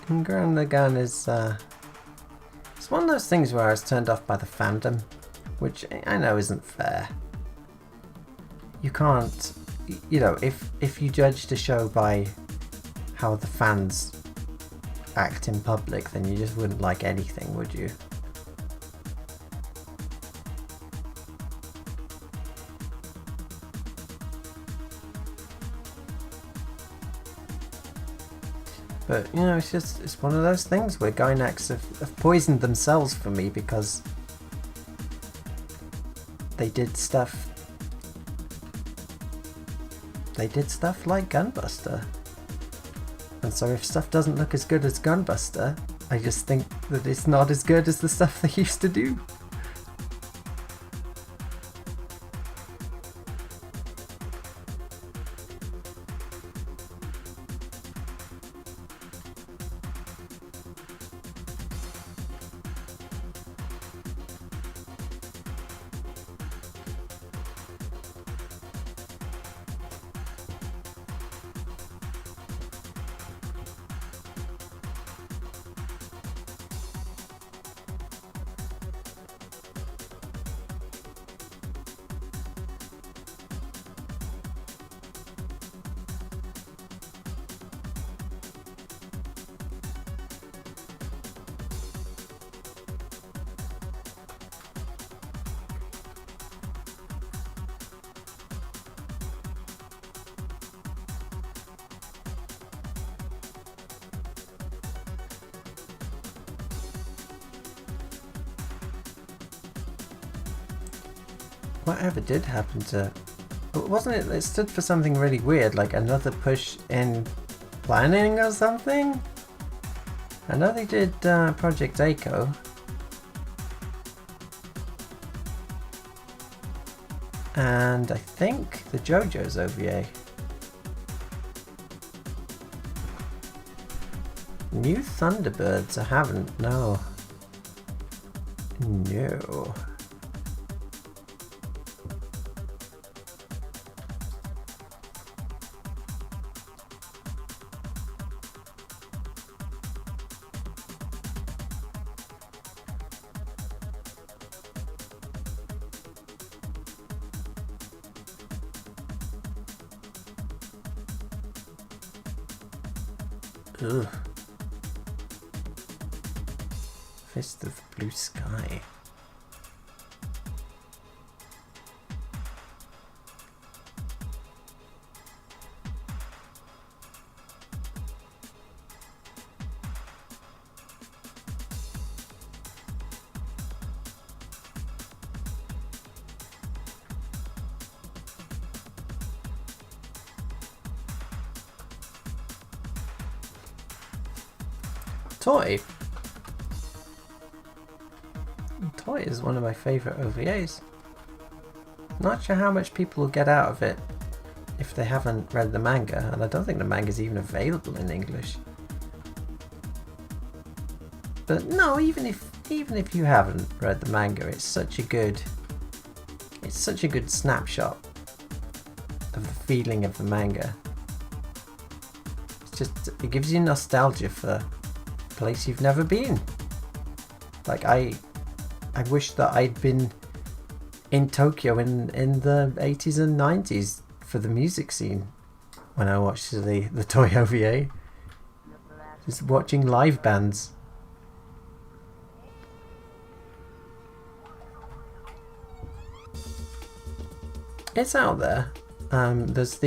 Growing the Gun is, it's one of those things where I was turned off by the fandom, which I know isn't fair. You can't, you know, if you judged a show by how the fans act in public, then you just wouldn't like anything, would you? But, you know, it's one of those things where Gainax have poisoned themselves for me because they did stuff like Gunbuster. And so if stuff doesn't look as good as Gunbuster, I just think that it's not as good as the stuff they used to do. Whatever did happen to... Wasn't it... It stood for something really weird, like another push in planning or something? I know they did Project Aiko. And I think the JoJo's OVA. New Thunderbirds, I haven't, no. No. Ugh. Fist of Blue Sky. Toy. Toy is one of my favourite OVAs. Not sure how much people will get out of it if they haven't read the manga, and I don't think the manga is even available in English. But no, even if you haven't read the manga, it's such a good snapshot of the feeling of the manga. It's just, it gives you nostalgia for place you've never been. Like I wish that I'd been in Tokyo in the 80s and 90s for the music scene when I watched the Toy OVA. Just watching live bands. It's out there. There's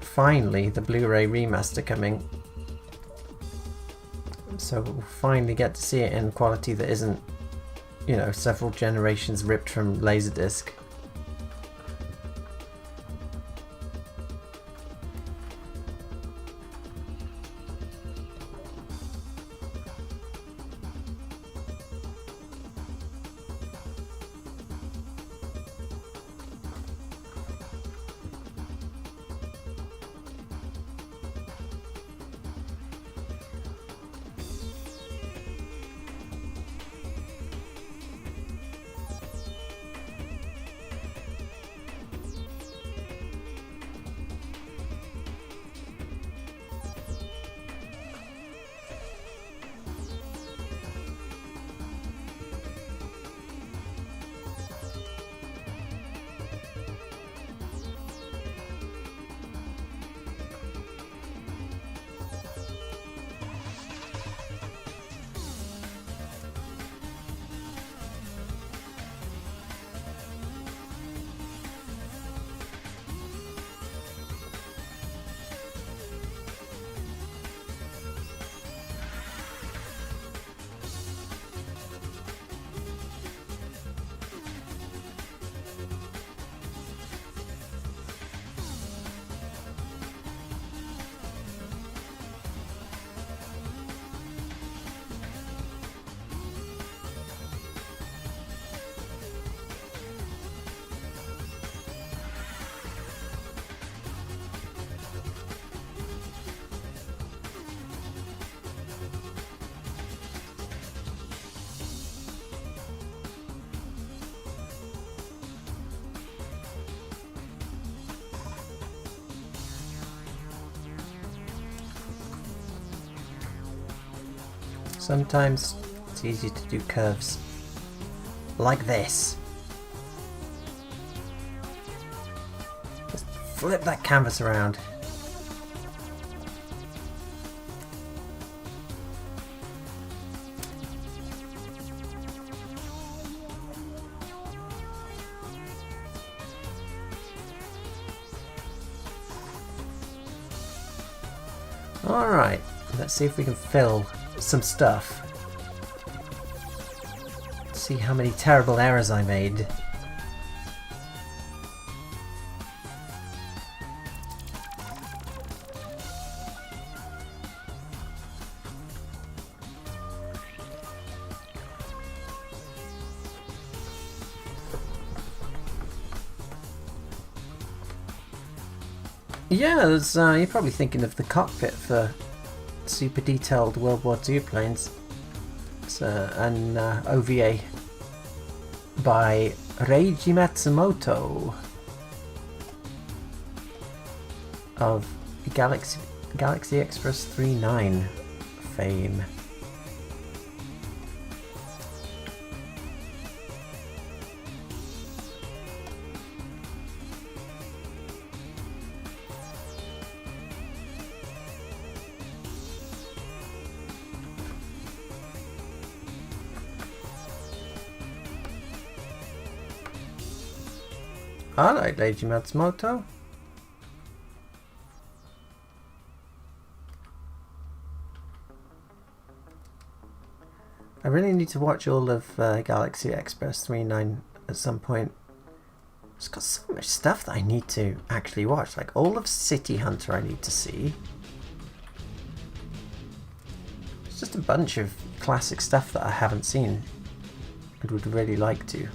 finally the Blu-ray remaster coming. So we'll finally get to see it in quality that isn't, you know, several generations ripped from Laserdisc. Sometimes it's easy to do curves like this. Just flip that canvas around. Alright, let's see if we can fill some stuff. See how many terrible errors I made. Yeah, there's, you're probably thinking of the cockpit for super detailed World War II planes. It's an OVA by Reiji Matsumoto of Galaxy Express 39 fame. I like Reiji Matsumoto. I really need to watch all of Galaxy Express 39 at some point. It's got so much stuff that I need to actually watch. Like all of City Hunter I need to see. It's just a bunch of classic stuff that I haven't seen and would really like to.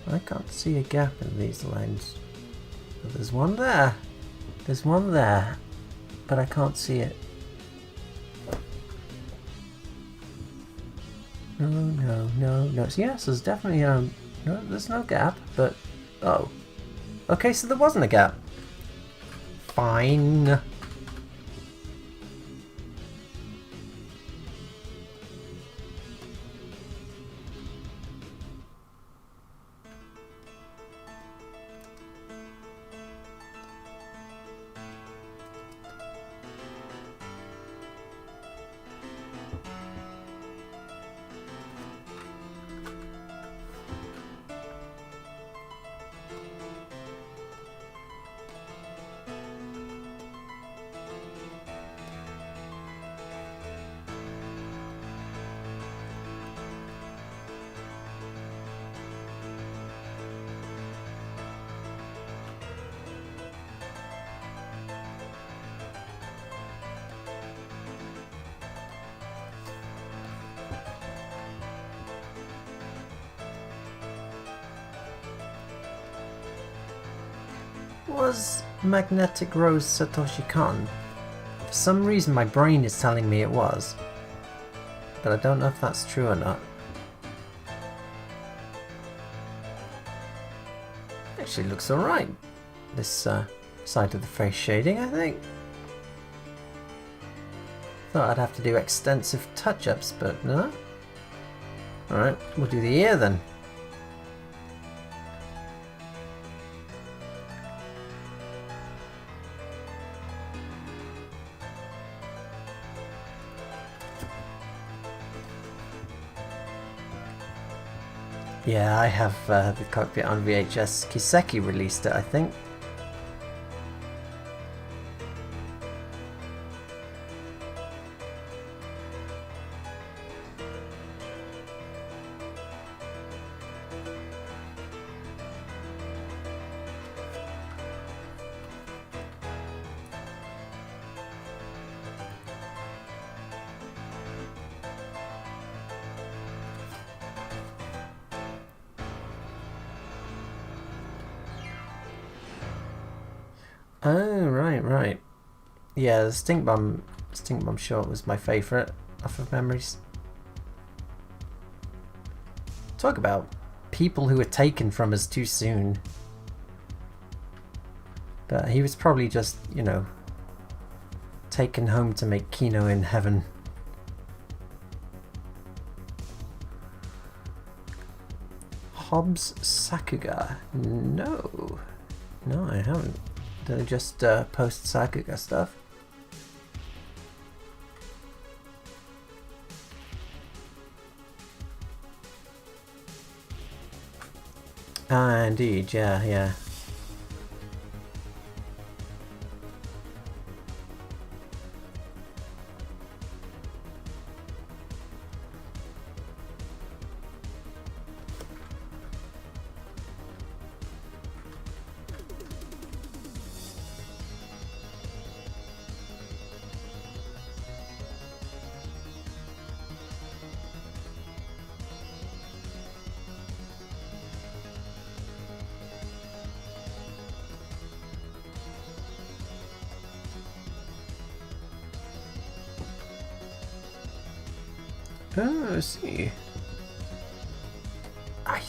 I can't see a gap in these lines. But there's one there. There's one there. But I can't see it. No. So yes, there's definitely no, there's no gap, but oh. Okay, so there wasn't a gap. Fine. Was Magnetic Rose Satoshi Kon? For some reason my brain is telling me it was, but I don't know if that's true or not. Actually looks alright, this side of the face shading, I think. Thought I'd have to do extensive touch-ups, but no. Alright, we'll do the ear then. Yeah, I have the cockpit on VHS. Kiseki released it, I think. Oh, right. Yeah, the Stink Bomb short was my favourite off of Memories. Talk about people who were taken from us too soon. But he was probably just, you know, taken home to make Kino in heaven. Hobbs Sakuga? No, I haven't. They're just post Sakuga stuff. Ah, indeed, yeah. Oh, I see. I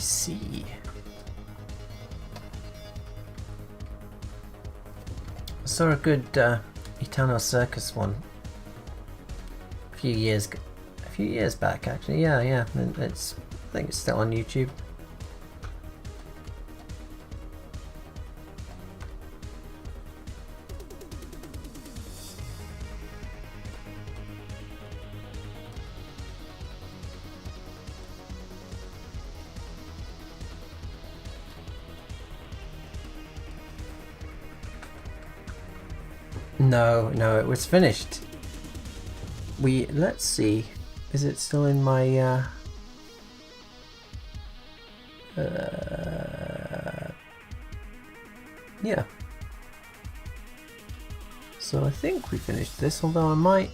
saw a good Eternal Circus one a few years back, actually. Yeah. I think it's still on YouTube. No, it was finished. Let's see. Is it still in my yeah. So I think we finished this, although I might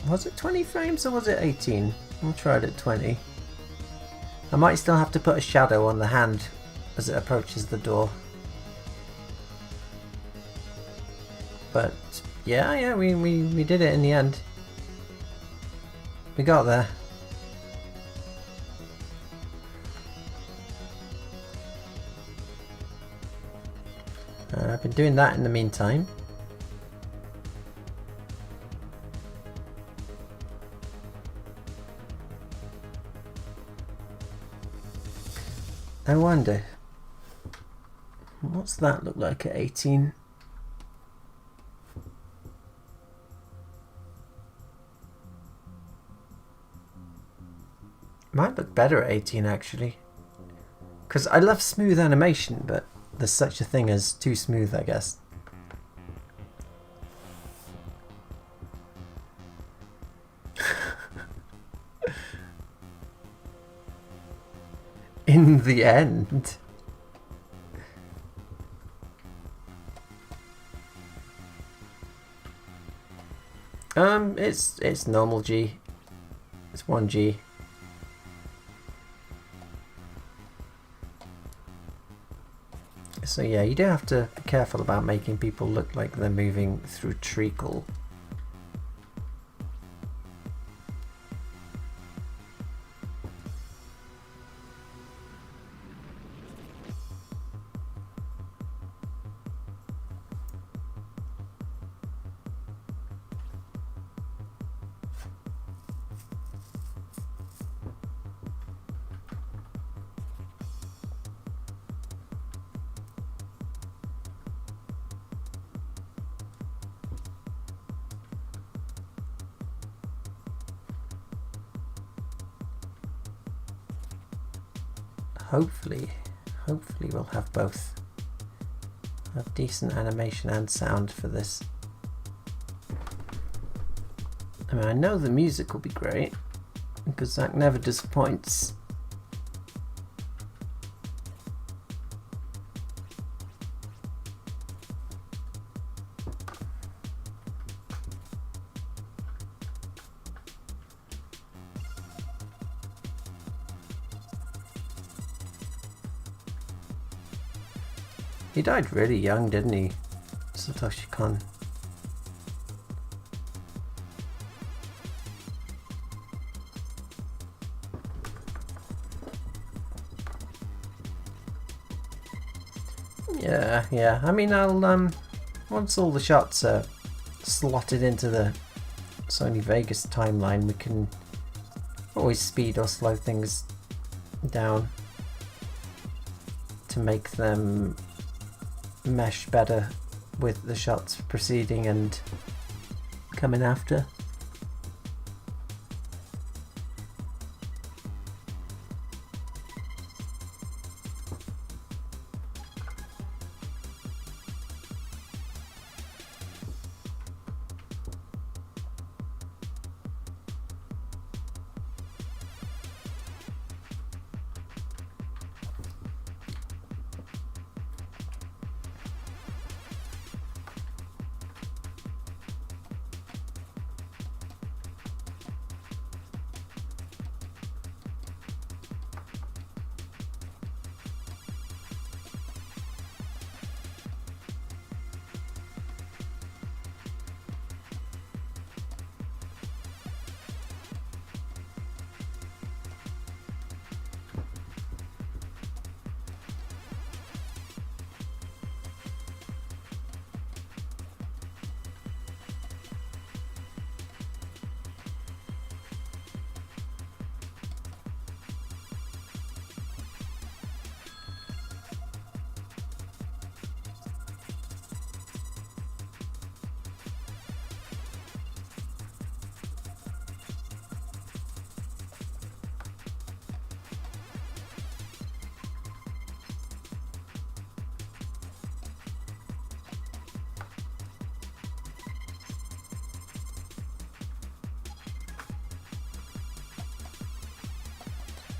was it 20 frames or was it 18? I'll try it at 20. I might still have to put a shadow on the hand as it approaches the door. But yeah, we did it in the end. We got there. I've been doing that in the meantime. I wonder, what's that look like at 18? Might look better at 18 actually, because I love smooth animation, but there's such a thing as too smooth, I guess. In the end. It's normal G. It's 1G. So yeah, you do have to be careful about making people look like they're moving through treacle. hopefully we'll have both. Have decent animation and sound for this. I mean, I know the music will be great, because Zach never disappoints. He died really young, didn't he, Satoshi Kon? Yeah. I mean, I'll once all the shots are slotted into the Sony Vegas timeline, we can always speed or slow things down to make them mesh better with the shots preceding and coming after.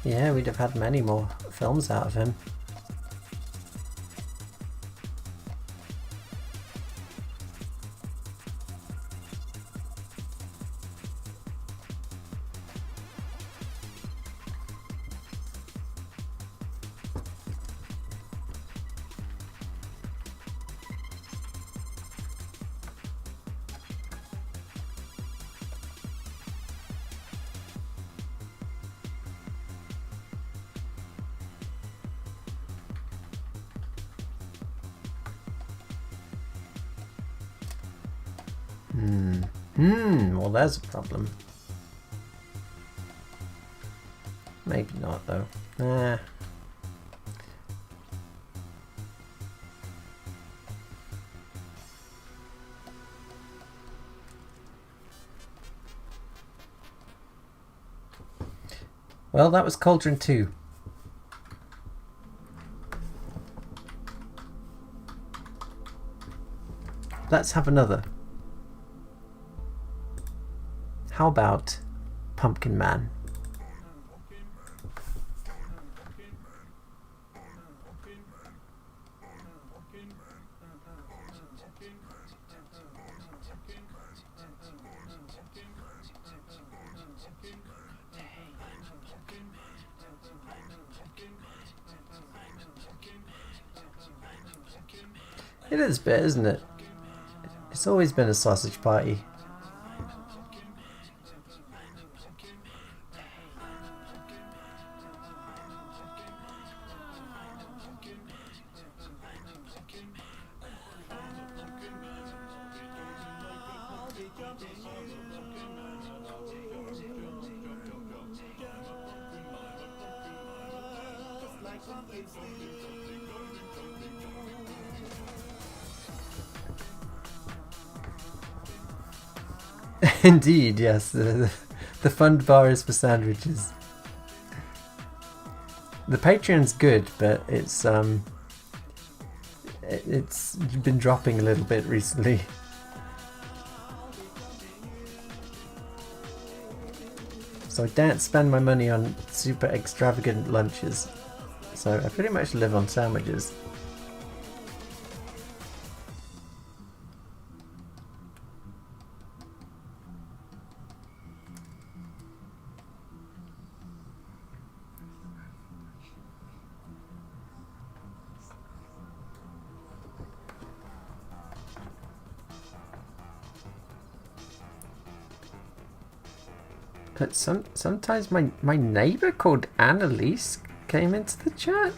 Yeah, we'd have had many more films out of him. Well, there's a problem. Maybe not, though. Nah. Well, that was Cauldron 2. Let's have another. How about Pumpkin Man? It is a bit, isn't it? It's always been a sausage party. Indeed, yes. The fund bar is for sandwiches. The Patreon's good, but it's been dropping a little bit recently. So I don't spend my money on super extravagant lunches. So I pretty much live on sandwiches. But sometimes my neighbour called Annalise came into the chat.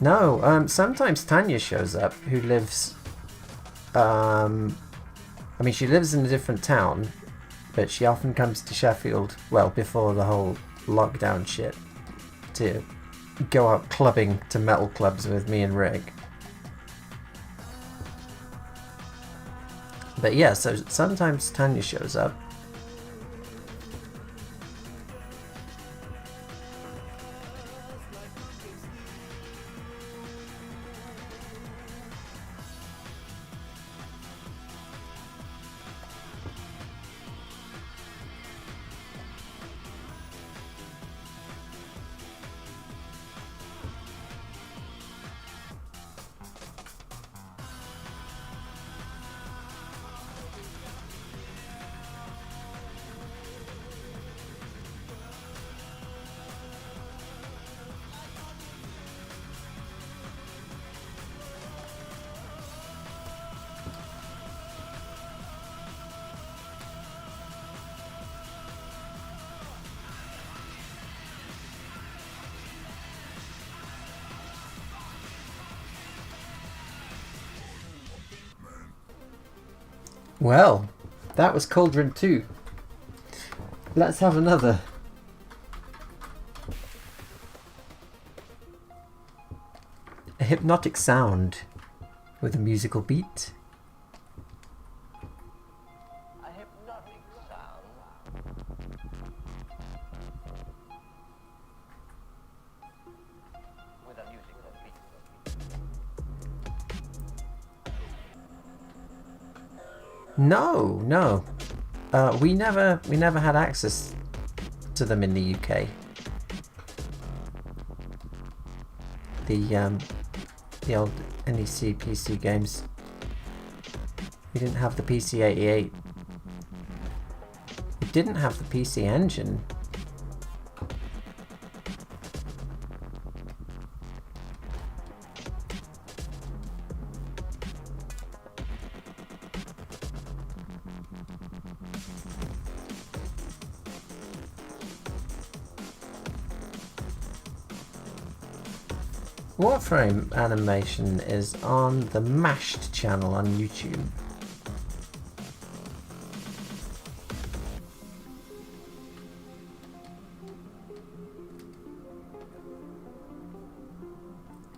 No, sometimes Tanya shows up, who lives... I mean, she lives in a different town, but she often comes to Sheffield, well, before the whole lockdown shit, to go out clubbing to metal clubs with me and Rig. But yeah, so sometimes Tanya shows up. Well, that was Cauldron 2. Let's have another. A hypnotic sound with a musical beat. A hypnotic sound. With a musical beat. No. We never had access to them in the UK. The old NEC PC games. We didn't have the PC-88. We didn't have the PC Engine. Warframe animation is on the Mashed channel on YouTube.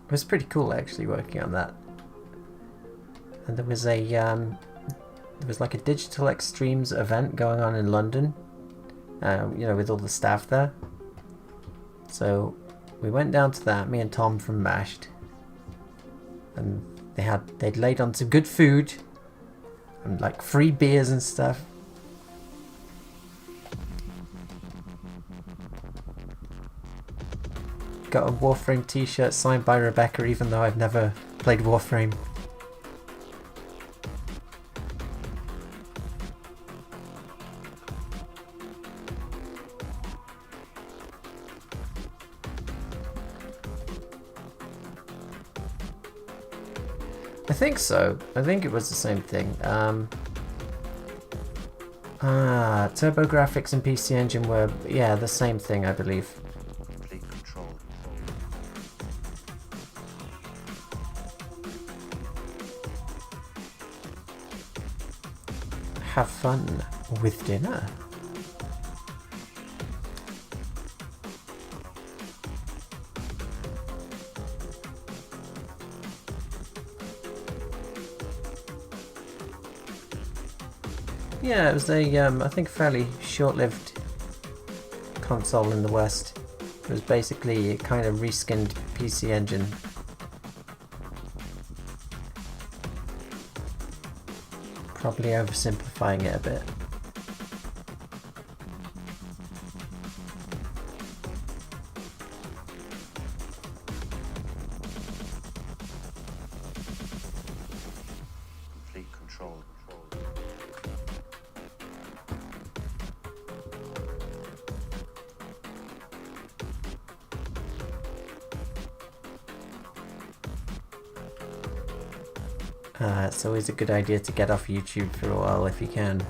It was pretty cool actually working on that. And there was like a Digital Extremes event going on in London, you know, with all the staff there. So we went down to that, me and Tom from Mashed, and they'd laid on some good food and like free beers and stuff. Got a Warframe t-shirt signed by Rebecca, even though I've never played Warframe. I think so. I think it was the same thing. TurboGrafx and PC Engine were, yeah, the same thing, I believe. Complete control. Have fun with dinner. Yeah, it was a, I think, fairly short-lived console in the West. It was basically a kind of reskinned PC Engine. Probably oversimplifying it a bit. Complete control. It's always a good idea to get off YouTube for a while if you can.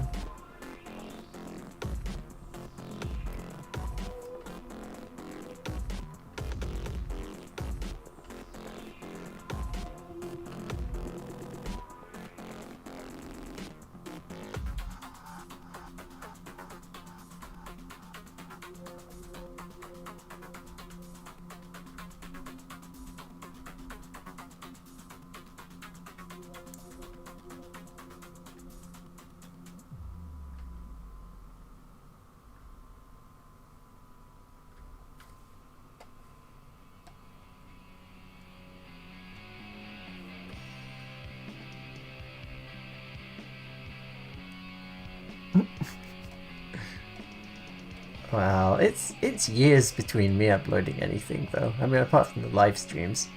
Well, it's years between me uploading anything though. I mean, apart from the live streams.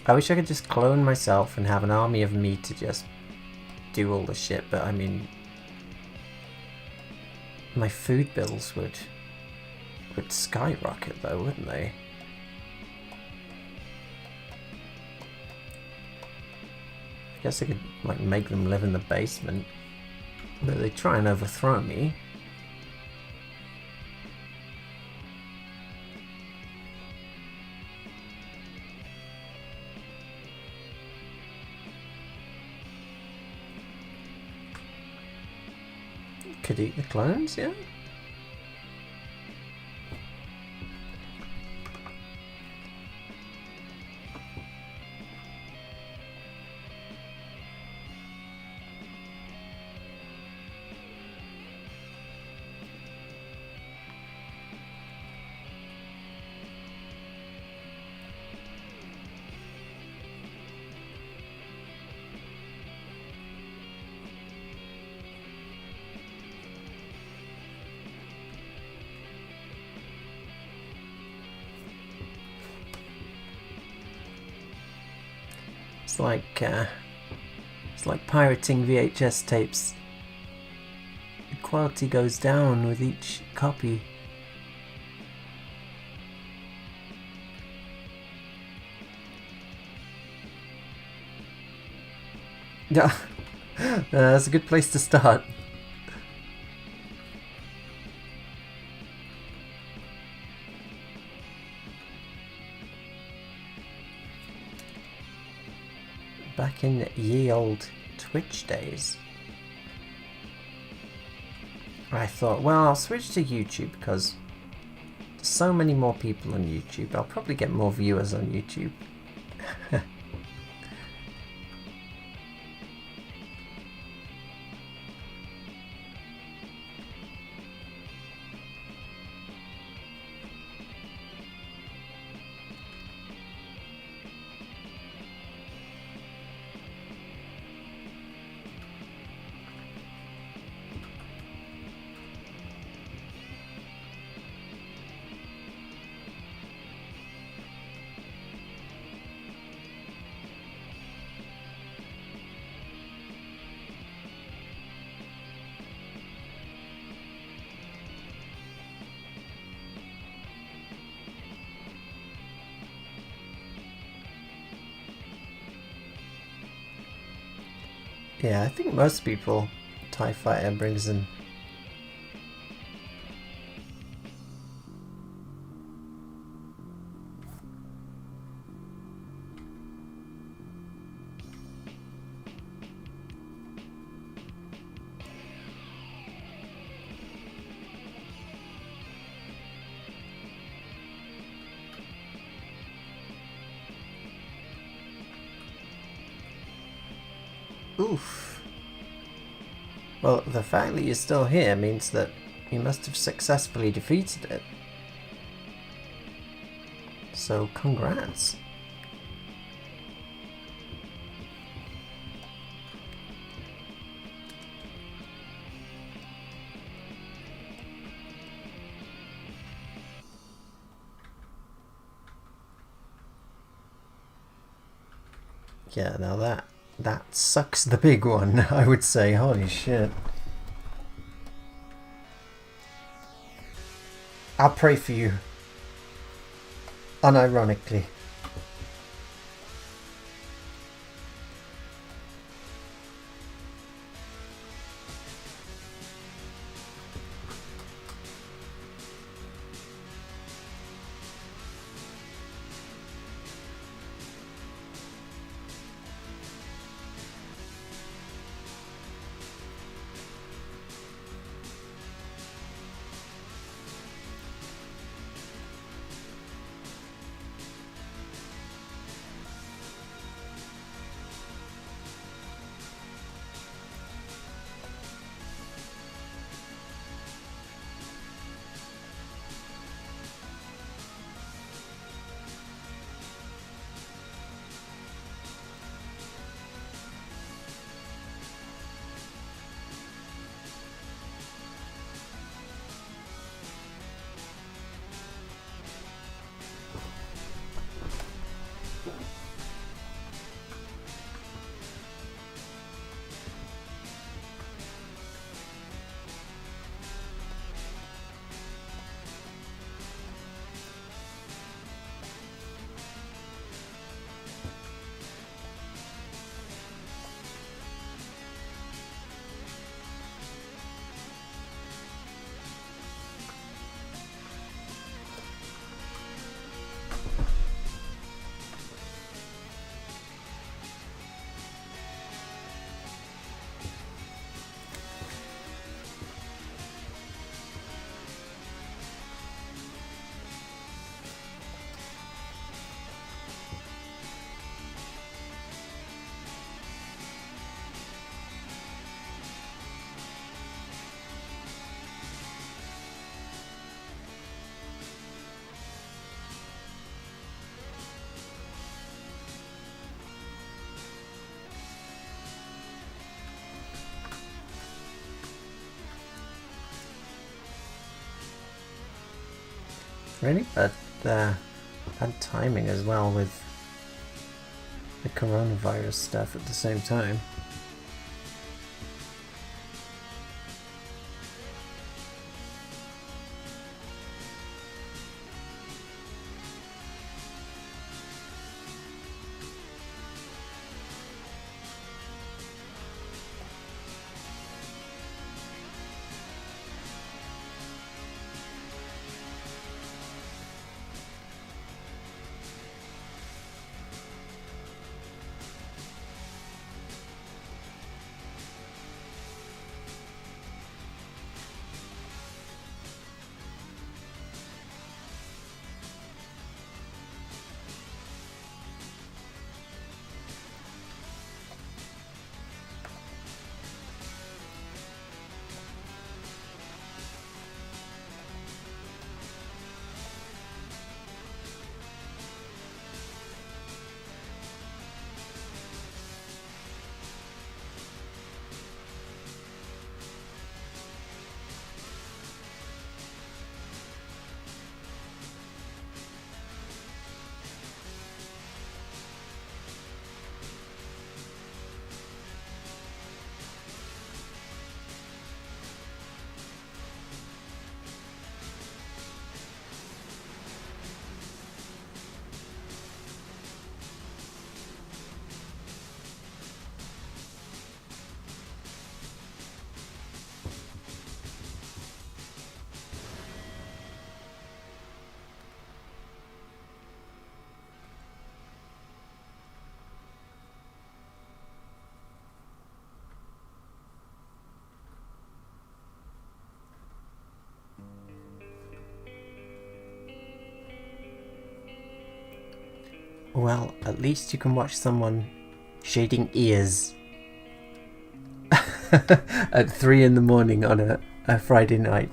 I wish I could just clone myself and have an army of me to just do all the shit, but I mean, my food bills would skyrocket though, wouldn't they? I guess I could like make them live in the basement. But they try and overthrow me. Could eat the clones, yeah? It's like pirating VHS tapes. The quality goes down with each copy. Yeah, that's a good place to start. Back in ye old Twitch days, I thought, well, I'll switch to YouTube because there's so many more people on YouTube. I'll probably get more viewers on YouTube. Yeah, I think most people, TIE Fighter brings in. Oof. Well, the fact that you're still here means that you must have successfully defeated it. So, congrats. Yeah, now that sucks the big one, I would say. Holy shit. I'll pray for you. Unironically. Really bad timing as well with the coronavirus stuff at the same time. Well, at least you can watch someone shading ears. at 3 in the morning on a Friday night.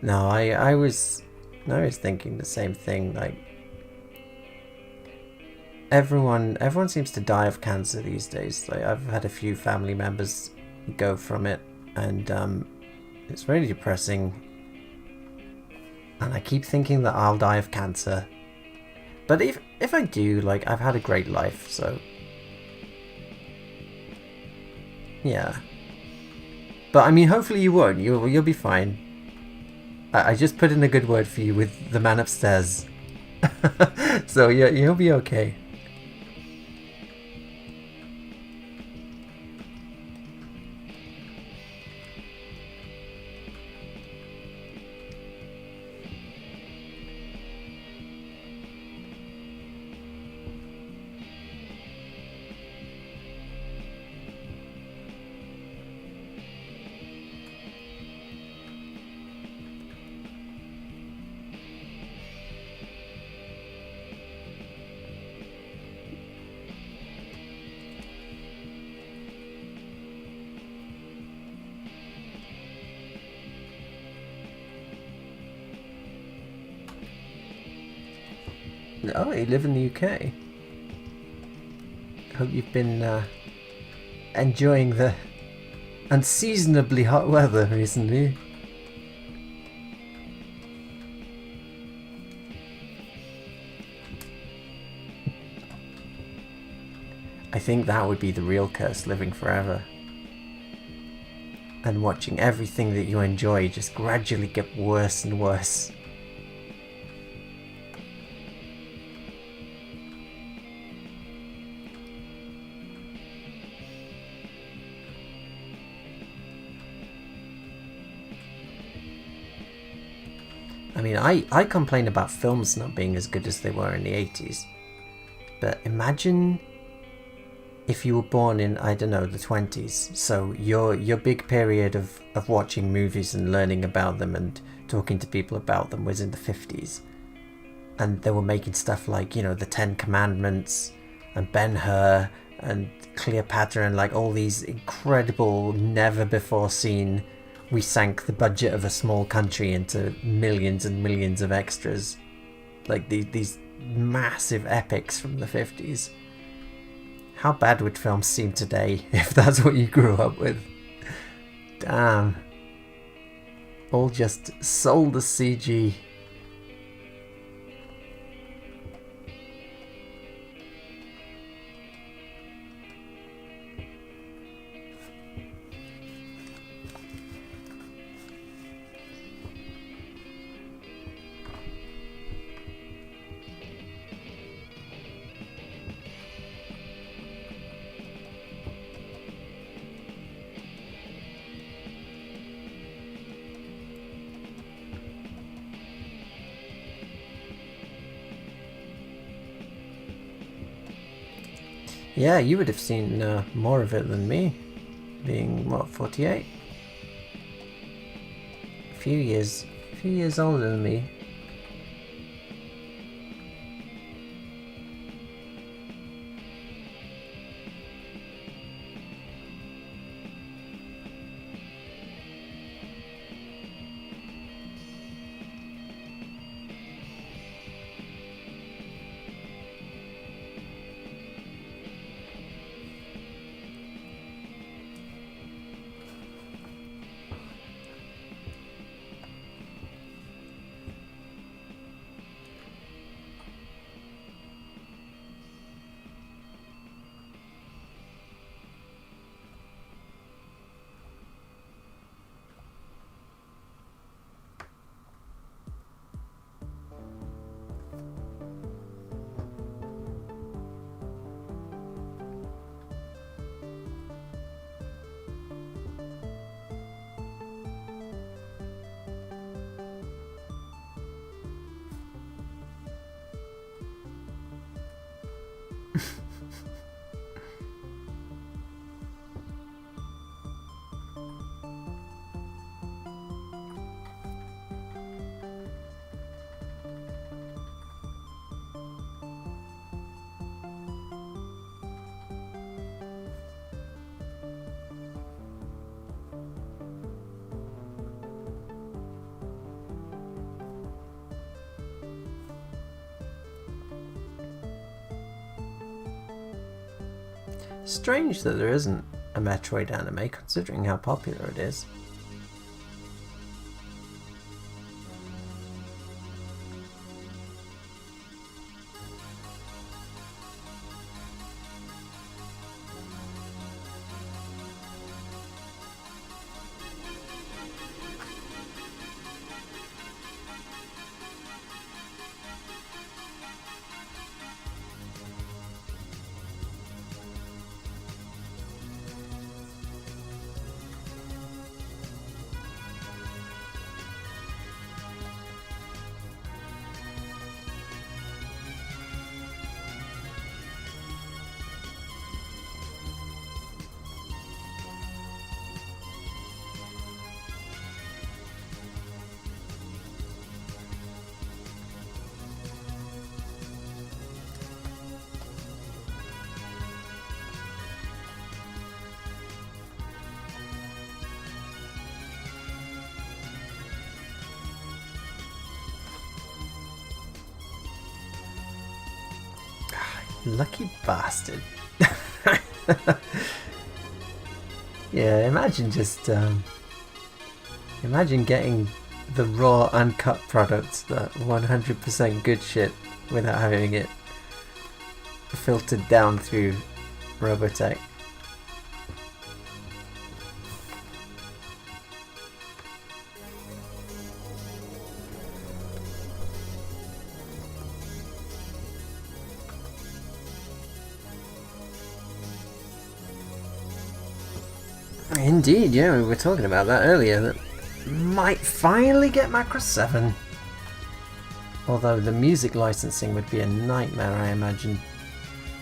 No, I was thinking the same thing. Like, everyone seems to die of cancer these days. Like, I've had a few family members go from it, and it's really depressing. And I keep thinking that I'll die of cancer. But if I do, like, I've had a great life, so yeah. But I mean, hopefully you won't. You'll be fine. I just put in a good word for you with the man upstairs. So yeah, you'll be okay. Oh, you live in the UK. Hope you've been enjoying the unseasonably hot weather recently. I think that would be the real curse, living forever. And watching everything that you enjoy just gradually get worse and worse. I mean, I complain about films not being as good as they were in the 80s. But imagine if you were born in, I don't know, the 20s. So your big period of watching movies and learning about them and talking to people about them was in the 50s. And they were making stuff like, you know, the Ten Commandments and Ben-Hur and Cleopatra and like all these incredible, never before seen. We sank the budget of a small country into millions and millions of extras. Like these massive epics from the 50s. How bad would films seem today if that's what you grew up with? Damn. All just sold as CG. Yeah, you would have seen more of it than me, being, what, 48? A few years older than me. Strange that there isn't a Metroid anime, considering how popular it is. Lucky bastard. Yeah, imagine just imagine getting the raw uncut products, the 100% good shit, without having it filtered down through Robotech. Indeed, yeah, we were talking about that earlier. That might finally get Macro 7. Although the music licensing would be a nightmare, I imagine.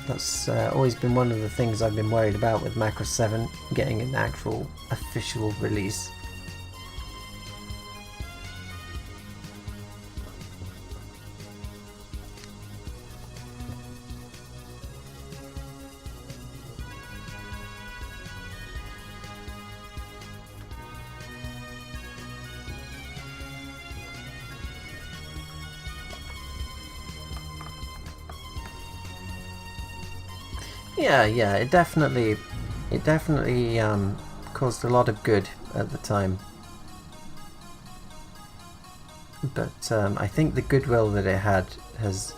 That's always been one of the things I've been worried about with Macro 7, getting an actual official release. Yeah, it definitely caused a lot of good at the time. But I think the goodwill that it had has...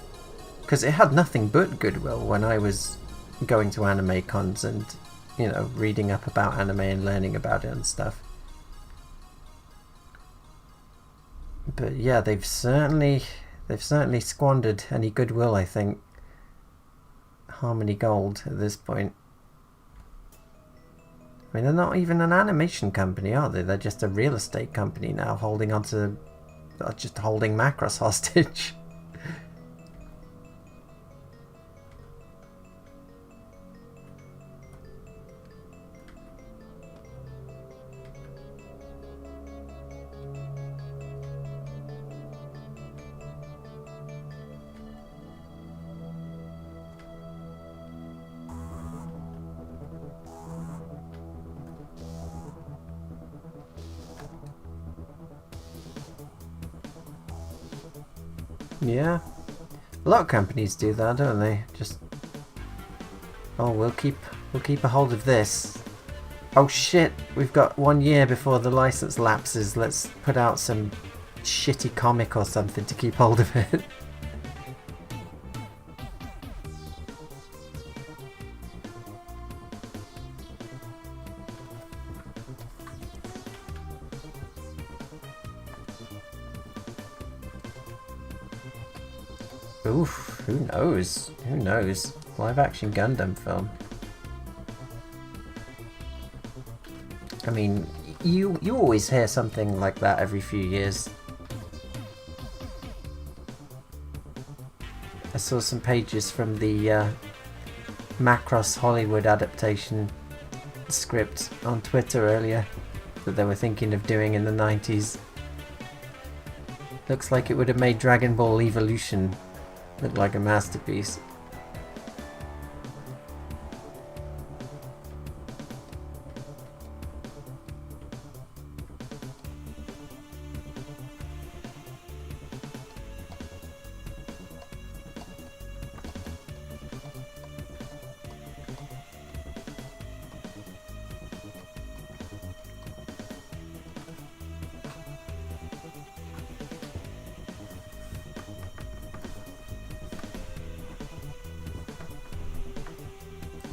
Because it had nothing but goodwill when I was going to anime cons and, you know, reading up about anime and learning about it and stuff. But yeah, they've certainly squandered any goodwill, I think. Harmony Gold at this point. I mean, they're not even an animation company, are they? They're just a real estate company now, holding on to... just holding Macross hostage. Yeah, a lot of companies do that, don't they? Just, oh, we'll keep a hold of this. Oh shit, we've got 1 year before the license lapses. Let's put out some shitty comic or something to keep hold of it. Oof, who knows? Who knows? Live action Gundam film. I mean, you always hear something like that every few years. I saw some pages from the Macross Hollywood adaptation script on Twitter earlier that they were thinking of doing in the 90s. Looks like it would have made Dragon Ball Evolution look like a masterpiece.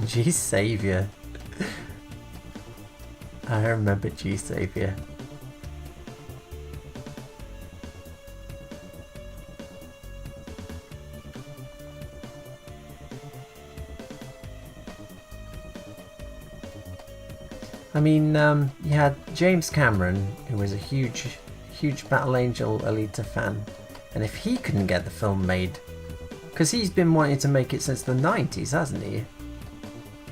G-Savior. I remember G-Savior. I mean, you had James Cameron, who was a huge Battle Angel Alita fan, and if he couldn't get the film made, because he's been wanting to make it since the 90s, hasn't he?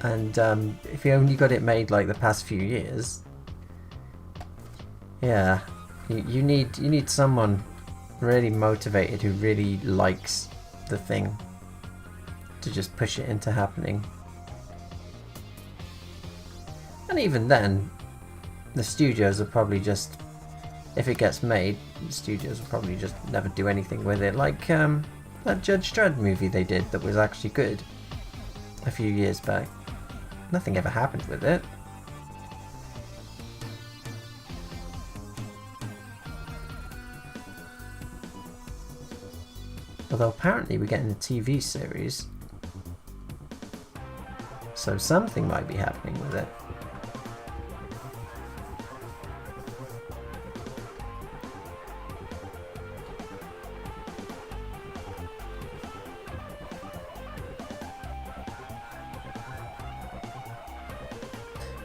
And if he only got it made like the past few years, yeah, you need someone really motivated who really likes the thing to just push it into happening. And even then, the studios will probably just, if it gets made, the studios will probably just never do anything with it. Like that Judge Dredd movie they did that was actually good a few years back. Nothing ever happened with it. Although apparently we're getting a TV series, so something might be happening with it.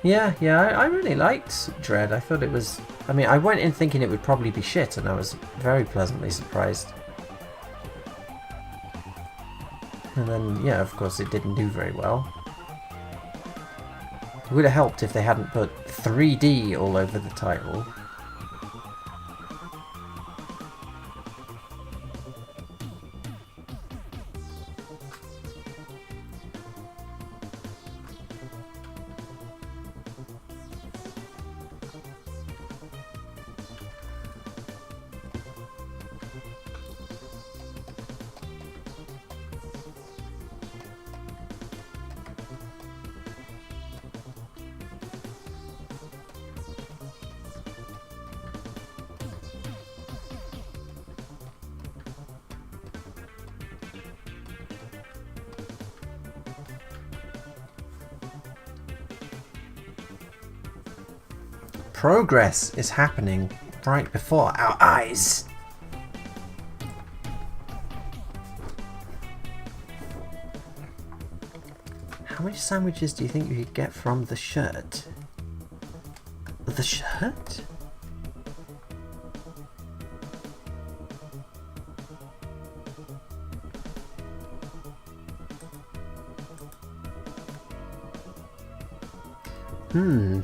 Yeah, I really liked Dredd. I thought it was... I mean, I went in thinking it would probably be shit, and I was very pleasantly surprised. And then, yeah, of course it didn't do very well. It would have helped if they hadn't put 3D all over the title. Progress is happening right before our eyes. How many sandwiches do you think you could get from the shirt? The shirt?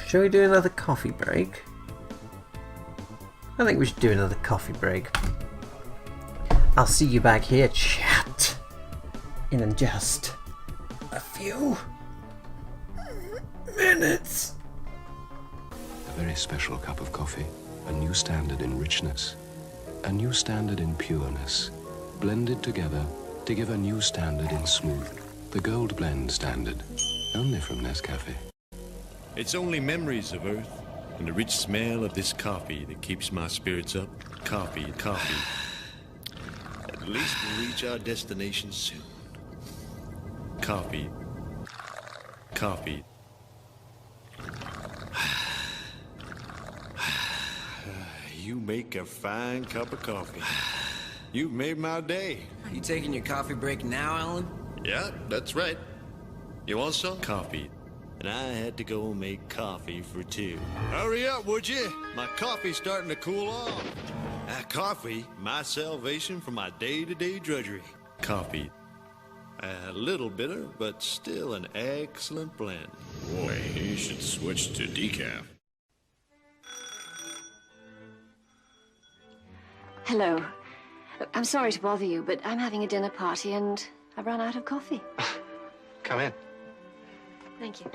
Shall we do another coffee break? I think we should do another coffee break. I'll see you back here, chat, in just a few minutes. A very special cup of coffee, a new standard in richness, a new standard in pureness, blended together to give a new standard in smooth. The Gold Blend standard, only from Nescafe. It's only memories of Earth and the rich smell of this coffee that keeps my spirits up. Coffee. At least we'll reach our destination soon. Coffee. You make a fine cup of coffee. You've made my day. Are you taking your coffee break now, Alan? Yeah, that's right. You want some? Coffee. And I had to go make coffee for two. Hurry up, would you? My coffee's starting to cool off. Coffee, my salvation from my day-to-day drudgery. Coffee. A little bitter, but still an excellent blend. Boy, you should switch to decaf. Hello. I'm sorry to bother you, but I'm having a dinner party and I've run out of coffee. Come in. Thank you.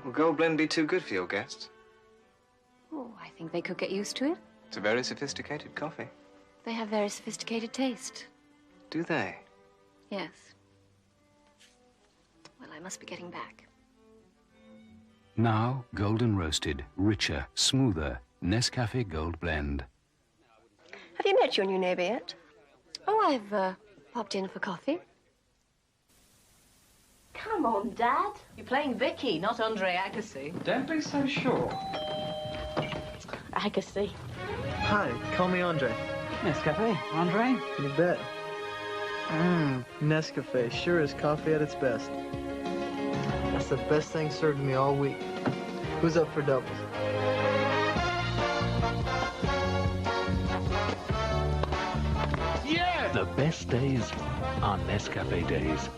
Will Gold Blend be too good for your guests? Oh, I think they could get used to it. It's a very sophisticated coffee. They have very sophisticated taste. Do they? Yes. Well, I must be getting back. Now, golden roasted, richer, smoother, Nescafe Gold Blend. Have you met your new neighbor yet? Oh, I've popped in for coffee. Come on, Dad. You're playing Vicky, not Andre Agassi. Don't be so sure. Agassi. Hi, call me Andre. Nescafe, Andre? You bet. Nescafe sure is coffee at its best. That's the best thing served to me all week. Who's up for doubles? Yeah! The best days are Nescafe days.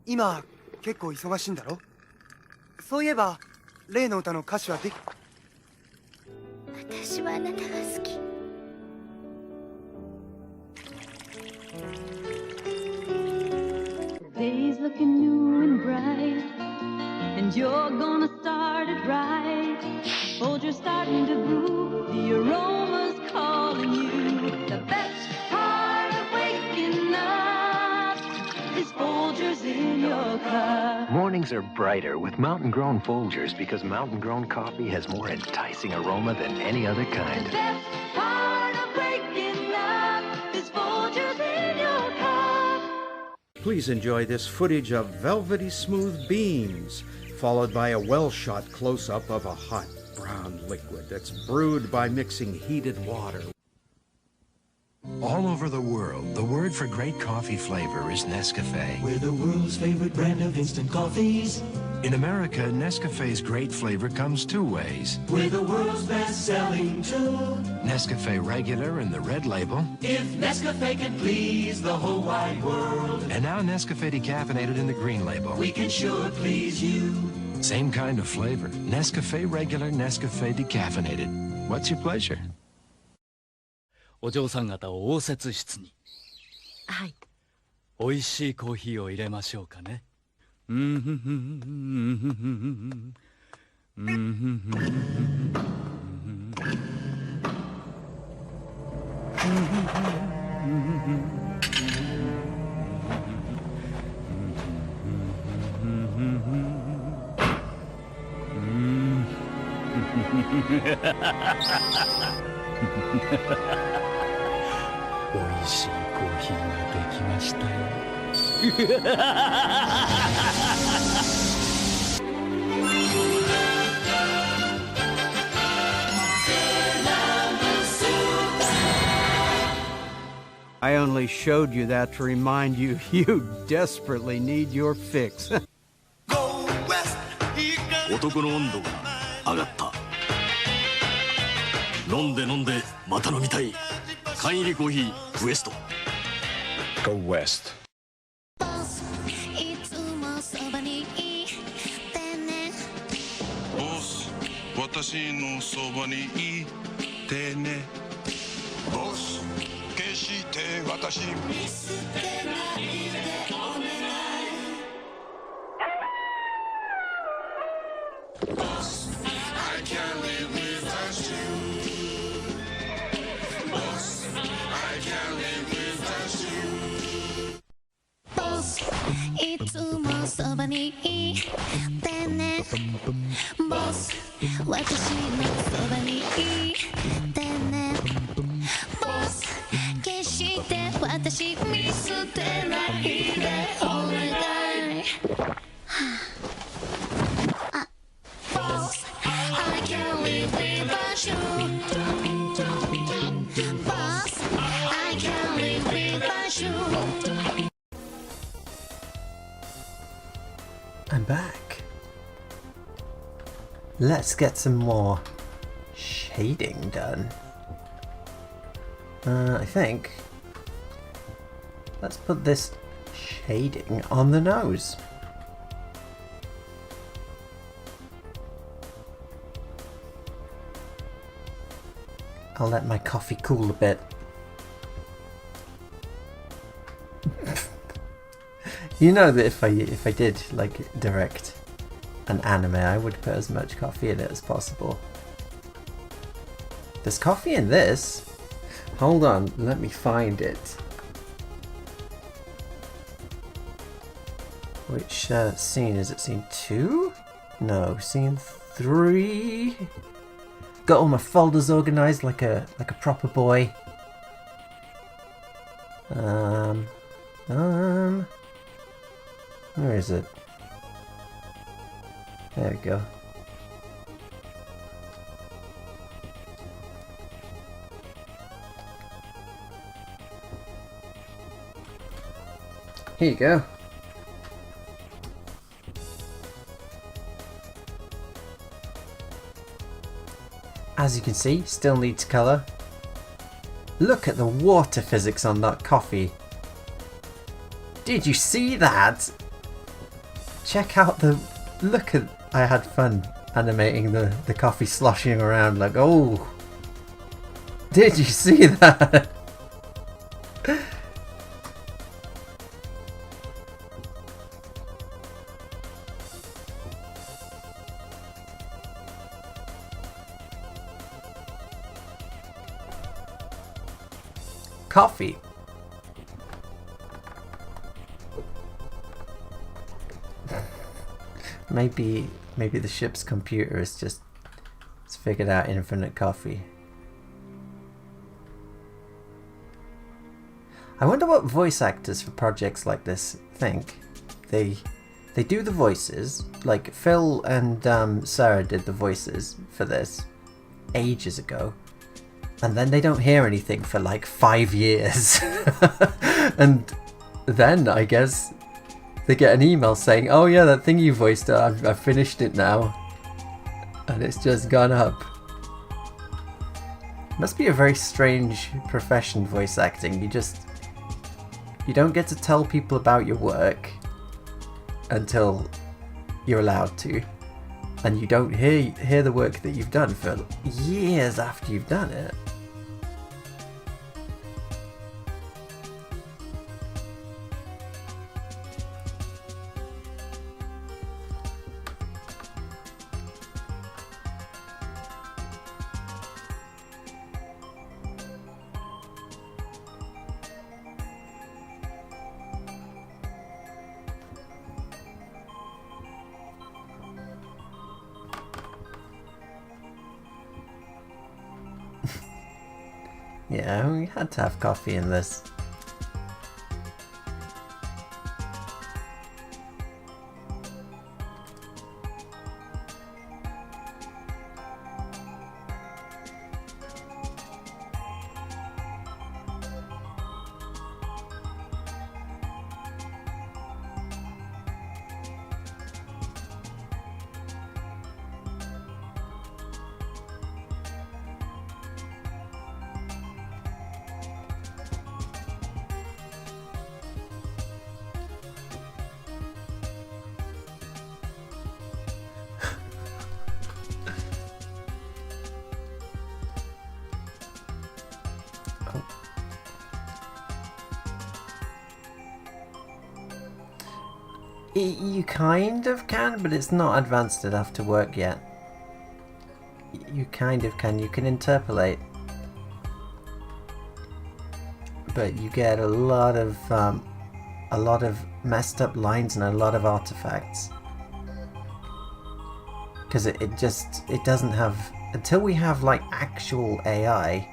今結構忙しいんだろ？そういえば例の歌の歌詞はで私はあなたが好き。Days looking new and bright, and you're gonna start it right. Folgers starting to brew, the aroma's calling you. The best part of waking up is Folgers in your cup. Mornings are brighter with mountain-grown Folgers because mountain-grown coffee has more enticing aroma than any other kind. The best part of waking up is Folgers in your cup. Please enjoy this footage of velvety smooth beans, followed by a well-shot close-up of a hot brown liquid that's brewed by mixing heated water. All over the world, the word for great coffee flavor is Nescafe. We're the world's favorite brand of instant coffees. In America, Nescafe's great flavor comes two ways. We're the world's best-selling too. Nescafe Regular in the red label. If Nescafe can please the whole wide world. And now Nescafe Decaffeinated in the green label. We can sure please you. Same kind of flavor. Nescafe Regular, Nescafe Decaffeinated. What's your pleasure? お嬢さん方を応接室に。はい。美味しいコーヒーを入れましょうかね。美味しいコーヒーができましたよ。I only showed you that to remind you you desperately need your fix. 男の温度が上がった。飲んで飲んでまた飲みたい。缶入りコーヒーウエスト。 Go west. いつもそばにいてね。ボス、私のそばにいてね。ボス、決して私見捨てないでお願い。Boss, I can't live without you. Boss, I can't live without you. Boss, いつもそばにいてね。Boss, 私のそばにいてね。Boss, 決して私見捨てないでお願い。Boss, I can't live without you. Boss, I can't live without you. I'm back. Let's get some more shading done. I think. Let's put this shading on the nose. I'll let my coffee cool a bit. You know that if I did like direct an anime, I would put as much coffee in it as possible. There's coffee in this? Hold on, let me find it. Which scene is it? Scene 2? No, scene 3. Got all my folders organized like a proper boy. Where is it? There we go. Here you go. As you can see, still needs colour. Look at the water physics on that coffee. Did you see that? Check out the... Look at... I had fun animating the coffee sloshing around like, oh! Did you see that? Coffee. Maybe the ship's computer has just figured out infinite coffee. I wonder what voice actors for projects like this think. They do the voices, like Phil and Sarah did the voices for this ages ago. And then they don't hear anything for like 5 years. And then I guess they get an email saying, oh yeah, that thing you voiced, I've finished it now. And it's just gone up. Must be a very strange profession, voice acting. You don't get to tell people about your work until you're allowed to. And you don't hear the work that you've done for years after you've done it. Yeah, we had to have coffee in this. You kind of can, but it's not advanced enough to work yet. You kind of can. You can interpolate, but you get a lot of messed up lines and a lot of artifacts because it doesn't have, until we have like actual AI.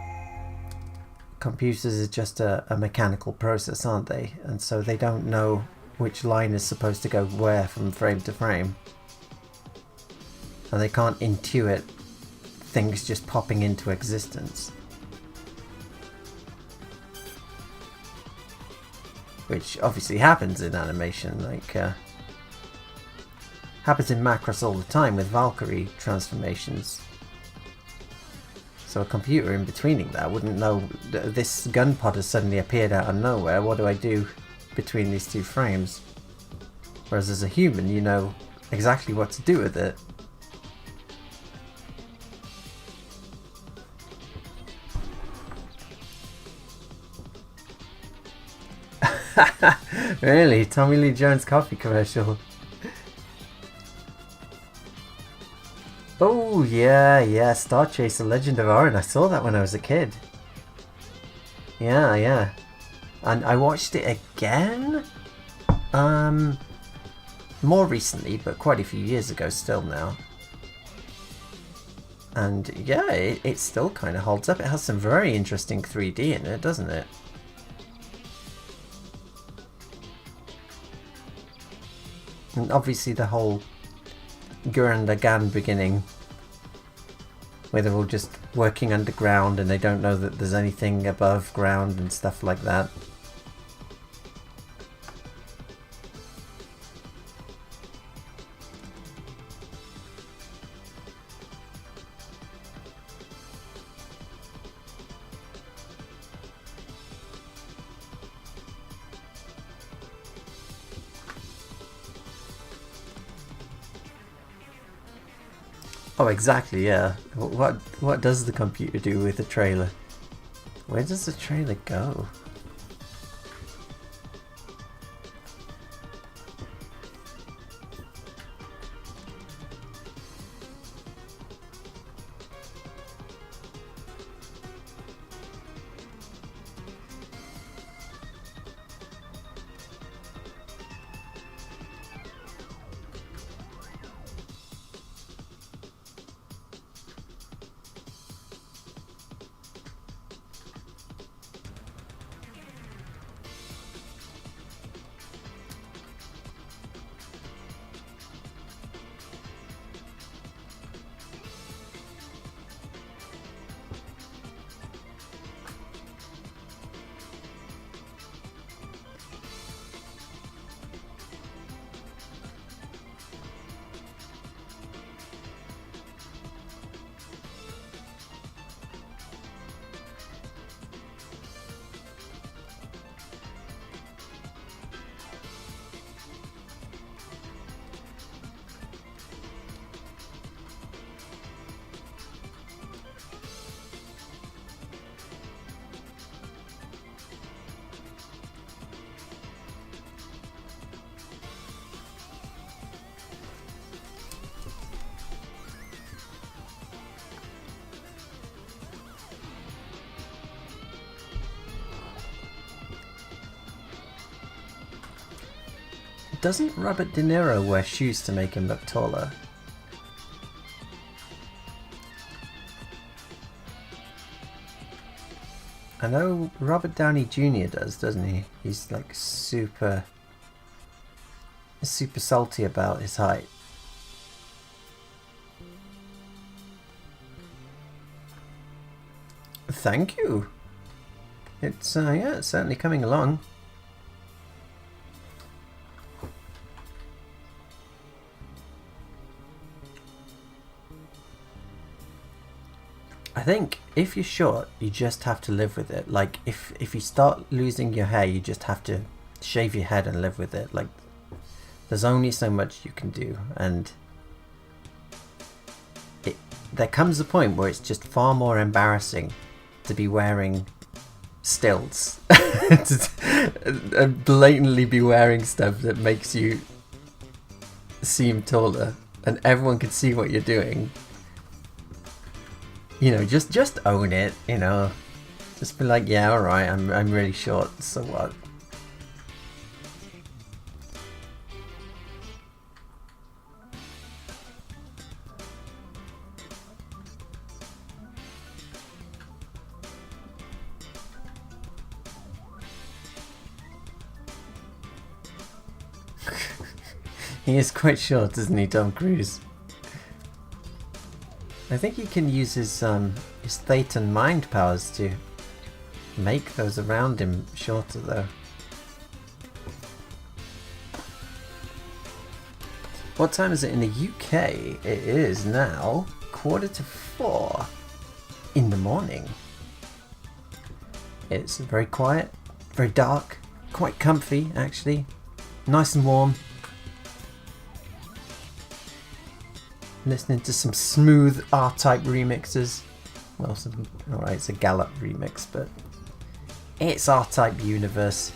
Computers is just a mechanical process, aren't they? And so they don't know which line is supposed to go where from frame to frame. And they can't intuit things just popping into existence. Which obviously happens in animation, like happens in Macross all the time with Valkyrie transformations. So a computer in betweening that wouldn't know this gun pod has suddenly appeared out of nowhere. What do I do between these two frames? Whereas as a human, you know exactly what to do with it. Really? Tommy Lee Jones coffee commercial? Oh yeah, Star Chaser Legend of Orin. I saw that when I was a kid. Yeah. And I watched it again more recently, but quite a few years ago still now. And yeah, it still kind of holds up. It has some very interesting 3D in it, doesn't it? And obviously the whole Gurren Lagann beginning, where they're all just working underground and they don't know that there's anything above ground and stuff like that. Oh, exactly, yeah. What does the computer do with the trailer? Where does the trailer go? Doesn't Robert De Niro wear shoes to make him look taller? I know Robert Downey Jr. does, doesn't he? He's like super salty about his height. Thank you. It's yeah, it's certainly coming along. I think if you're short, you just have to live with it. Like if you start losing your hair, you just have to shave your head and live with it. Like there's only so much you can do, and there comes a point where it's just far more embarrassing to be wearing stilts and blatantly be wearing stuff that makes you seem taller, and everyone can see what you're doing. You know, just own it, you know. Just be like, yeah, alright, I'm really short, so what? He is quite short, isn't he, Tom Cruise? I think he can use his Thetan mind powers to make those around him shorter, though. What time is it in the UK? It is now 3:45 in the morning. It's very quiet, very dark, quite comfy actually, nice and warm. Listening to some smooth R-Type remixes. Well, alright, it's a Gallop remix, but it's R-Type universe.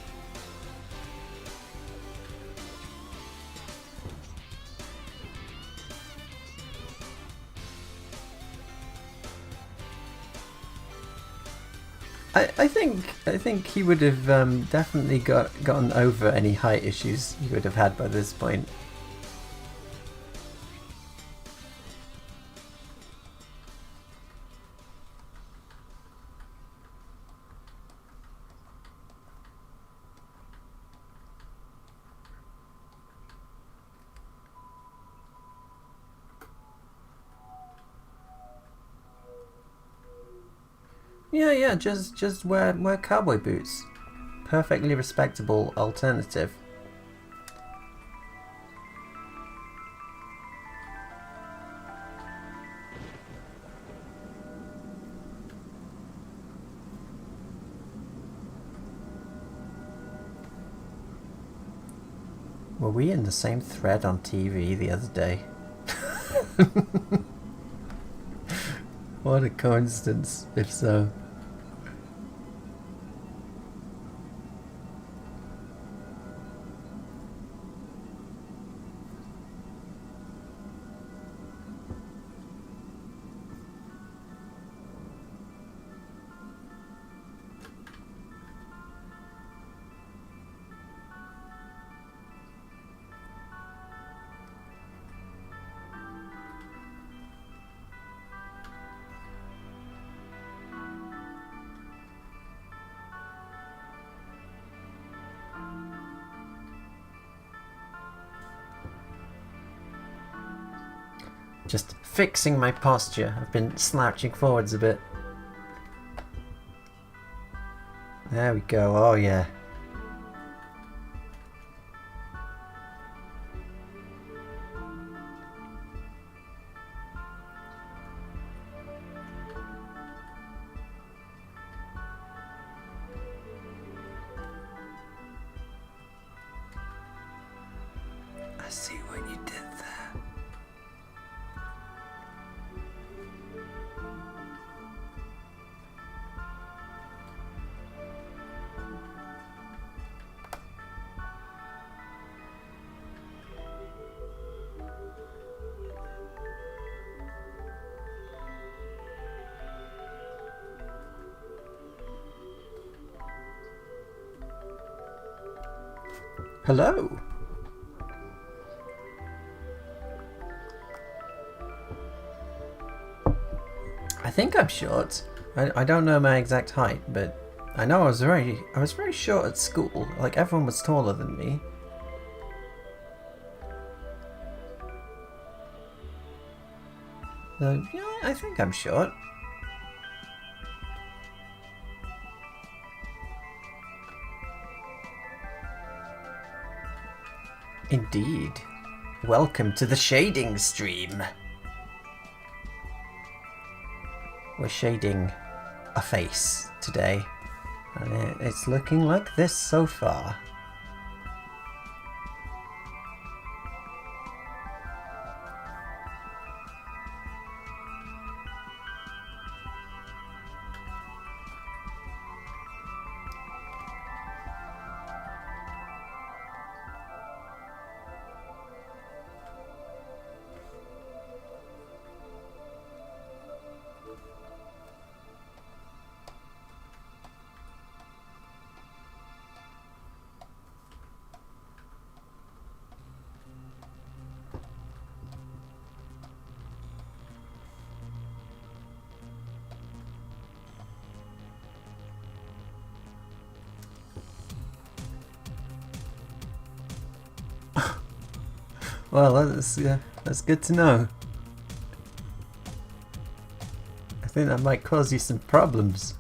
I think he would have definitely gotten over any height issues he would have had by this point. Yeah, just wear cowboy boots. Perfectly respectable alternative. Were we in the same thread on TV the other day? What a coincidence, if so. Just fixing my posture. I've been slouching forwards a bit. There we go. Oh yeah. I see what you did there. Hello. I think I'm short. I don't know my exact height, but I know I was very short at school. Like everyone was taller than me. So yeah, I think I'm short. Indeed. Welcome to the shading stream. We're shading a face today, and it's looking like this so far. Well, that's good to know. I think that might cause you some problems.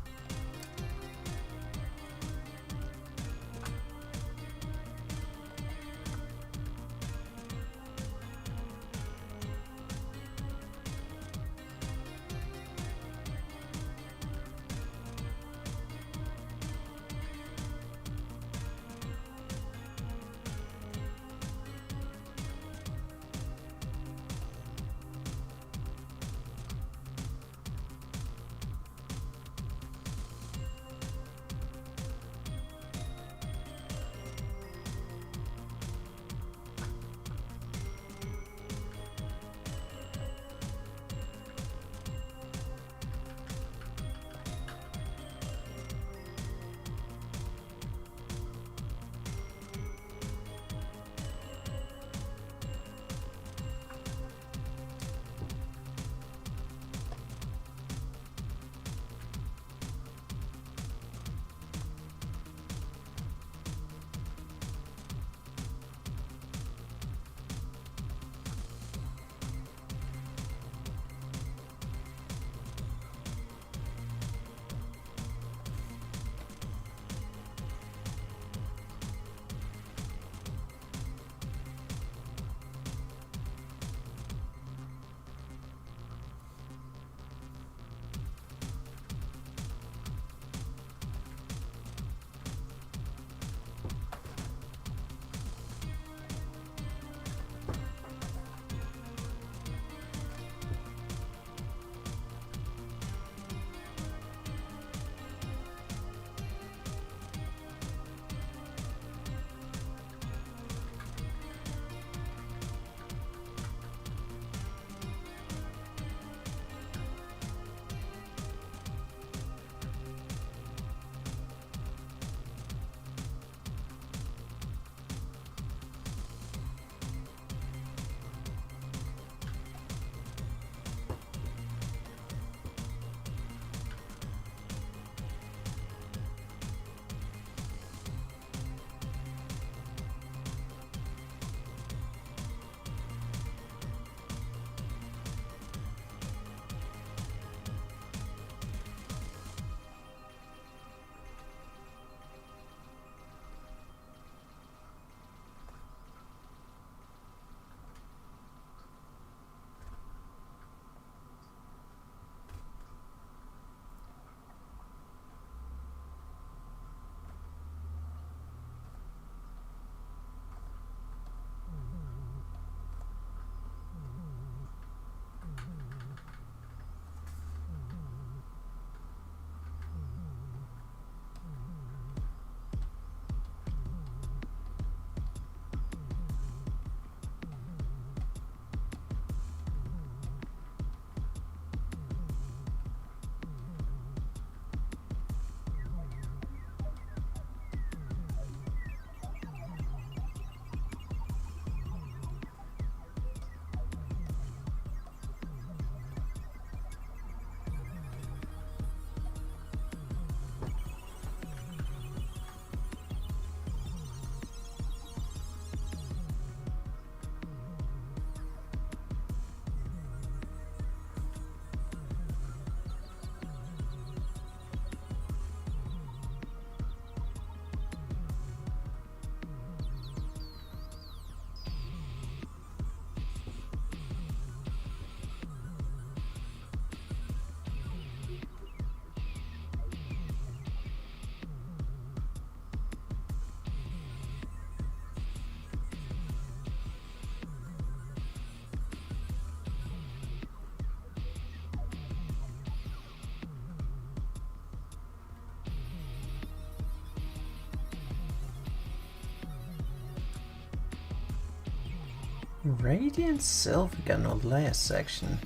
Radiant Silvergun or layer section.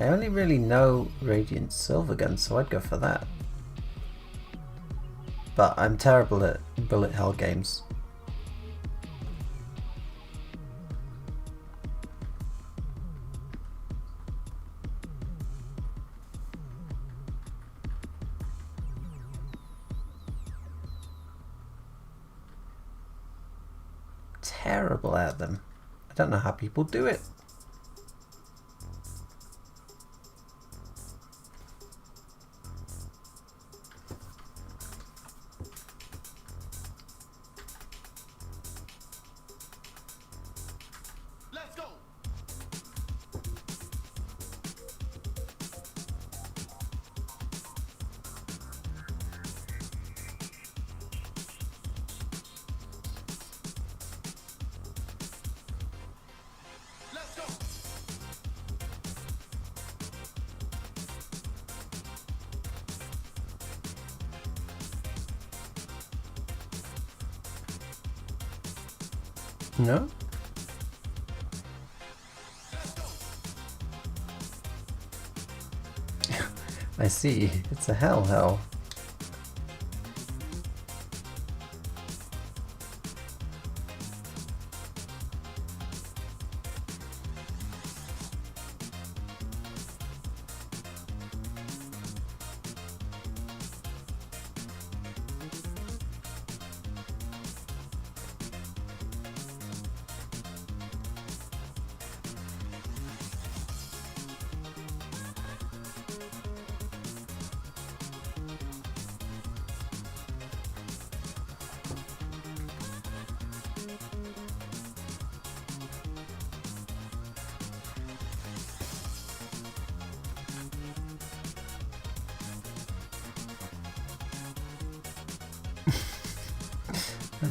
I only really know Radiant Silvergun, so I'd go for that. But I'm terrible at bullet hell games. Terrible at them. I don't know how people do it. No? I see. It's a hell.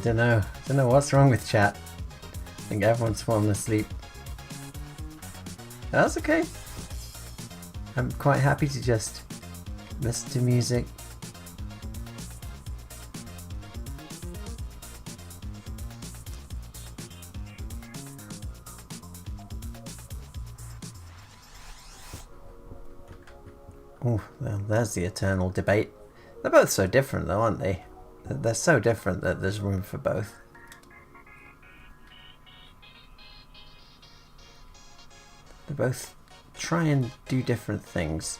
I don't know what's wrong with chat. I think everyone's fallen asleep. That's okay. I'm quite happy to just listen to music. Oh, well, there's the eternal debate. They're both so different though, aren't they? They're so different that there's room for both. They both try and do different things.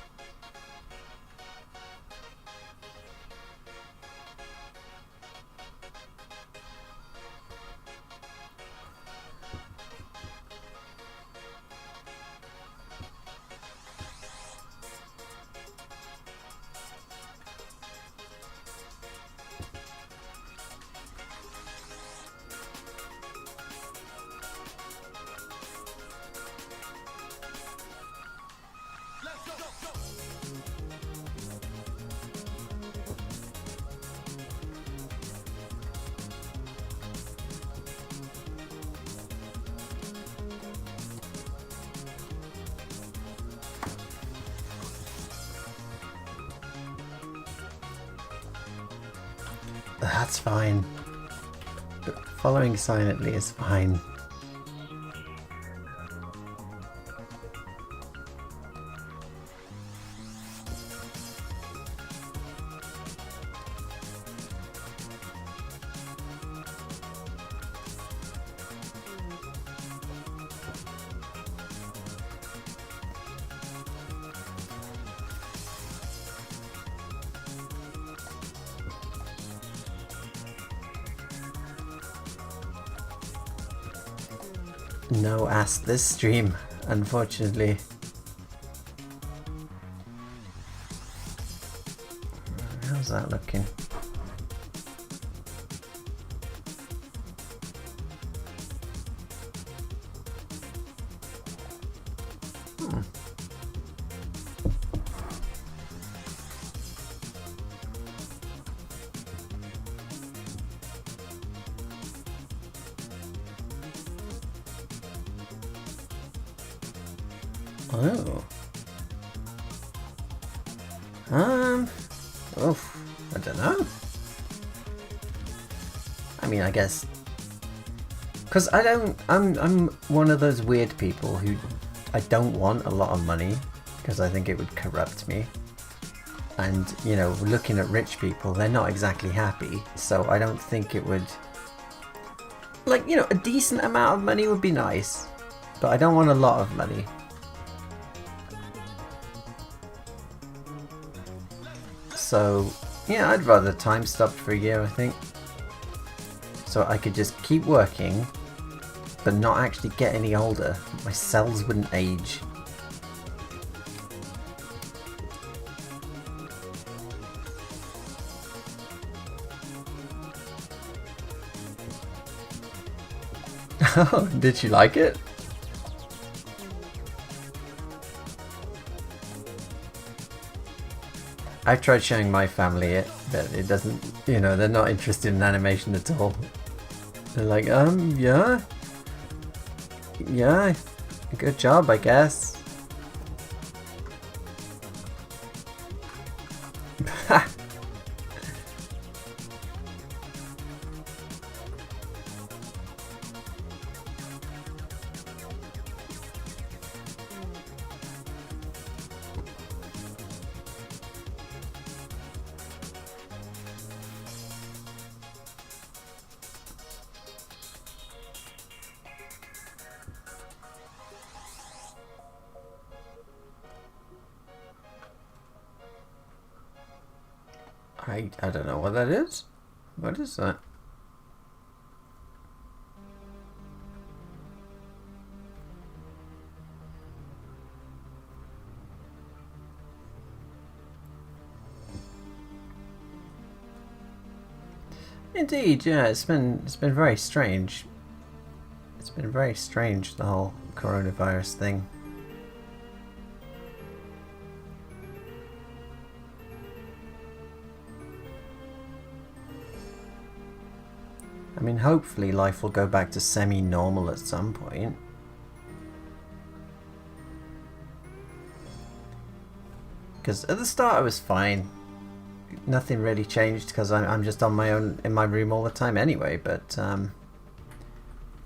That's fine. But following silently is fine. No Ask this stream, unfortunately. How's that looking? Oh. I don't know. I mean, I guess Because I'm one of those weird people who I don't want a lot of money because I think it would corrupt me. And, you know, looking at rich people, they're not exactly happy, so I don't think it would... Like, you know, a decent amount of money would be nice, but I don't want a lot of money. So, yeah, I'd rather time stopped for a year, I think. So I could just keep working, but not actually get any older. My cells wouldn't age. Oh, did she like it? I've tried showing my family it, but it doesn't, you know, they're not interested in animation at all. They're like, yeah. Yeah, good job, I guess. I don't know what that is. What is that? Indeed, yeah, it's been very strange. It's been very strange, the whole coronavirus thing. I mean, hopefully life will go back to semi-normal at some point. Because at the start I was fine. Nothing really changed because I'm just on my own in my room all the time anyway, but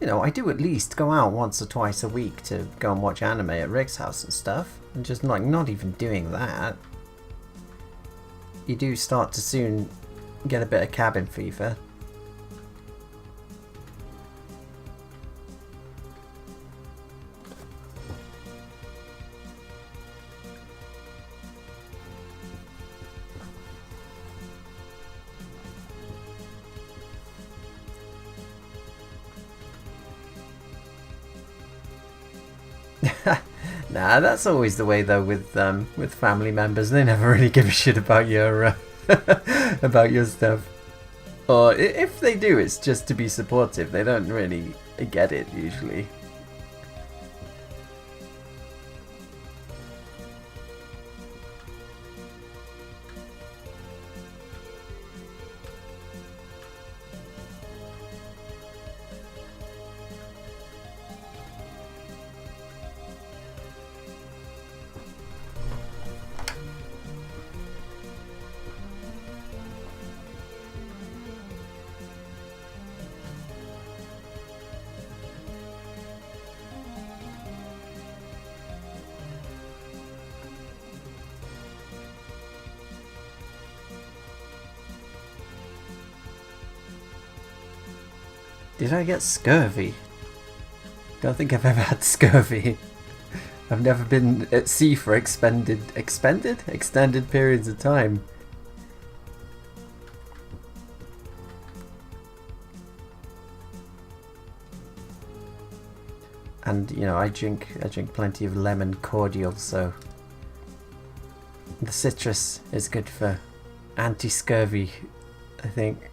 you know, I do at least go out once or twice a week to go and watch anime at Rick's house and stuff, and just like not even doing that. You do start to soon get a bit of cabin fever. Nah, that's always the way though with family members. They never really give a shit about your about your stuff. Or if they do, it's just to be supportive. They don't really get it usually. Did I get scurvy? Don't think I've ever had scurvy. I've never been at sea for extended periods of time. And you know, I drink plenty of lemon cordial, so the citrus is good for anti-scurvy, I think.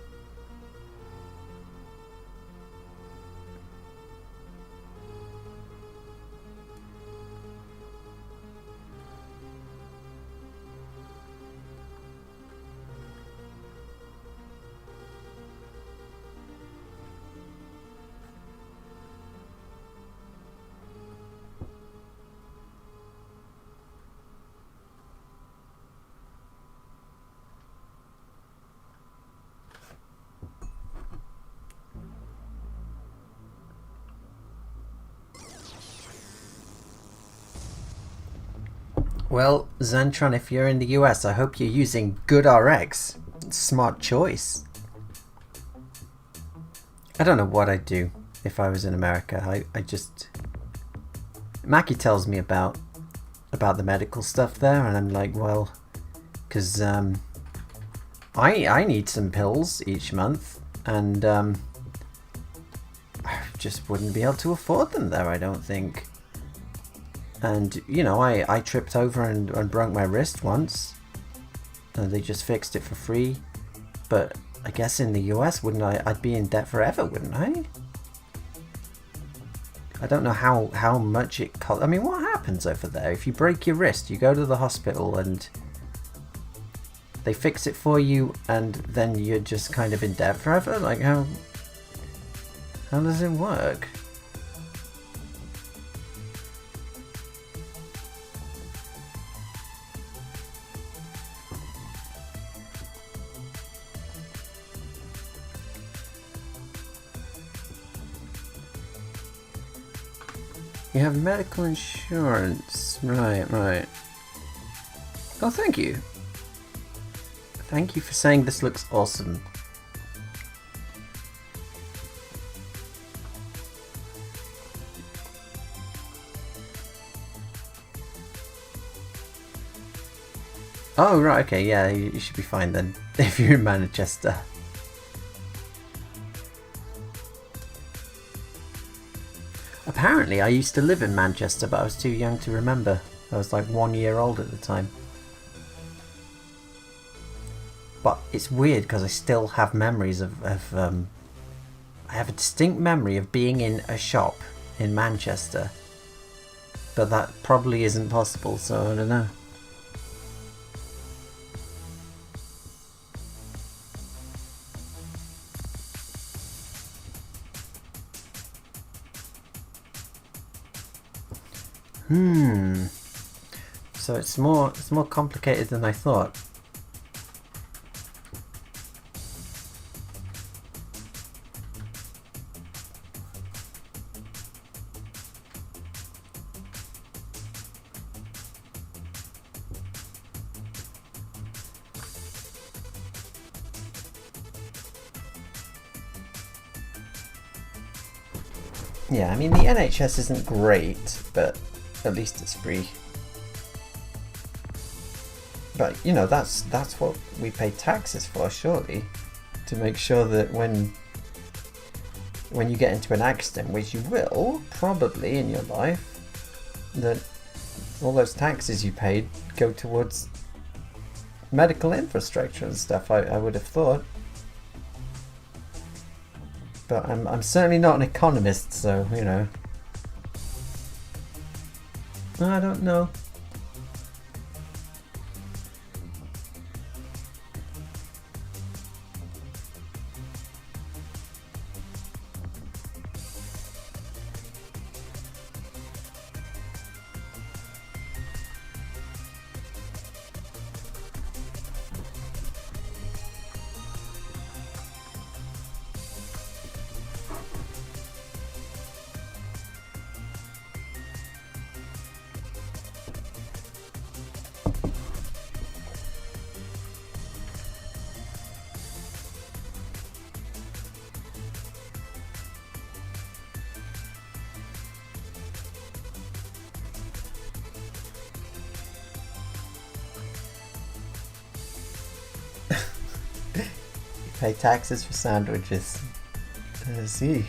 Well, Zentron, if you're in the US, I hope you're using GoodRx. Smart choice. I don't know what I'd do if I was in America. I just... Mackie tells me about the medical stuff there, and I'm like, well, because I need some pills each month, and I just wouldn't be able to afford them there, I don't think. And, you know, I tripped over and broke my wrist once. And they just fixed it for free. But I guess in the US, wouldn't I'd be in debt forever, wouldn't I? I don't know how much it costs. I mean, what happens over there? If you break your wrist, you go to the hospital and they fix it for you, and then you're just kind of in debt forever? Like, how does it work? You have medical insurance. Right. Oh, thank you. Thank you for saying this looks awesome. Oh, right, okay, yeah, you should be fine then, if you're in Manchester. Apparently, I used to live in Manchester, but I was too young to remember. I was like 1 year old at the time. But it's weird because I still have memories of I have a distinct memory of being in a shop in Manchester. But that probably isn't possible, so I don't know. So it's more complicated than I thought. Yeah, I mean, the NHS isn't great, but at least it's free. But, you know, that's what we pay taxes for, surely. To make sure that when you get into an accident, which you will, probably, in your life, that all those taxes you paid go towards medical infrastructure and stuff, I would have thought. But I'm certainly not an economist, so, you know. I don't know. Pay taxes for sandwiches. I see.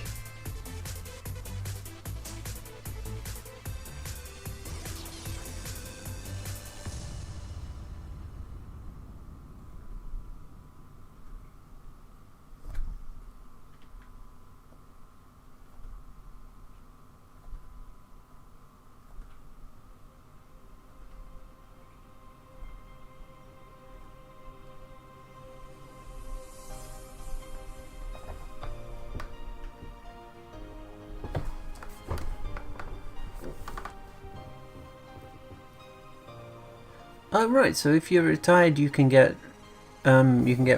Oh right, so if you're retired, you can get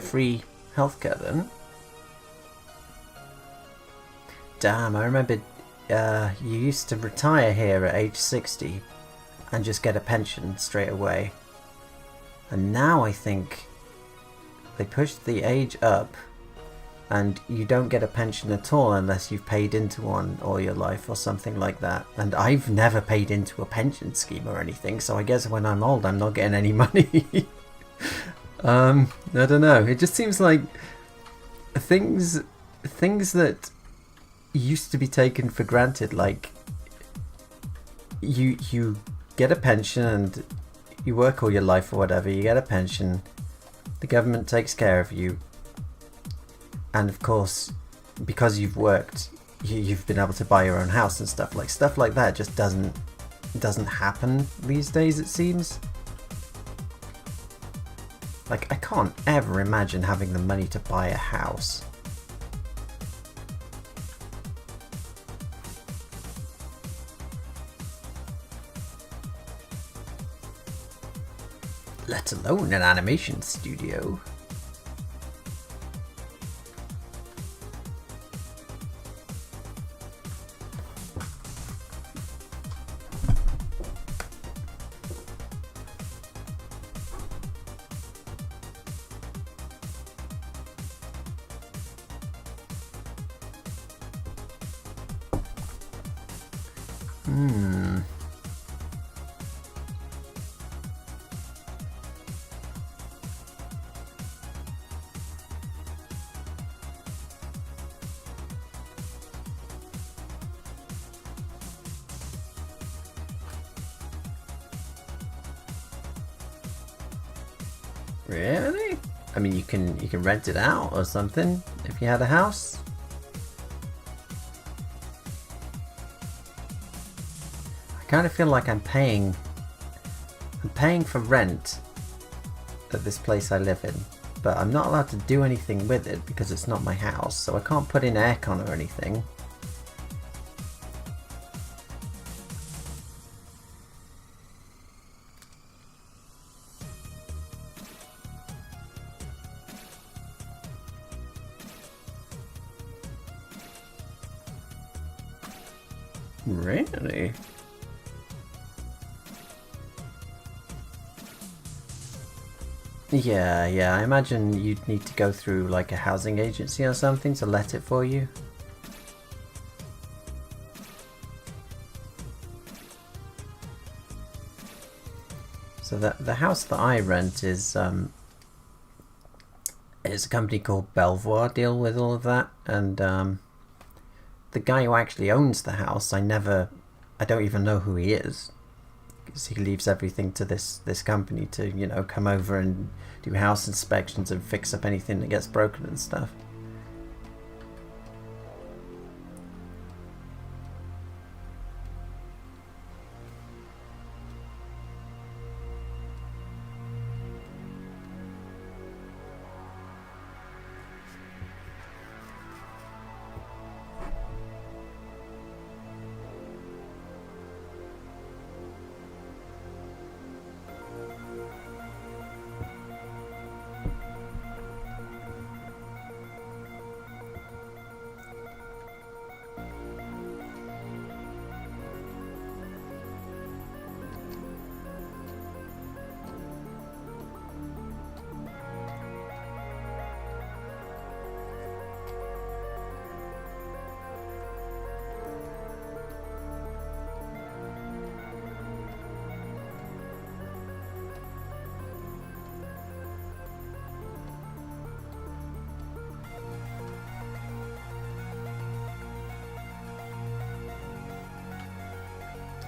free healthcare then. Damn, I remember you used to retire here at age 60, and just get a pension straight away. And now I think they pushed the age up, and you don't get a pension at all unless you've paid into one all your life or something like that. And I've never paid into a pension scheme or anything, so I guess when I'm old I'm not getting any money. I don't know. It just seems like things that used to be taken for granted, like you get a pension and you work all your life or whatever, you get a pension, the government takes care of you, and of course because you've worked you've been able to buy your own house and stuff like that just doesn't happen these days, it seems. Like, I can't ever imagine having the money to buy a house. Let alone an animation studio. Really? I mean, you can rent it out or something if you had a house. I kind of feel like I'm paying for rent at this place I live in, but I'm not allowed to do anything with it because it's not my house, so I can't put in aircon or anything. Really? Yeah, I imagine you'd need to go through like a housing agency or something to let it for you. So the house that I rent is a company called Belvoir deal with all of that, and the guy who actually owns the house, I don't even know who he is, because he leaves everything to this company to, you know, come over and do house inspections and fix up anything that gets broken and stuff.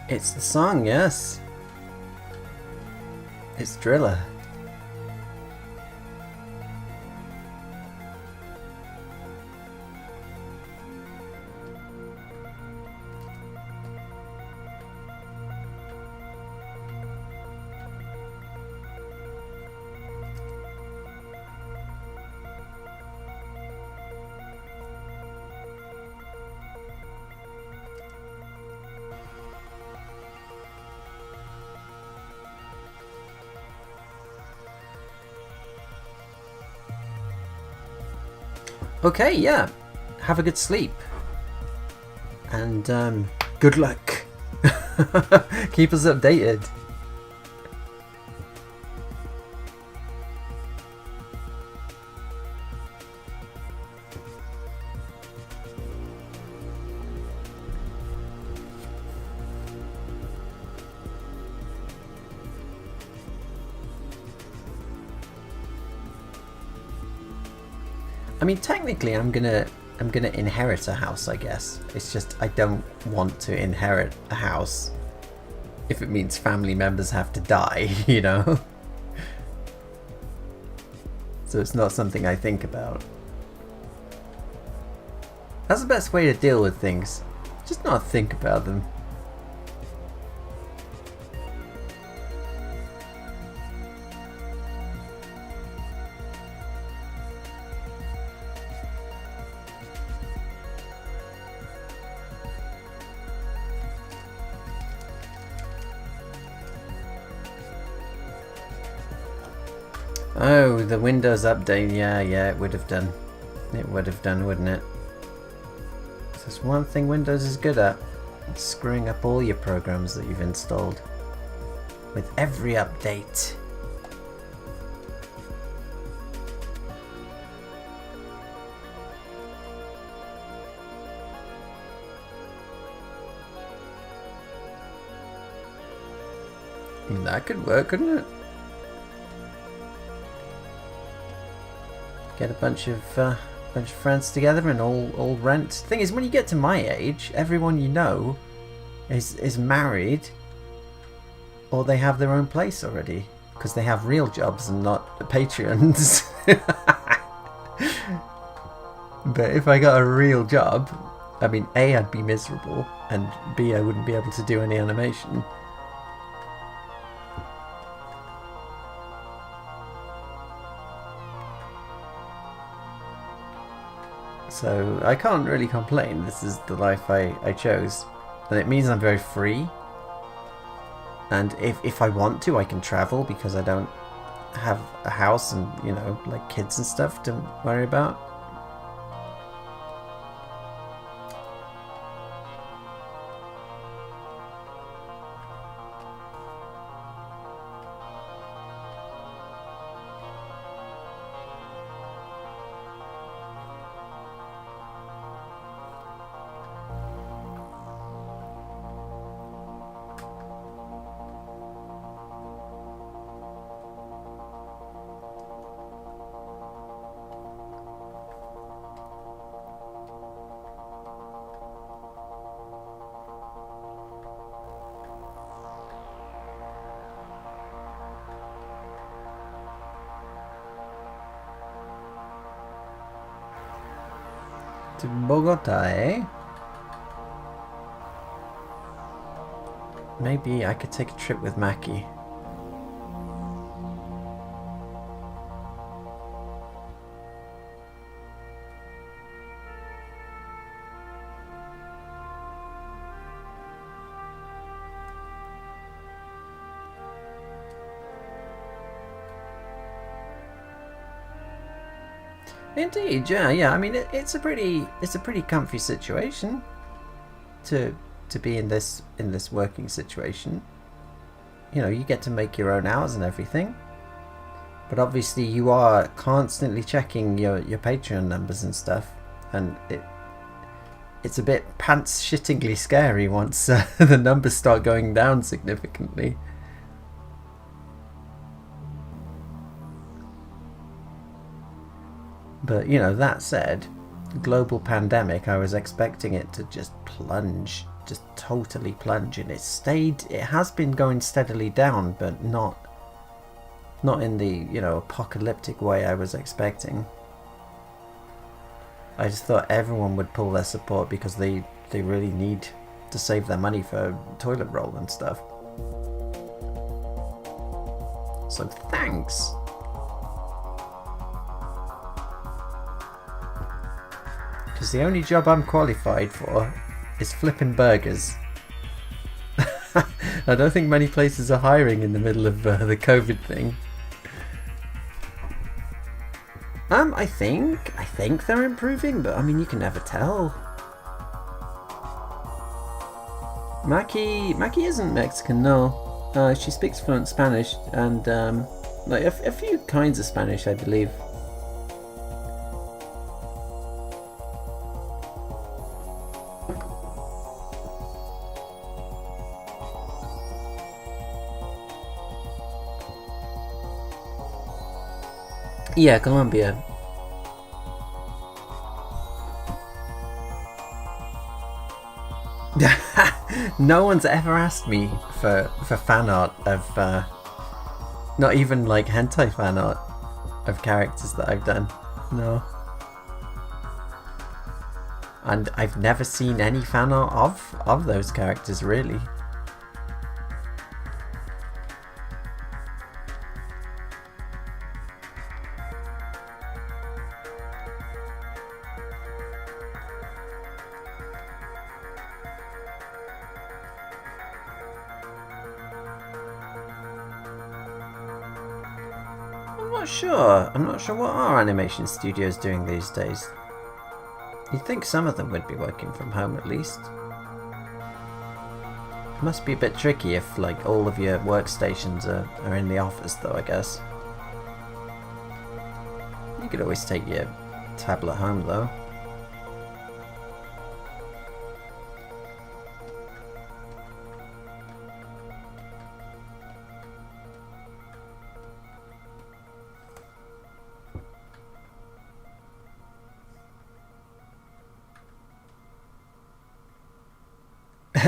It's the song, yes. It's Driller. Okay, yeah. Have a good sleep. And good luck. Keep us updated. I mean, technically, I'm gonna inherit a house, I guess. It's just I don't want to inherit a house if it means family members have to die, you know? So it's not something I think about. That's the best way to deal with things. Just not think about them. Oh, the Windows update. Yeah, it would have done. It would have done, wouldn't it? There's one thing Windows is good at. It's screwing up all your programs that you've installed. With every update. I mean, that could work, couldn't it? Get a bunch of friends together and all rent. Thing is, when you get to my age, everyone you know is married, or they have their own place already because they have real jobs and not Patreons. But if I got a real job, I mean, A, I'd be miserable, and B, I wouldn't be able to do any animation. So I can't really complain. This is the life I chose. And it means I'm very free. And if I want to, I can travel because I don't have a house and, you know, like kids and stuff to worry about. To Bogota, eh? Maybe I could take a trip with Mackie. Indeed, yeah. I mean, it's a pretty comfy situation to be in this working situation. You know, you get to make your own hours and everything, but obviously you are constantly checking your Patreon numbers and stuff, and it's a bit pants shittingly scary once the numbers start going down significantly. But, you know, that said, global pandemic, I was expecting it to just plunge, just totally plunge, and it has been going steadily down, but not in the, you know, apocalyptic way I was expecting. I just thought everyone would pull their support because they really need to save their money for toilet roll and stuff. So thanks! Because the only job I'm qualified for is flipping burgers. I don't think many places are hiring in the middle of the COVID thing. I think they're improving, but I mean, you can never tell. Maki isn't Mexican, no. She speaks fluent Spanish and like a few kinds of Spanish, I believe. Yeah, Colombia. No one's ever asked me for fan art of not even like hentai fan art of characters that I've done. No. And I've never seen any fan art of those characters, really. I'm not sure what our animation studio's doing these days. You'd think some of them would be working from home at least. It must be a bit tricky if like all of your workstations are in the office though, I guess. You could always take your tablet home though.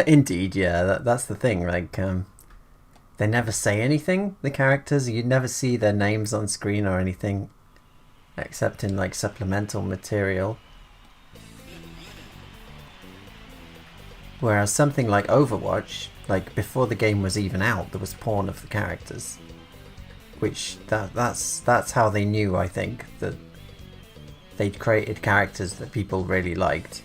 Indeed, yeah, that's the thing, like, they never say anything, the characters, you never see their names on screen or anything, except in, like, supplemental material. Whereas something like Overwatch, like, before the game was even out, there was porn of the characters. Which, that's how they knew, I think, that they'd created characters that people really liked.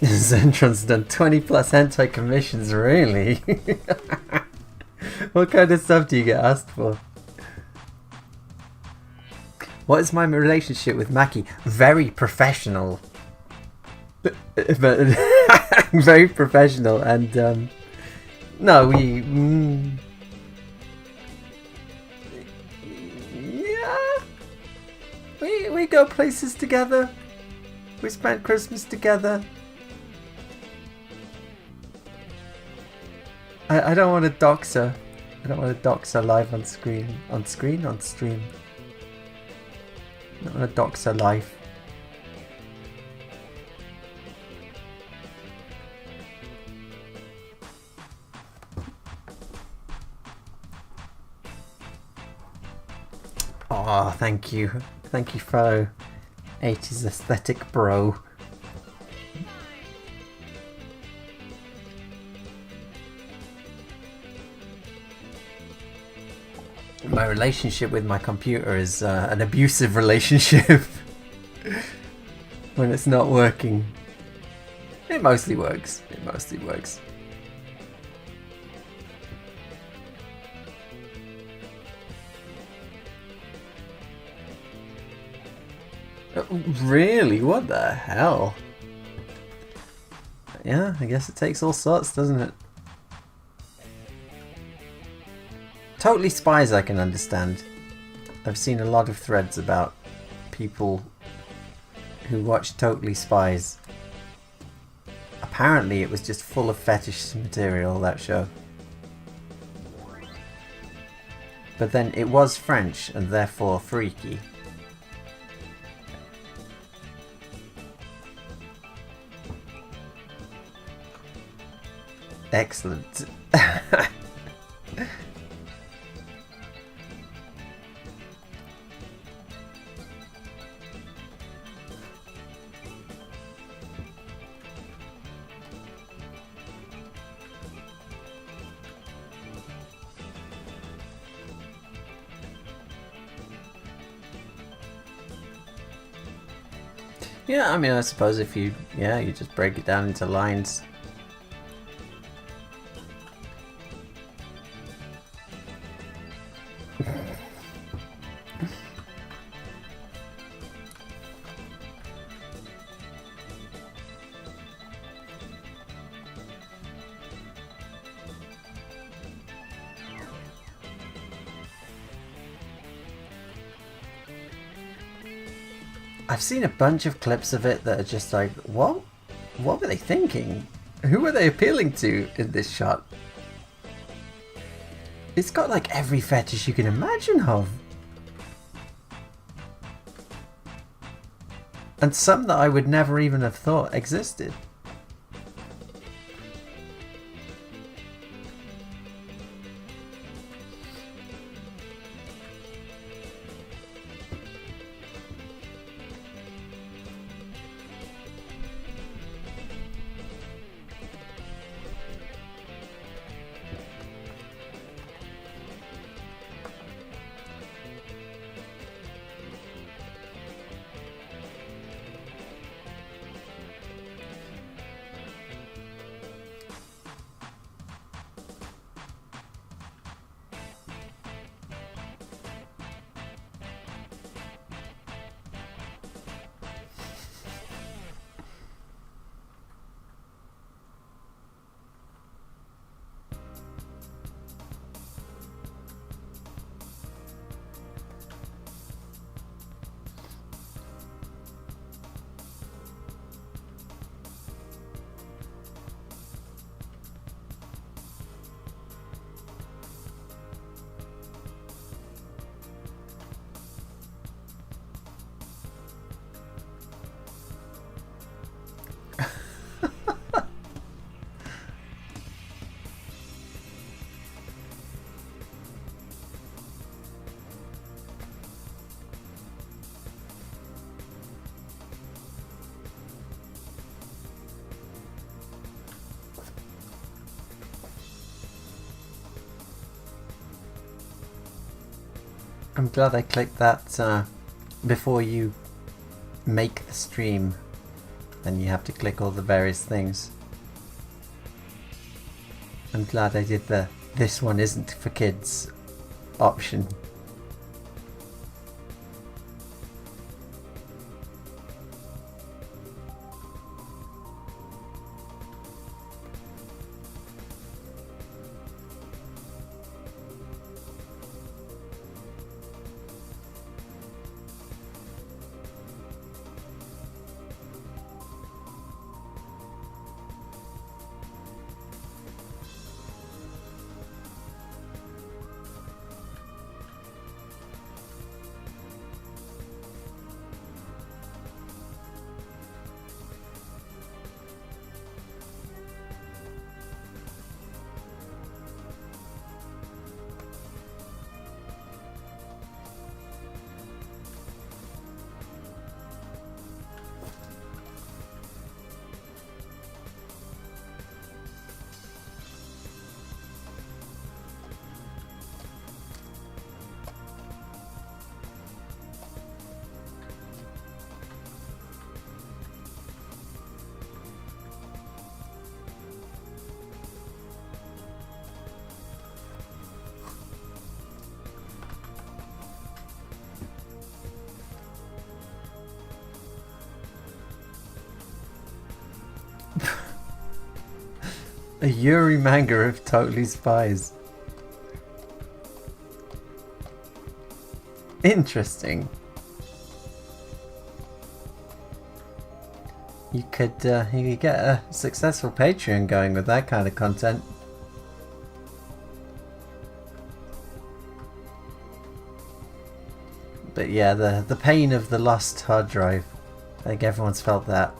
Zentron's done 20 plus hentai commissions, really? What kind of stuff do you get asked for? What is my relationship with Maki? Very professional. But very professional, and no, we go places together. We spent Christmas together. I don't want to dox her. I don't want to dox her live on screen. On stream. I don't want to dox her live. Oh, thank you. Thank you, Fo. 80s aesthetic bro. My relationship with my computer is an abusive relationship. When it's not working. It mostly works. It mostly works. Really? What the hell? Yeah, I guess it takes all sorts, doesn't it? Totally Spies I can understand. I've seen a lot of threads about people who watch Totally Spies. Apparently it was just full of fetish material, that show. But then it was French and therefore freaky. Excellent. Yeah, I mean, I suppose if you just break it down into lines. I've seen a bunch of clips of it that are just like, what were they thinking? Who were they appealing to in this shot? It's got like every fetish you can imagine of. And some that I would never even have thought existed. I'm glad I clicked that before you make the stream, and you have to click all the various things. I'm glad I did the "this one isn't for kids" option. A Yuri manga of Totally Spies. Interesting. You could get a successful Patreon going with that kind of content. But yeah, the pain of the lost hard drive. I think everyone's felt that.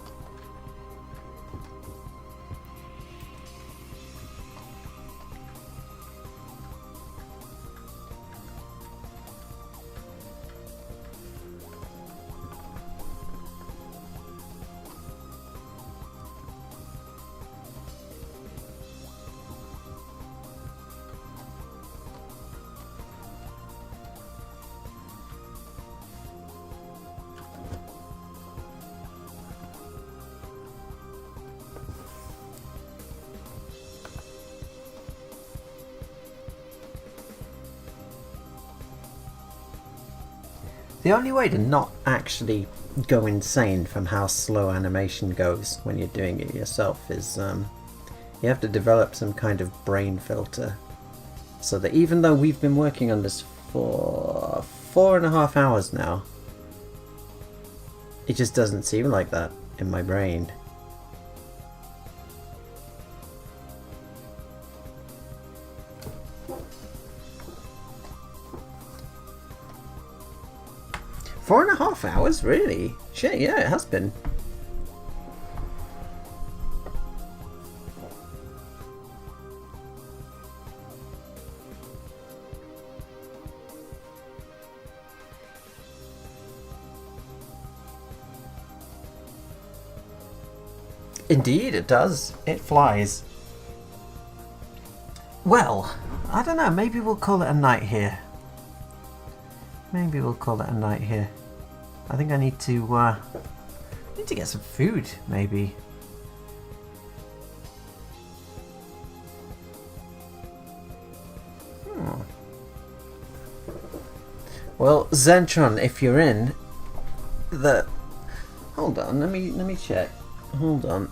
The only way to not actually go insane from how slow animation goes when you're doing it yourself is you have to develop some kind of brain filter, so that even though we've been working on this for 4.5 hours now, It just doesn't seem like that in my brain. "4.5 hours? Really? Shit, yeah, it has been." Indeed, it does. It flies. Well, I don't know. Maybe we'll call it a night here. Maybe we'll call it a night here. I think I need to get some food, maybe. Well, Zentron, if you're in the... Hold on, let me check. Hold on.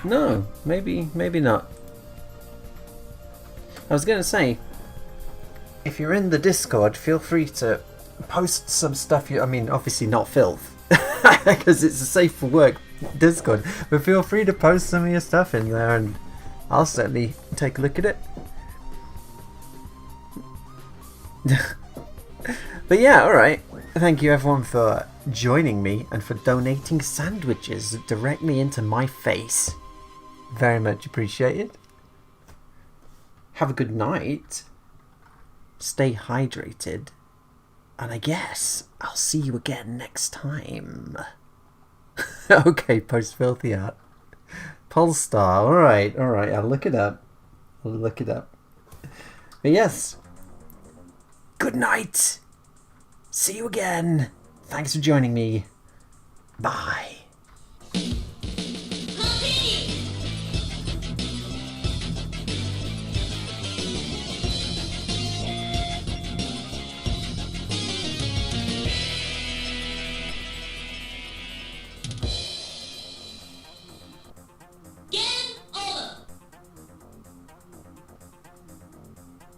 No, maybe not. I was gonna say, if you're in the Discord, feel free to post some stuff. I mean, obviously not filth, because it's a safe for work Discord. But feel free to post some of your stuff in there, and I'll certainly take a look at it. But yeah, alright. Thank you everyone for joining me and for donating sandwiches directly into my face. Very much appreciated. Have a good night. Stay hydrated. And I guess I'll see you again next time. Okay, post filthy art. Polestar, alright, I'll look it up. But yes. Good night. See you again. Thanks for joining me. Bye.